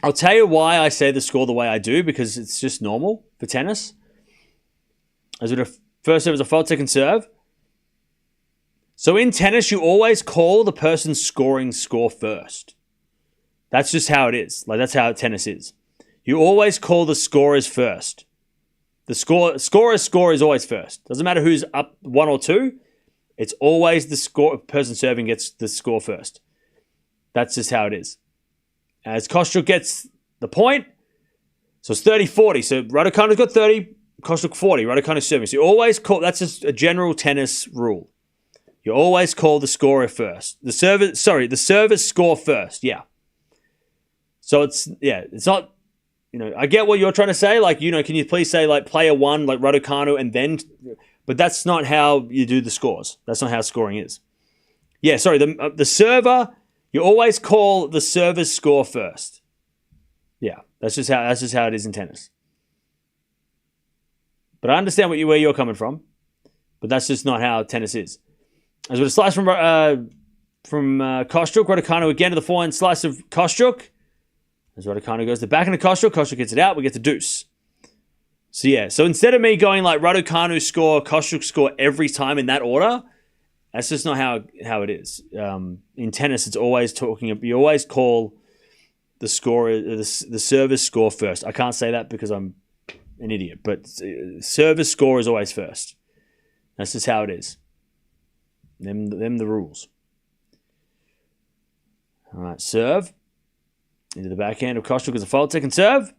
I'll tell you why I say the score the way I do, because it's just normal for tennis. As with a first serve is a fault, second serve. So in tennis, you always call the person scoring score first. That's just how it is. Like, that's how tennis is. You always call the scorers first. The scorer's score is always first. Doesn't matter who's up 1 or 2. It's always the person serving gets the score first. That's just how it is. As Kostyuk gets the point, so it's 30-40. So Raducanu's got 30, Kostyuk 40. Raducanu's serving. So you always call, that's just a general tennis rule. You always call the scorer first. The servers score first. Yeah. So it's not, I get what you're trying to say. Like, can you please say like player 1, like Raducanu, and then, but that's not how you do the scores. That's not how scoring is. Yeah, sorry. The server, you always call the server's score first. Yeah, that's just how it is in tennis. But I understand where you're coming from, but that's just not how tennis is. As with a slice from Kostyuk, Raducanu again to the forehand slice of Kostyuk. As Raducanu goes to the back end of Kostyuk, Kostyuk gets it out, we get the deuce. So yeah, so instead of me going like Raducanu score, Kostyuk score every time in that order, that's just not how it is. In tennis, it's always you always call the scorer, the server's score first. I can't say that because I'm an idiot, but server's score is always first. That's just how it is. Them the rules. All right, serve. Into the backhand of Kostyuk as a fault. Second serve.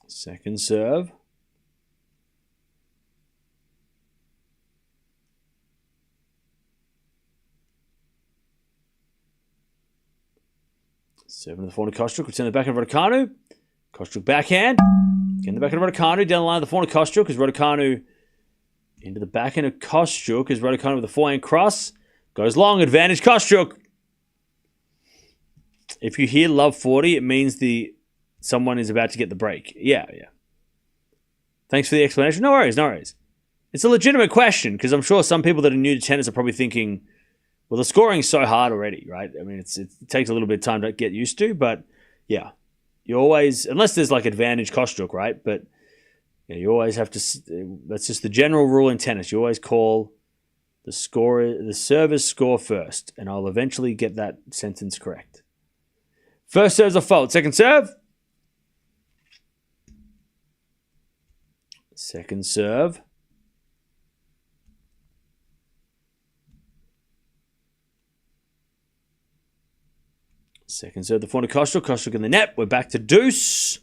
Second serve. Serve into the forehand of Kostyuk. Return the backhand of Raducanu. Kostyuk backhand. Again, the backhand of Raducanu. Down the line of the forehand of Kostyuk as Raducanu into the backhand of Kostyuk as Raducanu with the forehand cross. Goes long. Advantage Kostyuk. If you hear love 40, it means someone is about to get the break. Yeah. Thanks for the explanation. No worries. It's a legitimate question because I'm sure some people that are new to tennis are probably thinking, well, the scoring's so hard already, right? I mean, it takes a little bit of time to get used to, but yeah, you always, unless there's like advantage Kostyuk, right? But yeah, you always have to, that's just the general rule in tennis. You always call the server's score first, and I'll eventually get that sentence correct. First serve's a fault. Second serve. Second serve. Second serve, the forehand to Kostyuk. Kostyuk in the net. We're back to deuce.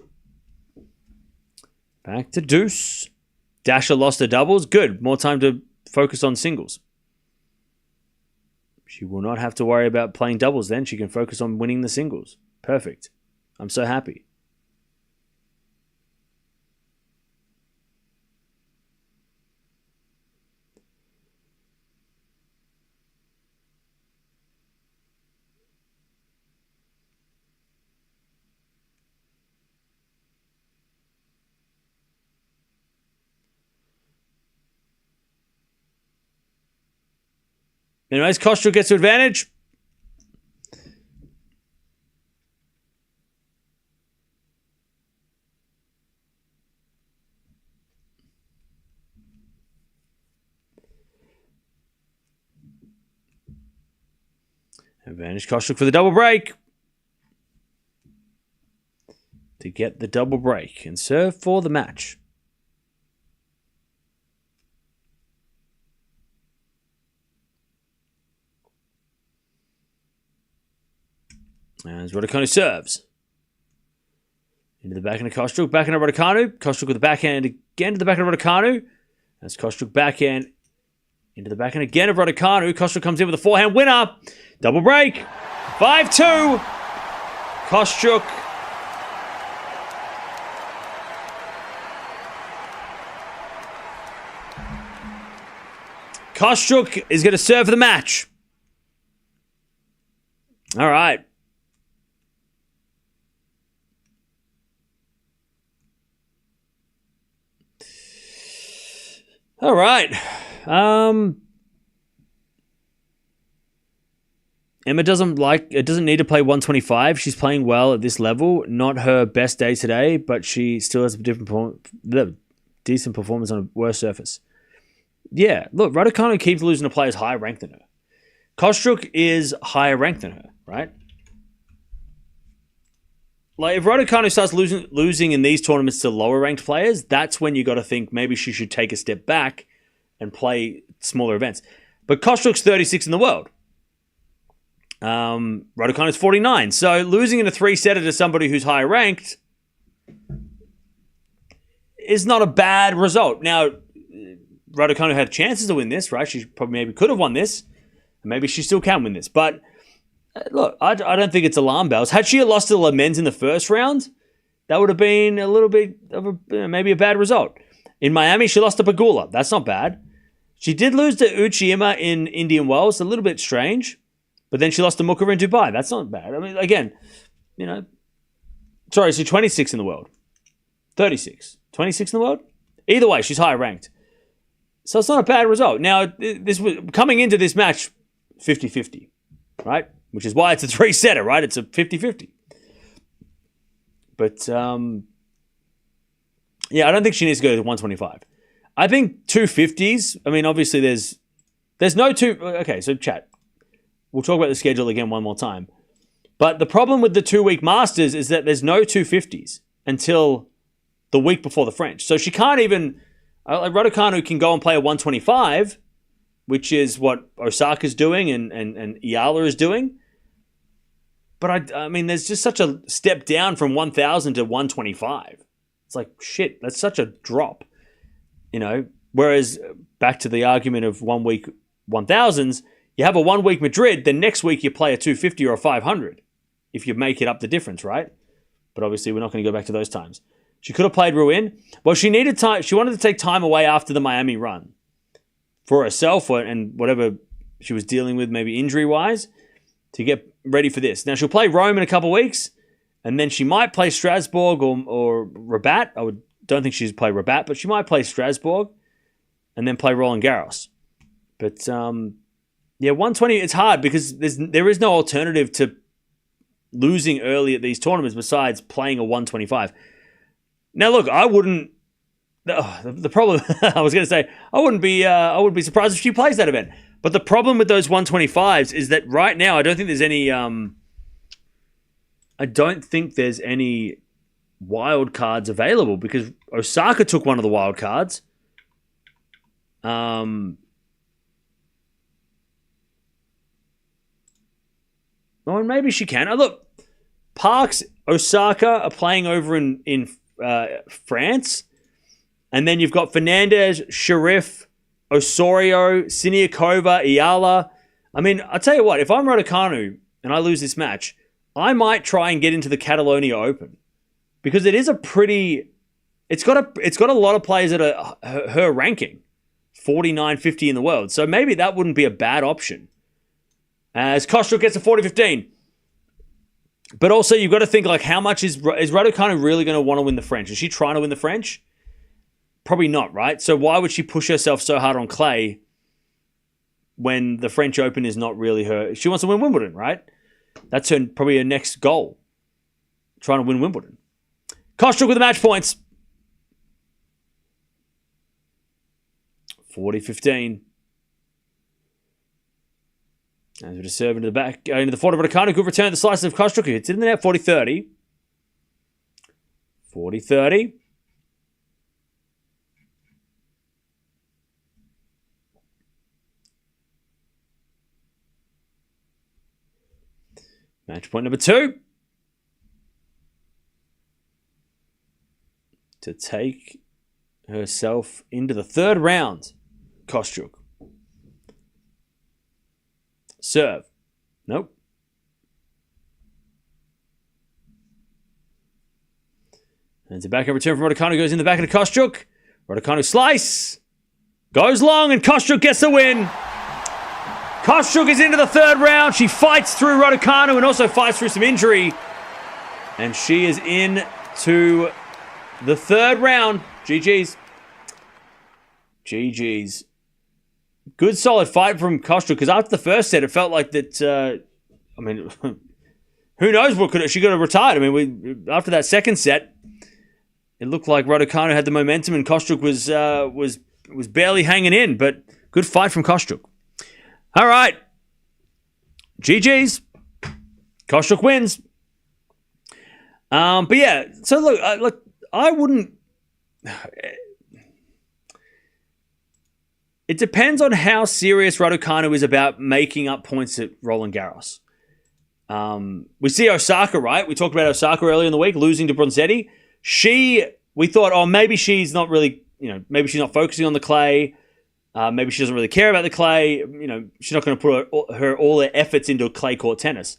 Dasher lost her doubles. Good. More time to focus on singles. She will not have to worry about playing doubles then. She can focus on winning the singles. Perfect. I'm so happy. Anyways, Kostyuk gets to advantage. Advantage Kostyuk for the double break. To get the double break and serve for the match. As Raducanu serves. Into the backhand of Kostyuk. Backhand of Raducanu. Kostyuk with the backhand again to the backhand of Raducanu. As Kostyuk backhand into the backhand again of Raducanu. Kostyuk comes in with a forehand winner. Double break. 5-2. Kostyuk. Kostyuk is going to serve for the match. All right. All right. Emma doesn't need to play 125. She's playing well at this level. Not her best day today, but she still has a decent performance on a worse surface. Yeah, look, Raducanu keeps losing to players higher ranked than her. Kostyuk is higher ranked than her, right? Like, if Raducanu starts losing in these tournaments to lower ranked players, that's when you got to think maybe she should take a step back and play smaller events. But Kostyuk's 36 in the world. Raducanu's 49. So losing in a 3-setter to somebody who's higher ranked is not a bad result. Now, Raducanu had chances to win this, right? She probably maybe could have won this. And maybe she still can win this. But look, I don't think it's alarm bells. Had she lost to Lemens in the first round, that would have been a little bit of maybe a bad result. In Miami, she lost to Pegula. That's not bad. She did lose to Uchiyama in Indian Wells. A little bit strange. But then she lost to Mukara in Dubai. That's not bad. I mean, again, sorry, she's 26 in the world. 36. 26 in the world? Either way, she's higher ranked. So it's not a bad result. Now, this was coming into this match 50-50, right? Which is why it's a 3-setter, right? It's a 50-50. But, yeah, I don't think she needs to go to 125. I think 250s, I mean, obviously there's no two... Okay, so chat. We'll talk about the schedule again one more time. But the problem with the 2-week Masters is that there's no 250s until the week before the French. So she can't even... Like Raducanu can go and play a 125, which is what Osaka's doing and Eala is doing. But I mean, there's just such a step down from 1,000 to 125. It's like, shit, that's such a drop. Whereas back to the argument of 1 week 1,000s, you have a 1 week Madrid, then next week you play a 250 or a 500 if you make it up the difference, right? But obviously we're not going to go back to those times. She could have played Ruin. Well, she needed time. She wanted to take time away after the Miami run for herself and whatever she was dealing with, maybe injury-wise, to get ready for this. Now, she'll play Rome in a couple of weeks, and then she might play Strasbourg or Rabat. Don't think she's play Rabat, but she might play Strasbourg and then play Roland Garros. But, 120, it's hard because there is no alternative to losing early at these tournaments besides playing a 125. Now, look, I wouldn't... the problem... I was going to say, I wouldn't be surprised if she plays that event. But the problem with those 125s is that right now, I don't think there's any wild cards available because Osaka took one of the wild cards. Oh, and maybe she can. Oh, look, Parks, Osaka are playing over in France. And then you've got Fernandez, Sharif, Osorio, Siniakova, Eala. I mean, I'll tell you what, if I'm Raducanu and I lose this match, I might try and get into the Catalonia Open. Because it is a pretty... It's got a lot of players that are her ranking. 49, 50 in the world. So maybe that wouldn't be a bad option. As Kostyuk gets a 40-15. But also, you've got to think, like, how much is Raducanu really going to want to win the French? Is she trying to win the French? Probably not, right? So why would she push herself so hard on clay when the French Open is not really her? She wants to win Wimbledon, right? That's probably her next goal. Trying to win Wimbledon. Kostyuk with the match points. 40-15. As we just serve into the back, into the forward of Raducanu. Good return to the slice of Kostyuk. It's in the net, 40-30. 40-30. Match point number 2. To take herself into the third round. Kostyuk. Serve. Nope. And it's a backhand return from Raducanu. Goes in the back of the Kostyuk. Raducanu slice. Goes long and Kostyuk gets the win. Kostyuk is into the third round. She fights through Raducanu and also fights through some injury. And she is in to the third round. GG's. GG's. Good solid fight from Kostyuk because after the first set, it felt like that, who knows what she could have retired. I mean, after that second set, it looked like Raducanu had the momentum and Kostyuk was barely hanging in, but good fight from Kostyuk. All right. GG's. Kostyuk wins. But yeah, so look, I wouldn't... It depends on how serious Raducanu is about making up points at Roland Garros. We see Osaka, right? We talked about Osaka earlier in the week, losing to Bronzetti. We thought, maybe she's not really, maybe she's not focusing on the clay. Maybe she doesn't really care about the clay. She's not going to put all her efforts into clay court tennis.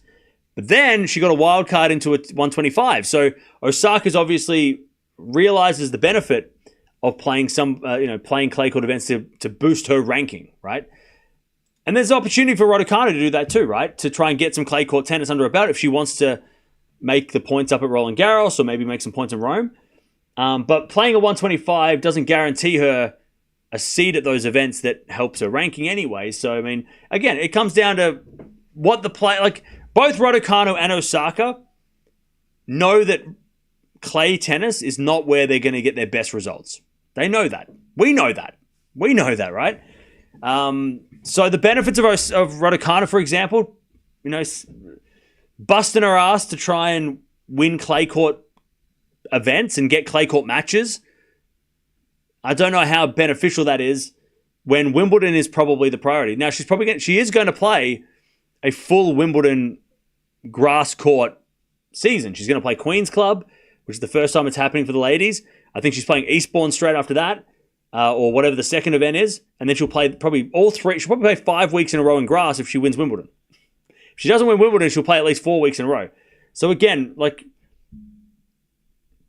But then she got a wild card into a 125. So Osaka's obviously realizes the benefit of playing playing clay court events to boost her ranking, right? And there's an opportunity for Raducanu to do that too, right? To try and get some clay court tennis under her belt if she wants to make the points up at Roland Garros or maybe make some points in Rome. But playing a 125 doesn't guarantee her a seed at those events that helps her ranking anyway. So, I mean, again, it comes down to what the play... Like, both Raducanu and Osaka know that clay tennis is not where they're going to get their best results. They know that. We know that. We know that, right? So the benefits of Raducanu, for example, busting her ass to try and win clay court events and get clay court matches, I don't know how beneficial that is when Wimbledon is probably the priority. Now, she is going to play a full Wimbledon grass court season. She's going to play Queen's Club, which is the first time it's happening for the ladies. I think she's playing Eastbourne straight after that, or whatever the second event is. And then she'll play probably all three. She'll probably play 5 weeks in a row in grass if she wins Wimbledon. If she doesn't win Wimbledon, she'll play at least 4 weeks in a row. So again,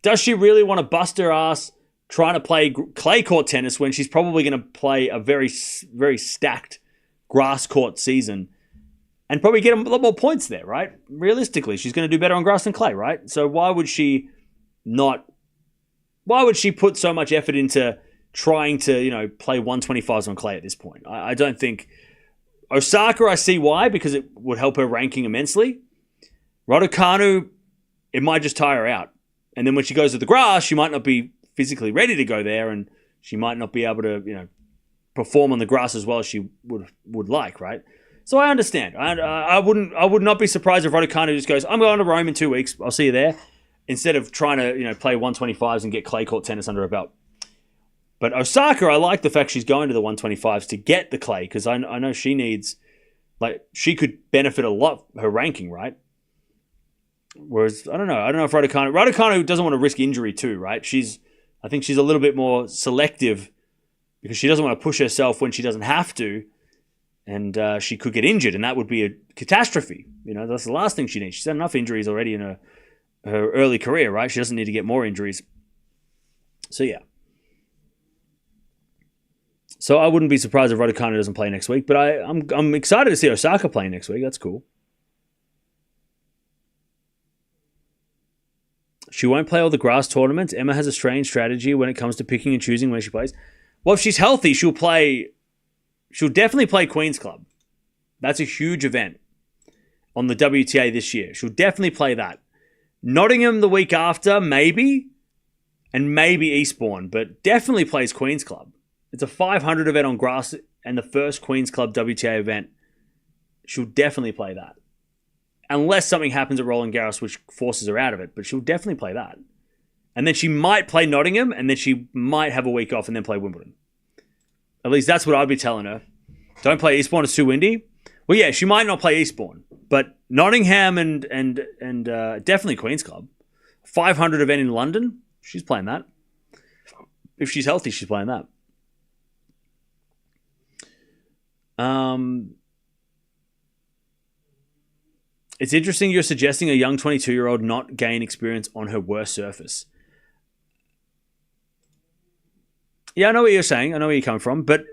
does she really want to bust her ass trying to play clay court tennis when she's probably going to play a very, very stacked grass court season and probably get a lot more points there, right? Realistically, she's going to do better on grass than clay, right? So why would she put so much effort into trying to, play 125s on clay at this point? I don't think. Osaka, I see why, because it would help her ranking immensely. Raducanu, it might just tire her out. And then when she goes to the grass, she might not be physically ready to go there, and she might not be able to, perform on the grass as well as she would like, right? So I understand. I would not be surprised if Raducanu just goes, I'm going to Rome in 2 weeks. I'll see you there. Instead of trying to, play 125s and get clay court tennis under her belt. But Osaka, I like the fact she's going to the 125s to get the clay, because I know she needs, she could benefit a lot, her ranking, right? Whereas, I don't know if Raducanu doesn't want to risk injury too, right? I think she's a little bit more selective because she doesn't want to push herself when she doesn't have to, and she could get injured, and that would be a catastrophe. That's the last thing she needs. She's had enough injuries already in her early career, right? She doesn't need to get more injuries. So, yeah. So I wouldn't be surprised if Raducanu doesn't play next week, but I'm excited to see Osaka play next week. That's cool. She won't play all the grass tournaments. Emma has a strange strategy when it comes to picking and choosing when she plays. Well, if she's healthy, she'll definitely play Queen's Club. That's a huge event on the WTA this year. She'll definitely play that. Nottingham the week after, maybe, and maybe Eastbourne, but definitely plays Queen's Club. It's a 500 event on grass and the first Queen's Club WTA event. She'll definitely play that. Unless something happens at Roland Garros which forces her out of it, but she'll definitely play that. And then she might play Nottingham, and then she might have a week off and then play Wimbledon. At least that's what I'd be telling her. Don't play Eastbourne, it's too windy. Well, yeah, she might not play Eastbourne, but Nottingham and definitely Queen's Club. 500 event in London, she's playing that. If she's healthy, she's playing that. It's interesting you're suggesting a young 22-year-old not gain experience on her worst surface. Yeah, I know what you're saying. I know where you're coming from. But,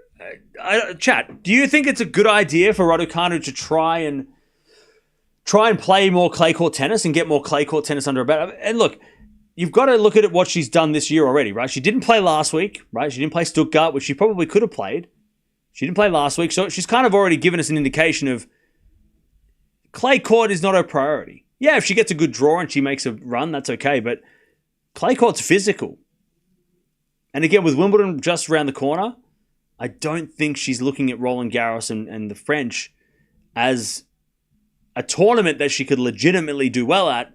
chat, do you think it's a good idea for Raducanu to try and play more clay court tennis and get more clay court tennis under her belt? And look, you've got to look at what she's done this year already, right? She didn't play last week, right? She didn't play Stuttgart, which she probably could have played. She didn't play last week. So she's kind of already given us an indication of clay court is not her priority. Yeah, if she gets a good draw and she makes a run, that's okay. But clay court's physical. And again, with Wimbledon just around the corner, I don't think she's looking at Roland Garros and the French as a tournament that she could legitimately do well at.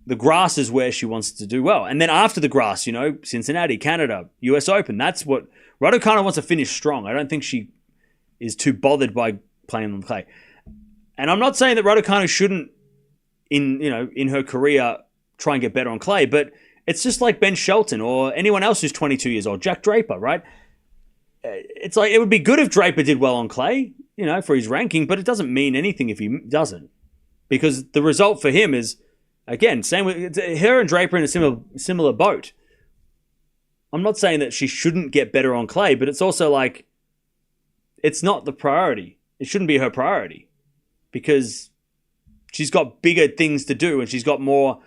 The grass is where she wants to do well. And then after the grass, Cincinnati, Canada, US Open, that's what Raducanu wants to finish strong. I don't think she is too bothered by playing on clay. And I'm not saying that Raducanu shouldn't, in her career, try and get better on clay, but it's just like Ben Shelton or anyone else who's 22 years old, Jack Draper, right? It's like it would be good if Draper did well on clay, for his ranking, but it doesn't mean anything if he doesn't, because the result for him is, again, same with her and Draper in a similar boat. I'm not saying that she shouldn't get better on clay, but it's also like it's not the priority. It shouldn't be her priority. Because she's got bigger things to do and she's got more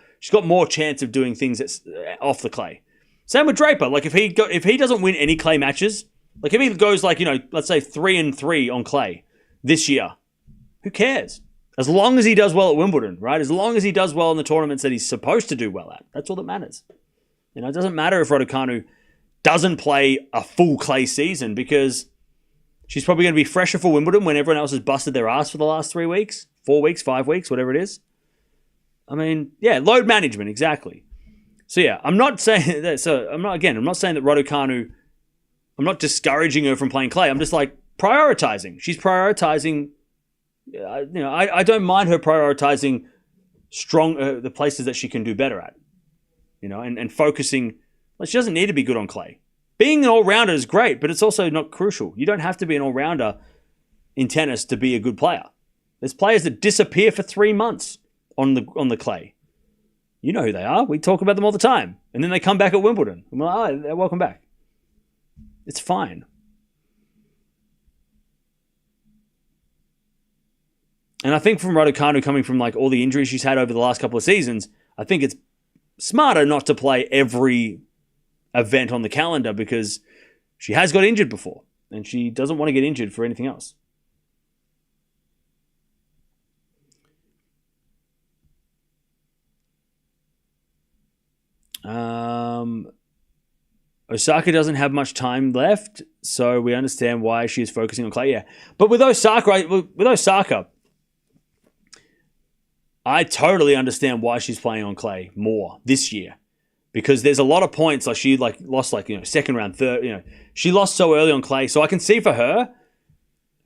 chance of doing things that's off the clay. Same with Draper. Like if he doesn't win any clay matches, like if he goes let's say 3-3 on clay this year, who cares? As long as he does well at Wimbledon, right? As long as he does well in the tournaments that he's supposed to do well at, that's all that matters. It doesn't matter if Raducanu doesn't play a full clay season, because she's probably going to be fresher for Wimbledon when everyone else has busted their ass for the last 3 weeks, 4 weeks, 5 weeks, whatever it is. I mean, yeah, load management, exactly. So yeah, I'm not saying that. So I'm not saying that Raducanu. I'm not discouraging her from playing clay. I'm just prioritizing. She's prioritizing. I don't mind her prioritizing the places that she can do better at. And focusing. She doesn't need to be good on clay. Being an all-rounder is great, but it's also not crucial. You don't have to be an all-rounder in tennis to be a good player. There's players that disappear for 3 months on the clay. You know who they are. We talk about them all the time. And then they come back at Wimbledon. And we're like, oh, welcome back. It's fine. And I think from Raducanu coming from like all the injuries she's had over the last couple of seasons, I think it's smarter not to play every event on the calendar because she has got injured before and she doesn't want to get injured for anything else. Osaka doesn't have much time left, so we understand why she is focusing on clay. Yeah, but with Osaka, I totally understand why she's playing on clay more this year, because there's a lot of points. Like she lost second round, third. She lost so early on clay, so I can see for her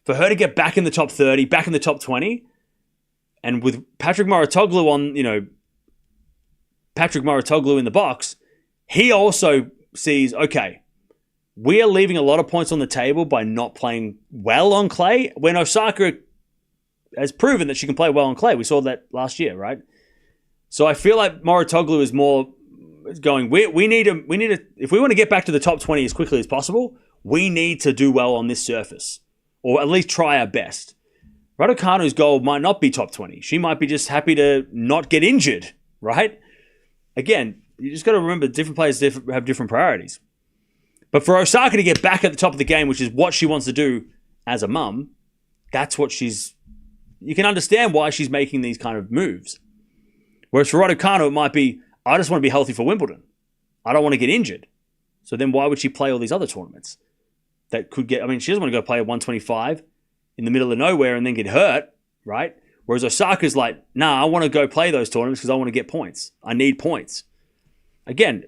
to get back in the top 30, back in the top 20, and with Patrick Mouratoglou in the box, he also sees, okay, we are leaving a lot of points on the table by not playing well on clay, when Osaka has proven that she can play well on clay. We saw that last year, right? So I feel like Mouratoglou is more going, we need to, if we want to get back to the top 20 as quickly as possible, we need to do well on this surface, or at least try our best. Raducanu's goal might not be top 20. She might be just happy to not get injured, right? Again, you just got to remember different players have different priorities. But for Osaka to get back at the top of the game, which is what she wants to do as a mum, that's what you can understand why she's making these kind of moves. Whereas for Raducanu, it might be, I just want to be healthy for Wimbledon. I don't want to get injured. So then why would she play all these other tournaments that could get, she doesn't want to go play at 125 in the middle of nowhere and then get hurt, right? Whereas Osaka's like, nah, I want to go play those tournaments because I want to get points. I need points. Again,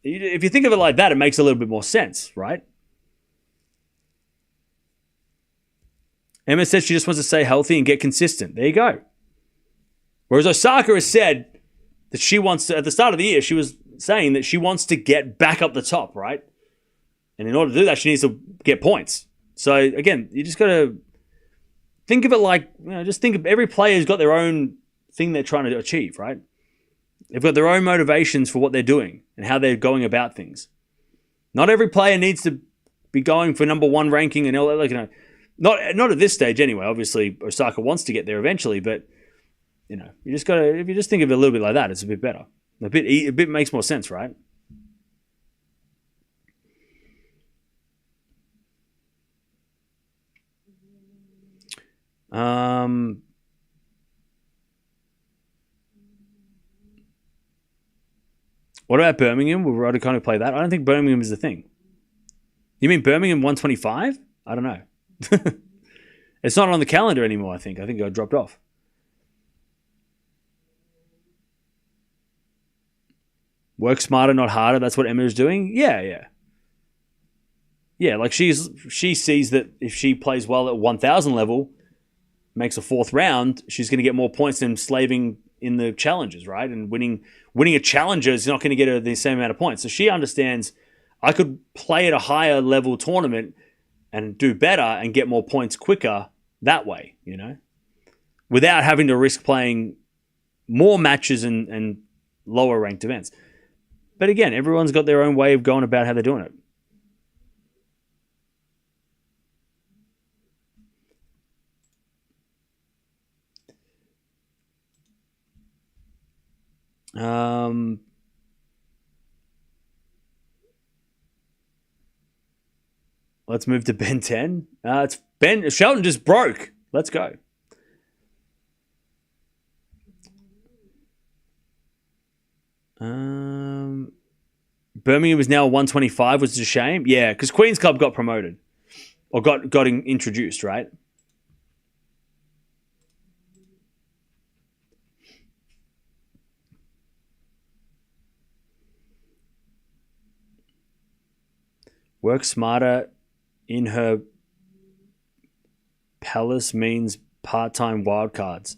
if you think of it like that, it makes a little bit more sense, right? Emma said she just wants to stay healthy and get consistent. There you go. Whereas Osaka has said that she wants to, at the start of the year, she was saying that she wants to get back up the top, right? And in order to do that, she needs to get points. So again, you just got to think of it like, just think of every player's got their own thing they're trying to achieve, right? They've got their own motivations for what they're doing and how they're going about things. Not every player needs to be going for number one ranking and all that, not at this stage anyway. Obviously, Osaka wants to get there eventually, but you just got to, if you just think of it a little bit like that, it's a bit better. A bit makes more sense, right? What about Birmingham? Will Raducanu play that? I don't think Birmingham is the thing. You mean Birmingham 125? I don't know. It's not on the calendar anymore, I think. I think it got dropped off. Work smarter, not harder. That's what Emma is doing? Yeah. Yeah, like she sees that if she plays well at 1,000 level, makes a fourth round, she's going to get more points than slaving in the challenges, right? And winning a challenger is not going to get her the same amount of points. So she understands, I could play at a higher level tournament and do better and get more points quicker that way, without having to risk playing more matches and lower ranked events. But again, everyone's got their own way of going about how they're doing it. Let's move to Ben 10. It's Ben. Shelton just broke. Let's go. Birmingham is now 125, which is a shame. Yeah, because Queen's Club got promoted. Or got introduced, right? Work smarter in her palace means part-time wildcards.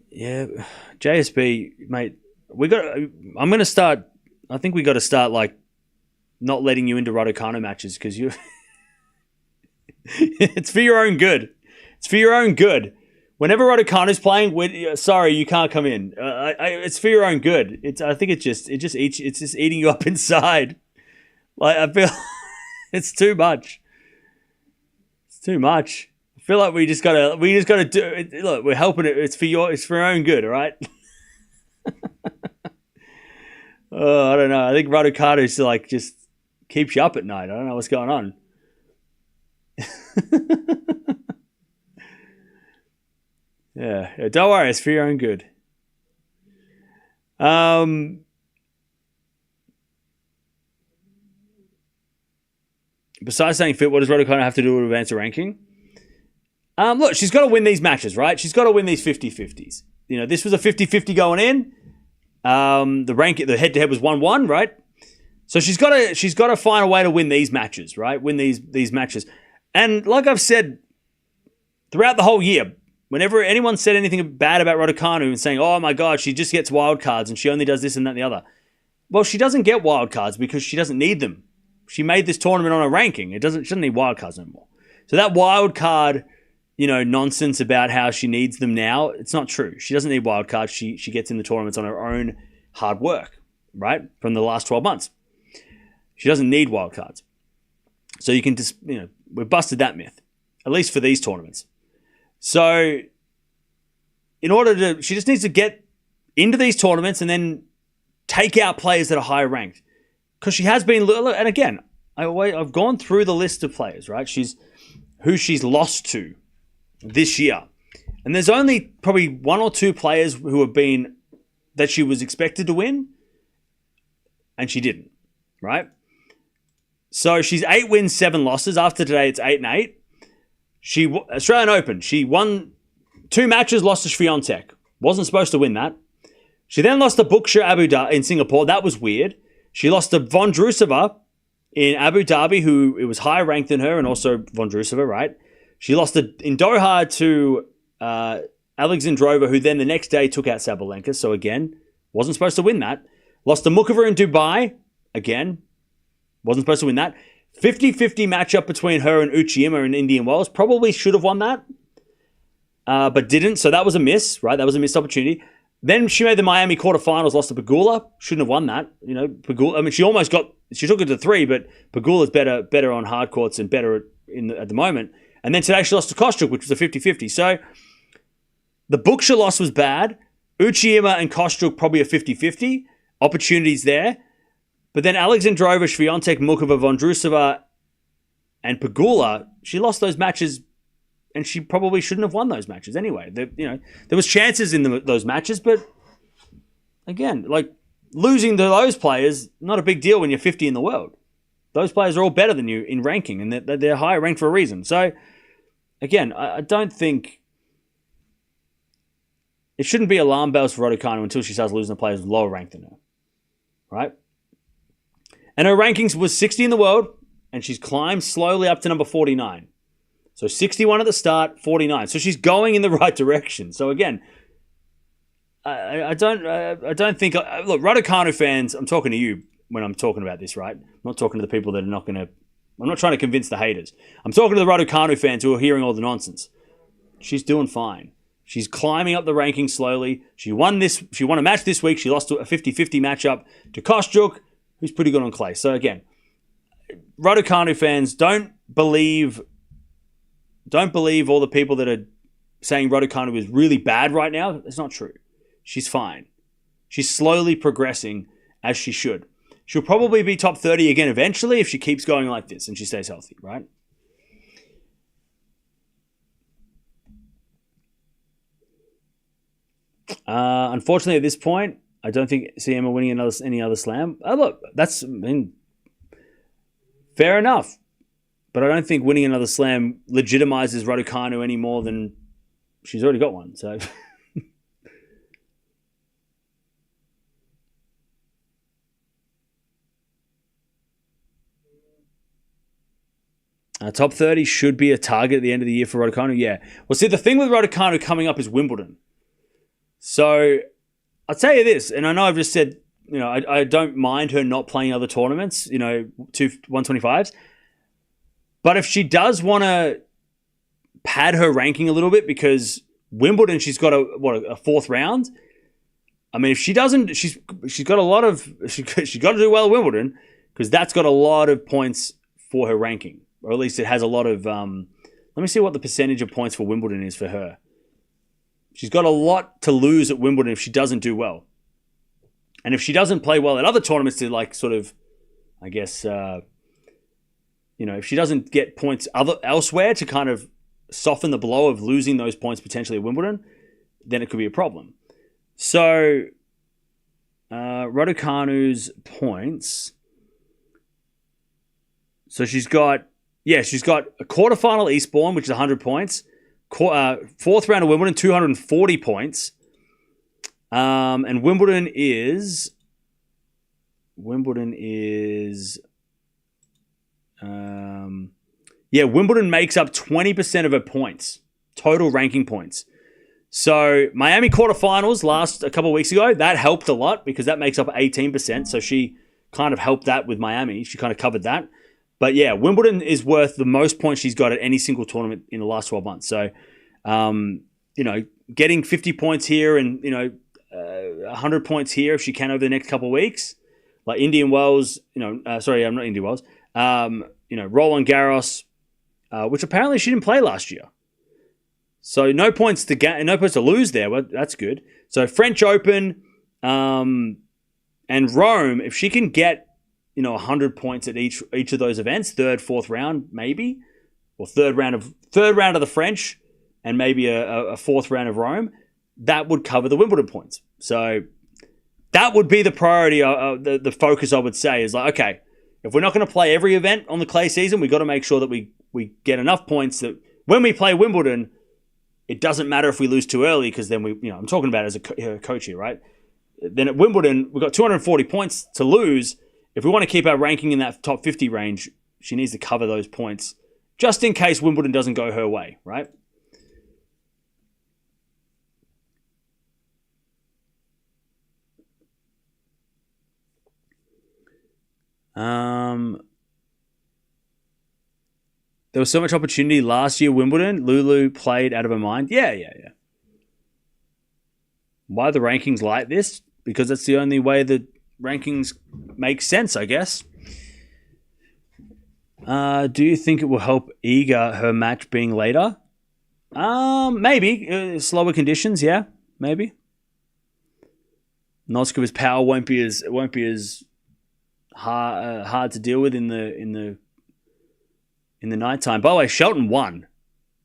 Yeah, JSB, mate, I think we got to start like not letting you into Raducanu matches because you it's for your own good. It's for your own good. Whenever Raducanu's playing, sorry, you can't come in. It's for your own good. I think it's just eating you up inside. Like I feel it's too much. It's too much. feel like we just gotta do it. Look, we're helping it. It's for your own good, all right? Oh, I don't know. I think Raducanu's like just keeps you up at night. I don't know what's going on. Yeah, don't worry. It's for your own good. Besides staying fit, what does Raducanu have to do to advance a ranking? Look, she's got to win these matches, right? She's got to win these 50-50s. You know, this was a 50-50 going in. The head-to-head was 1-1, right? So she's got to find a way to win these matches, right? Win these matches. And like I've said throughout the whole year, whenever anyone said anything bad about Raducanu and saying, "Oh my God, she just gets wild cards and she only does this and that and the other," well, she doesn't get wild cards because she doesn't need them. She made this tournament on a ranking. She doesn't need wild cards anymore. So that wild card, nonsense about how she needs them now, it's not true. She doesn't need wild cards. She gets in the tournaments on her own hard work, right? From the last 12 months. She doesn't need wild cards. So you can just, we've busted that myth, at least for these tournaments. So she just needs to get into these tournaments and then take out players that are higher ranked. Because she has been, and again, I've gone through the list of players, right? Who she's lost to this year. And there's only probably one or two players who have been, that she was expected to win, and she didn't, right? So she's 8 wins, 7 losses. After today, it's 8-8. Australian Open, she won 2 matches, lost to Swiatek. Wasn't supposed to win that. She then lost to Buksha in Singapore. That was weird. She lost to Vondrousova in Abu Dhabi, who it was higher ranked than her, and also Vondrousova, right? She lost in Doha to Alexandrova, who then the next day took out Sabalenka. So again, wasn't supposed to win that. Lost to Mukova in Dubai. Again, wasn't supposed to win that. 50-50 matchup between her and Uchiyama in Indian Wells. Probably should have won that, but didn't. So that was a miss, right? That was a missed opportunity. Then she made the Miami quarterfinals, lost to Pegula. Shouldn't have won that. Pegula. I mean, she took it to 3, but Pegula's better on hard courts and better at the moment. And then today she lost to Kostyuk, which was a 50-50. So the Buksha loss was bad. Uchiyama and Kostyuk probably a 50-50. Opportunities there. But then Alexandrova, Swiatek, Mukova, Vondrousova, and Pegula, she lost those matches, and she probably shouldn't have won those matches anyway. There was chances in those matches, but again, like losing to those players, not a big deal when you're 50 in the world. Those players are all better than you in ranking, and they're higher ranked for a reason. So again, I don't think it shouldn't be alarm bells for Raducanu until she starts losing to players lower ranked than her, right? And her rankings was 60 in the world, and she's climbed slowly up to number 49. So 61 at the start, 49. So she's going in the right direction. So again, I don't think. Look, Raducanu fans, I'm talking to you when I'm talking about this, right? I'm not talking to the people that are not going to. I'm not trying to convince the haters. I'm talking to the Raducanu fans who are hearing all the nonsense. She's doing fine. She's climbing up the rankings slowly. She won a match this week. She lost to a 50-50 matchup to Kostyuk, who's pretty good on clay. So again, Raducanu fans, don't believe all the people that are saying Raducanu is really bad right now. It's not true. She's fine. She's slowly progressing as she should. She'll probably be top 30 again eventually if she keeps going like this and she stays healthy, right? Unfortunately, at this point, I don't see Emma winning any other slam. Look, fair enough. But I don't think winning another slam legitimizes Raducanu any more than she's already got one. So top 30 should be a target at the end of the year for Raducanu. Yeah. Well, see, the thing with Raducanu coming up is Wimbledon. So I'll tell you this, and I know I've just said, I don't mind her not playing other tournaments, 125s. But if she does want to pad her ranking a little bit, because Wimbledon, she's got a fourth round. I mean, if she doesn't, she's got she's got to do well at Wimbledon, because that's got a lot of points for her ranking, or at least it has a lot of Let me see what the percentage of points for Wimbledon is for her. She's got a lot to lose at Wimbledon if she doesn't do well. And if she doesn't play well at other tournaments to like sort of, I guess, if she doesn't get points elsewhere to kind of soften the blow of losing those points potentially at Wimbledon, then it could be a problem. So, Raducanu's points. So she's got a quarterfinal Eastbourne, which is 100 points. Fourth round of Wimbledon, 240 points. And Wimbledon is Wimbledon makes up 20% of her points, total ranking points. So Miami quarterfinals a couple of weeks ago, that helped a lot because that makes up 18%. So she kind of helped that with Miami. She kind of covered that. But yeah, Wimbledon is worth the most points she's got at any single tournament in the last 12 months. So, getting 50 points here and, 100 points here if she can over the next couple of weeks, like Indian Wells, not Indian Wells, Roland Garros, which apparently she didn't play last year. So no points to lose there. Well, that's good. So French Open and Rome, if she can get 100 points at each of those events, third, fourth round maybe, or third round of the French, and maybe a fourth round of Rome, that would cover the Wimbledon points. So that would be the priority, the focus I would say is like, okay, if we're not going to play every event on the clay season, we've got to make sure that we get enough points that when we play Wimbledon, it doesn't matter if we lose too early because then I'm talking about it as a coach here, right? Then at Wimbledon, we've got 240 points to lose. If we want to keep our ranking in that top 50 range, she needs to cover those points just in case Wimbledon doesn't go her way, right? There was so much opportunity last year, Wimbledon. Lulu played out of her mind. Yeah. Why are the rankings like this? Because that's the only way the rankings make sense, I guess. Do you think it will help Iga, her match being later? Maybe. Slower conditions, yeah. Maybe. Noskova's power won't be as hard to deal with in the nighttime. By the way, Shelton won.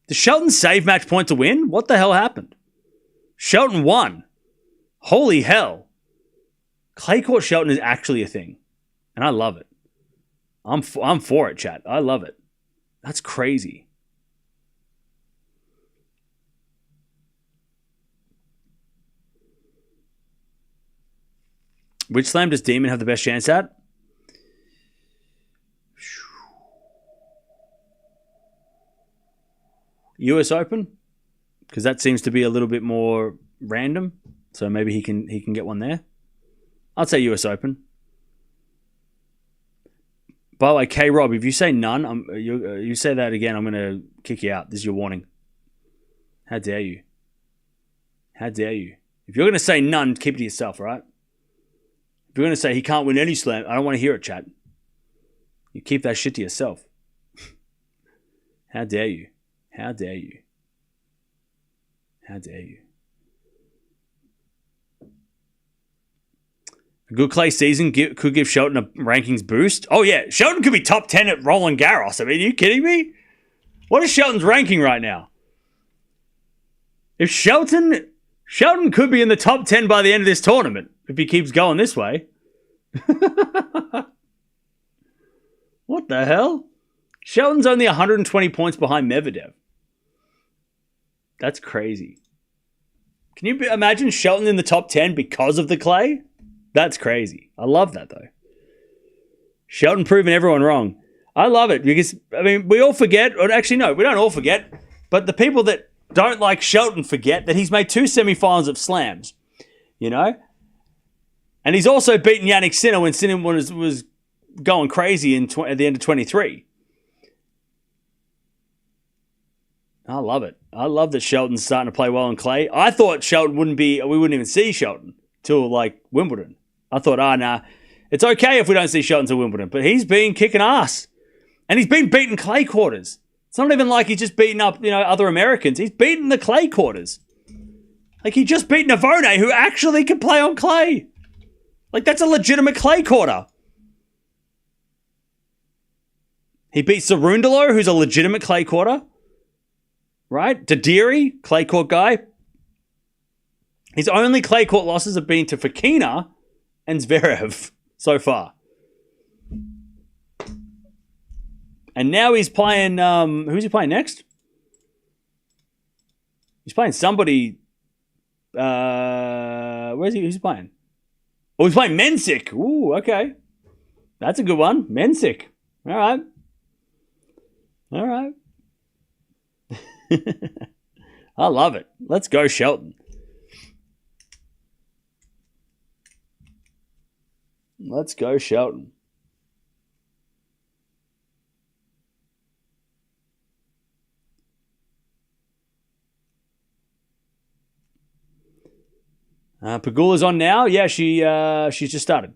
Did Shelton save match point to win? What the hell happened? Shelton won. Holy hell. Clay court Shelton is actually a thing. And I love it. I'm for it, chat. I love it. That's crazy. Which slam does Demon have the best chance at? US Open, because that seems to be a little bit more random. So maybe he can get one there. I'd say US Open. By the way, K-Rob, if you say none, you say that again, I'm going to kick you out. This is your warning. How dare you? How dare you? If you're going to say none, keep it to yourself, all right? If you're going to say he can't win any slam, I don't want to hear it, chat. You keep that shit to yourself. How dare you? How dare you? How dare you? A good clay season could give Shelton a rankings boost. Oh, yeah. Shelton could be top 10 at Roland Garros. I mean, are you kidding me? What is Shelton's ranking right now? If Shelton could be in the top 10 by the end of this tournament, if he keeps going this way. What the hell? Shelton's only 120 points behind Medvedev. That's crazy. Can you imagine Shelton in the top 10 because of the clay? That's crazy. I love that, though. Shelton proving everyone wrong. I love it because, I mean, we all forget, or actually, no, we don't all forget, but the people that don't like Shelton forget that he's made 2 semifinals of slams, And he's also beaten Jannik Sinner when Sinner was going crazy at the end of 23. I love it. I love that Shelton's starting to play well in clay. I thought Shelton we wouldn't even see Shelton till like Wimbledon. I thought, nah, it's okay if we don't see Shelton till Wimbledon, but he's been kicking ass. And he's been beaten clay quarters. It's not even like he's just beating up, other Americans. He's beating the clay quarters. Like, he just beat Navone, who actually can play on clay. Like, that's a legitimate clay quarter. He beat Cerundolo, who's a legitimate clay quarter. Right? Dadiri, clay court guy. His only clay court losses have been to Fokina and Zverev so far. And now he's playing, who's he playing next? He's playing somebody, who's he playing? Oh, he's playing Mensik. Ooh, okay. That's a good one. Mensik. All right. I love it. Let's go, Shelton. Let's go, Shelton. Pegula's on now. Yeah, she's just started.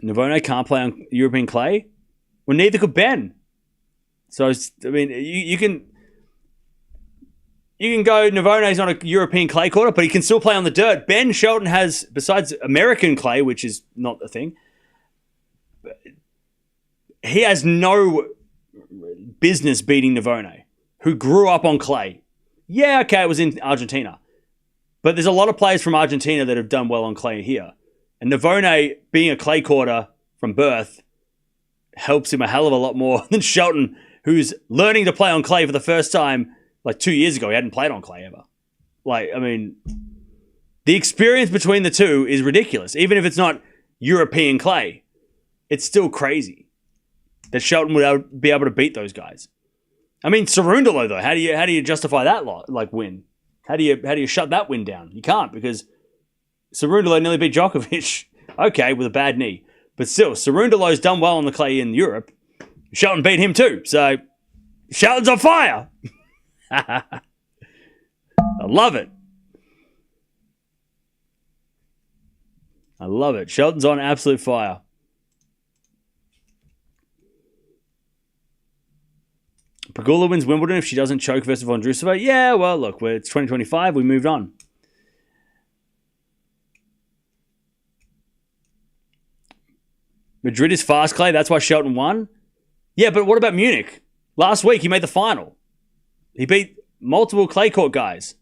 Navone can't play on European clay. Well, neither could Ben. So, I mean, you can go, Navone's on a European clay quarter, but he can still play on the dirt. Ben Shelton has, besides American clay, which is not a thing, he has no business beating Navone, who grew up on clay. Yeah, okay, it was in Argentina. But there's a lot of players from Argentina that have done well on clay here. And Navone, being a clay quarter from birth, helps him a hell of a lot more than Shelton, who's learning to play on clay for the first time like 2 years ago. He hadn't played on clay ever. Like, I mean, the experience between the two is ridiculous. Even if it's not European clay, it's still crazy that Shelton would be able to beat those guys. I mean, Cerundolo, though, how do you justify that win? How do you shut that win down? You can't, because Cerundolo nearly beat Djokovic. Okay, with a bad knee. But still, Cerundolo's done well on the clay in Europe. Shelton beat him too. So, Shelton's on fire. I love it. I love it. Shelton's on absolute fire. Pegula wins Wimbledon if she doesn't choke versus Vondrousova. Yeah, well, look, it's 2025. We moved on. Madrid is fast clay. That's why Shelton won. Yeah, but what about Munich? Last week, he made the final. He beat multiple clay court guys.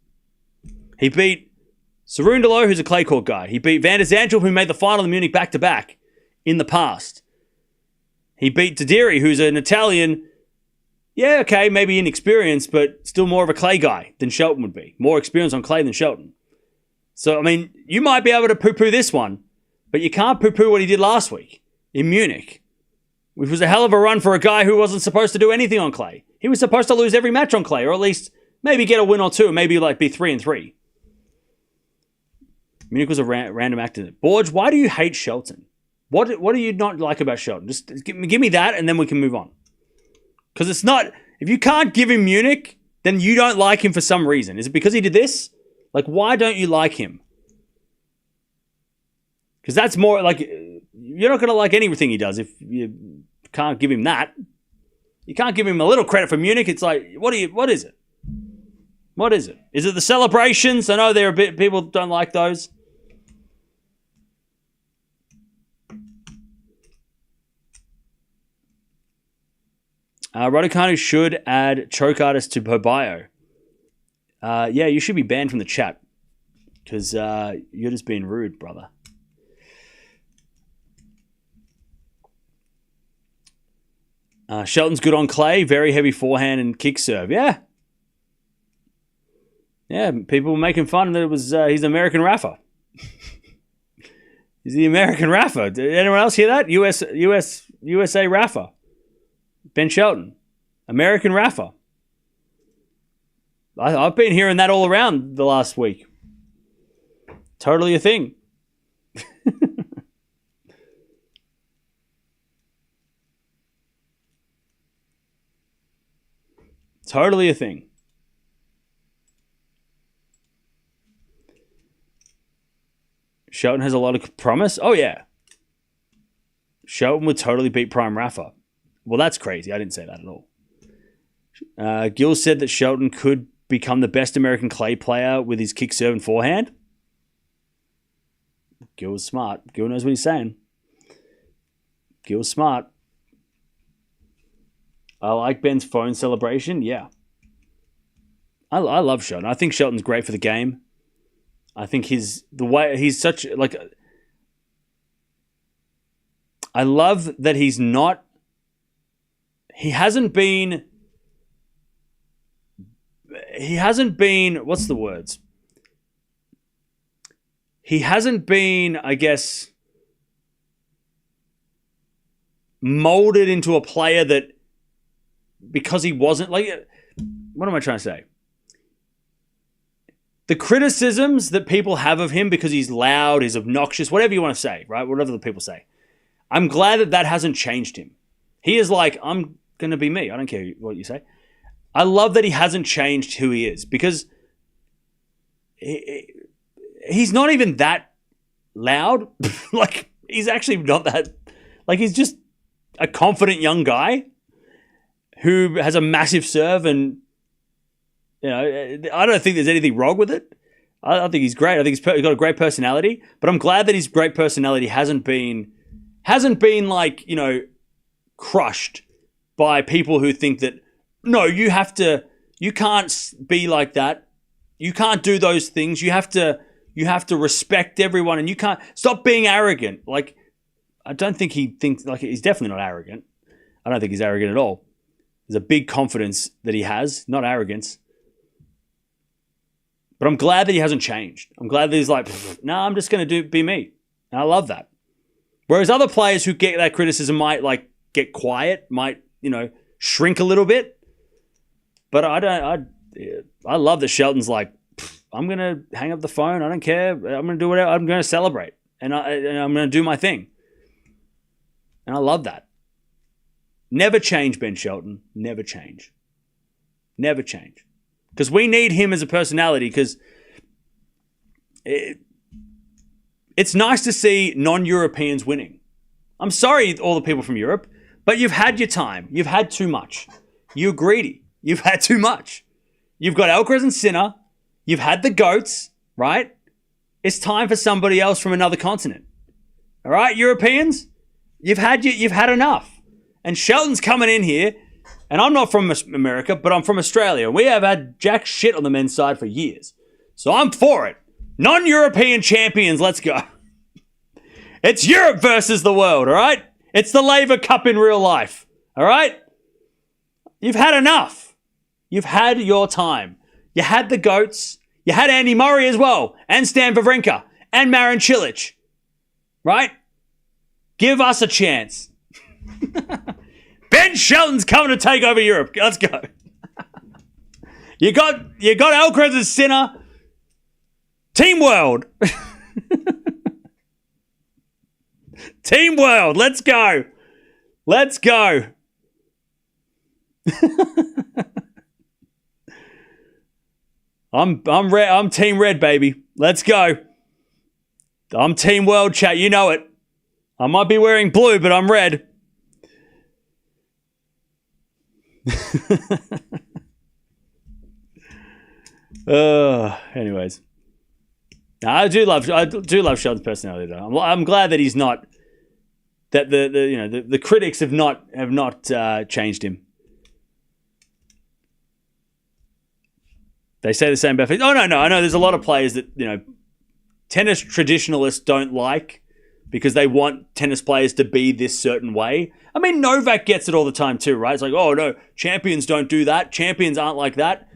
He beat Cerundolo, who's a clay court guy. He beat Van der Zandt, who made the final in Munich back-to-back in the past. He beat Dadiri, who's an Italian. Yeah, okay, maybe inexperienced, but still more of a clay guy than Shelton would be. More experience on clay than Shelton. So, I mean, you might be able to poo-poo this one, but you can't poo-poo what he did last week in Munich, which was a hell of a run for a guy who wasn't supposed to do anything on clay. He was supposed to lose every match on clay, or at least maybe get a win or two, maybe like be 3-3. Munich was a random accident. Borge, why do you hate Shelton? What do you not like about Shelton? Just give me that, and then we can move on. Because it's not, if you can't give him Munich, then you don't like him for some reason. Is it because he did this? Like, why don't you like him? Because that's more like, you're not going to like anything he does if you can't give him that. You can't give him a little credit for Munich. It's like, what is it? What is it? Is it the celebrations? I know people don't like those. Raducanu should add choke artist to her bio. Yeah, you should be banned from the chat because you're just being rude, brother. Shelton's good on clay, very heavy forehand and kick serve. Yeah. Yeah, people were making fun that it was he's the American Rafa. He's the American Rafa. Did anyone else hear that? USA Rafa. Ben Shelton. American Rafa. I've been hearing that all around the last week. Totally a thing. Totally a thing. Shelton has a lot of promise. Oh, yeah. Shelton would totally beat Prime Rafa. Well, that's crazy. I didn't say that at all. Gil said that Shelton could become the best American clay player with his kick, serve, and forehand. Gil's smart. Gil knows what he's saying. Gil's smart. I like Ben's phone celebration. Yeah. I love Shelton. I think Shelton's great for the game. I think the way he's such like. I love that he's not. He hasn't been. What's the words? He hasn't been, I guess, molded into a player that, because he wasn't like. What am I trying to say? The criticisms that people have of him because he's loud, he's obnoxious, whatever you want to say, right? Whatever the people say. I'm glad that hasn't changed him. He is like, I'm going to be me. I don't care what you say. I love that he hasn't changed who he is because he's not even that loud. Like, he's actually not that. Like, he's just a confident young guy who has a massive serve and, you know, I don't think there's anything wrong with it. I think he's great. I think he's got a great personality, but I'm glad that his great personality hasn't been like, you know, crushed by people who think that, no, you can't be like that. You can't do those things. You have to respect everyone and you can't stop being arrogant. Like, I don't think he thinks, like, he's definitely not arrogant. I don't think he's arrogant at all. There's a big confidence that he has, not arrogance. But I'm glad that he hasn't changed. I'm glad that he's like, no, I'm just going to be me. And I love that. Whereas other players who get that criticism might, like, get quiet, might, you know, shrink a little bit. But I love that Shelton's like, I'm going to hang up the phone. I don't care. I'm going to do whatever. I'm going to celebrate. And I'm going to do my thing. And I love that. Never change, Ben Shelton. Never change. Never change. Because we need him as a personality because it's nice to see non-Europeans winning. I'm sorry, all the people from Europe, but you've had your time. You've had too much. You're greedy. You've had too much. You've got Alcaraz and Sinner. You've had the GOATs, right? It's time for somebody else from another continent. All right, Europeans? You've had enough. And Shelton's coming in here, and I'm not from America, but I'm from Australia. We have had jack shit on the men's side for years. So I'm for it. Non-European champions, let's go. It's Europe versus the world, all right? It's the Laver Cup in real life, all right? You've had enough. You've had your time. You had the GOATs. You had Andy Murray as well, and Stan Wawrinka, and Marin Cilic, right? Give us a chance. Ben Shelton's coming to take over Europe. Let's go. You got Alcaraz and Sinner. Team World. Team World. Let's go. Let's go. I'm red. I'm Team Red, baby. Let's go. I'm Team World, chat. You know it. I might be wearing blue, but I'm red. Anyways, I do love Shelton's personality though. I'm glad that he's not that the critics have not changed him. They say the same about. Oh no, I know there's a lot of players that tennis traditionalists don't like because they want tennis players to be this certain way. I mean, Novak gets it all the time too, right? It's like, oh no, champions don't do that. Champions aren't like that.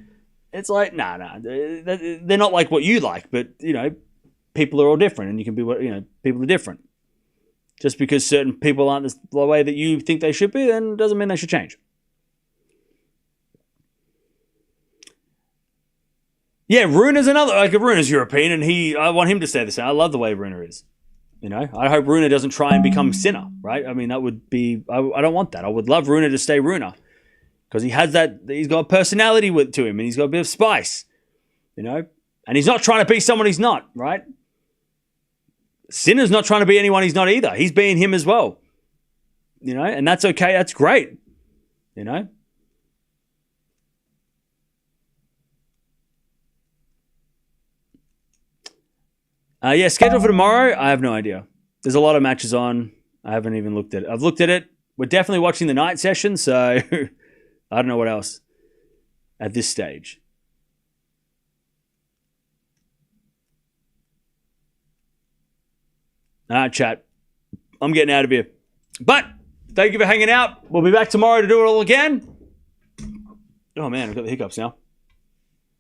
It's like, nah, they're not like what you like, but people are all different, and you can be people are different. Just because certain people aren't the way that you think they should be, then doesn't mean they should change. Yeah, Rune's another. Like, Rune's European, and I want him to say the same. I love the way Rune is. I hope Rune doesn't try and become Sinner, right? I mean, that would be. I don't want that. I would love Rune to stay Rune because he has that. He's got a personality to him, and he's got a bit of spice, and he's not trying to be someone he's not, right? Sinner's not trying to be anyone he's not either. He's being him as well. And that's okay. That's great. Schedule for tomorrow, I have no idea. There's a lot of matches on. I haven't even looked at it. I've looked at it. We're definitely watching the night session, so I don't know what else at this stage. All right, chat. I'm getting out of here. But thank you for hanging out. We'll be back tomorrow to do it all again. Oh, man, I've got the hiccups now.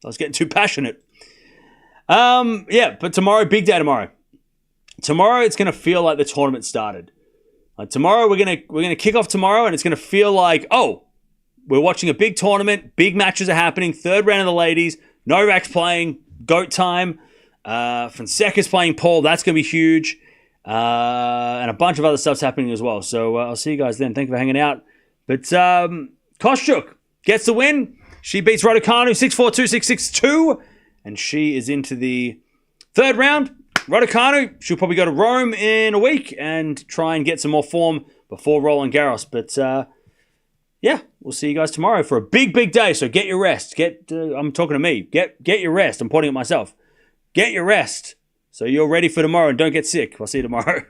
I was getting too passionate. But tomorrow, big day tomorrow. Tomorrow, it's going to feel like the tournament started. Tomorrow, we're gonna kick off tomorrow, and it's going to feel like, we're watching a big tournament. Big matches are happening. Third round of the ladies. Novak's playing. GOAT time. Fonseca's playing Paul. That's going to be huge. And a bunch of other stuff's happening as well. So I'll see you guys then. Thank you for hanging out. But Kostyuk gets the win. She beats Raducanu 6-4, 2-6, 6-2. And she is into the third round. Raducanu, she'll probably go to Rome in a week and try and get some more form before Roland Garros. But we'll see you guys tomorrow for a big, big day. So get your rest. I'm talking to me. Get your rest. I'm pointing at myself. Get your rest so you're ready for tomorrow and don't get sick. I'll see you tomorrow.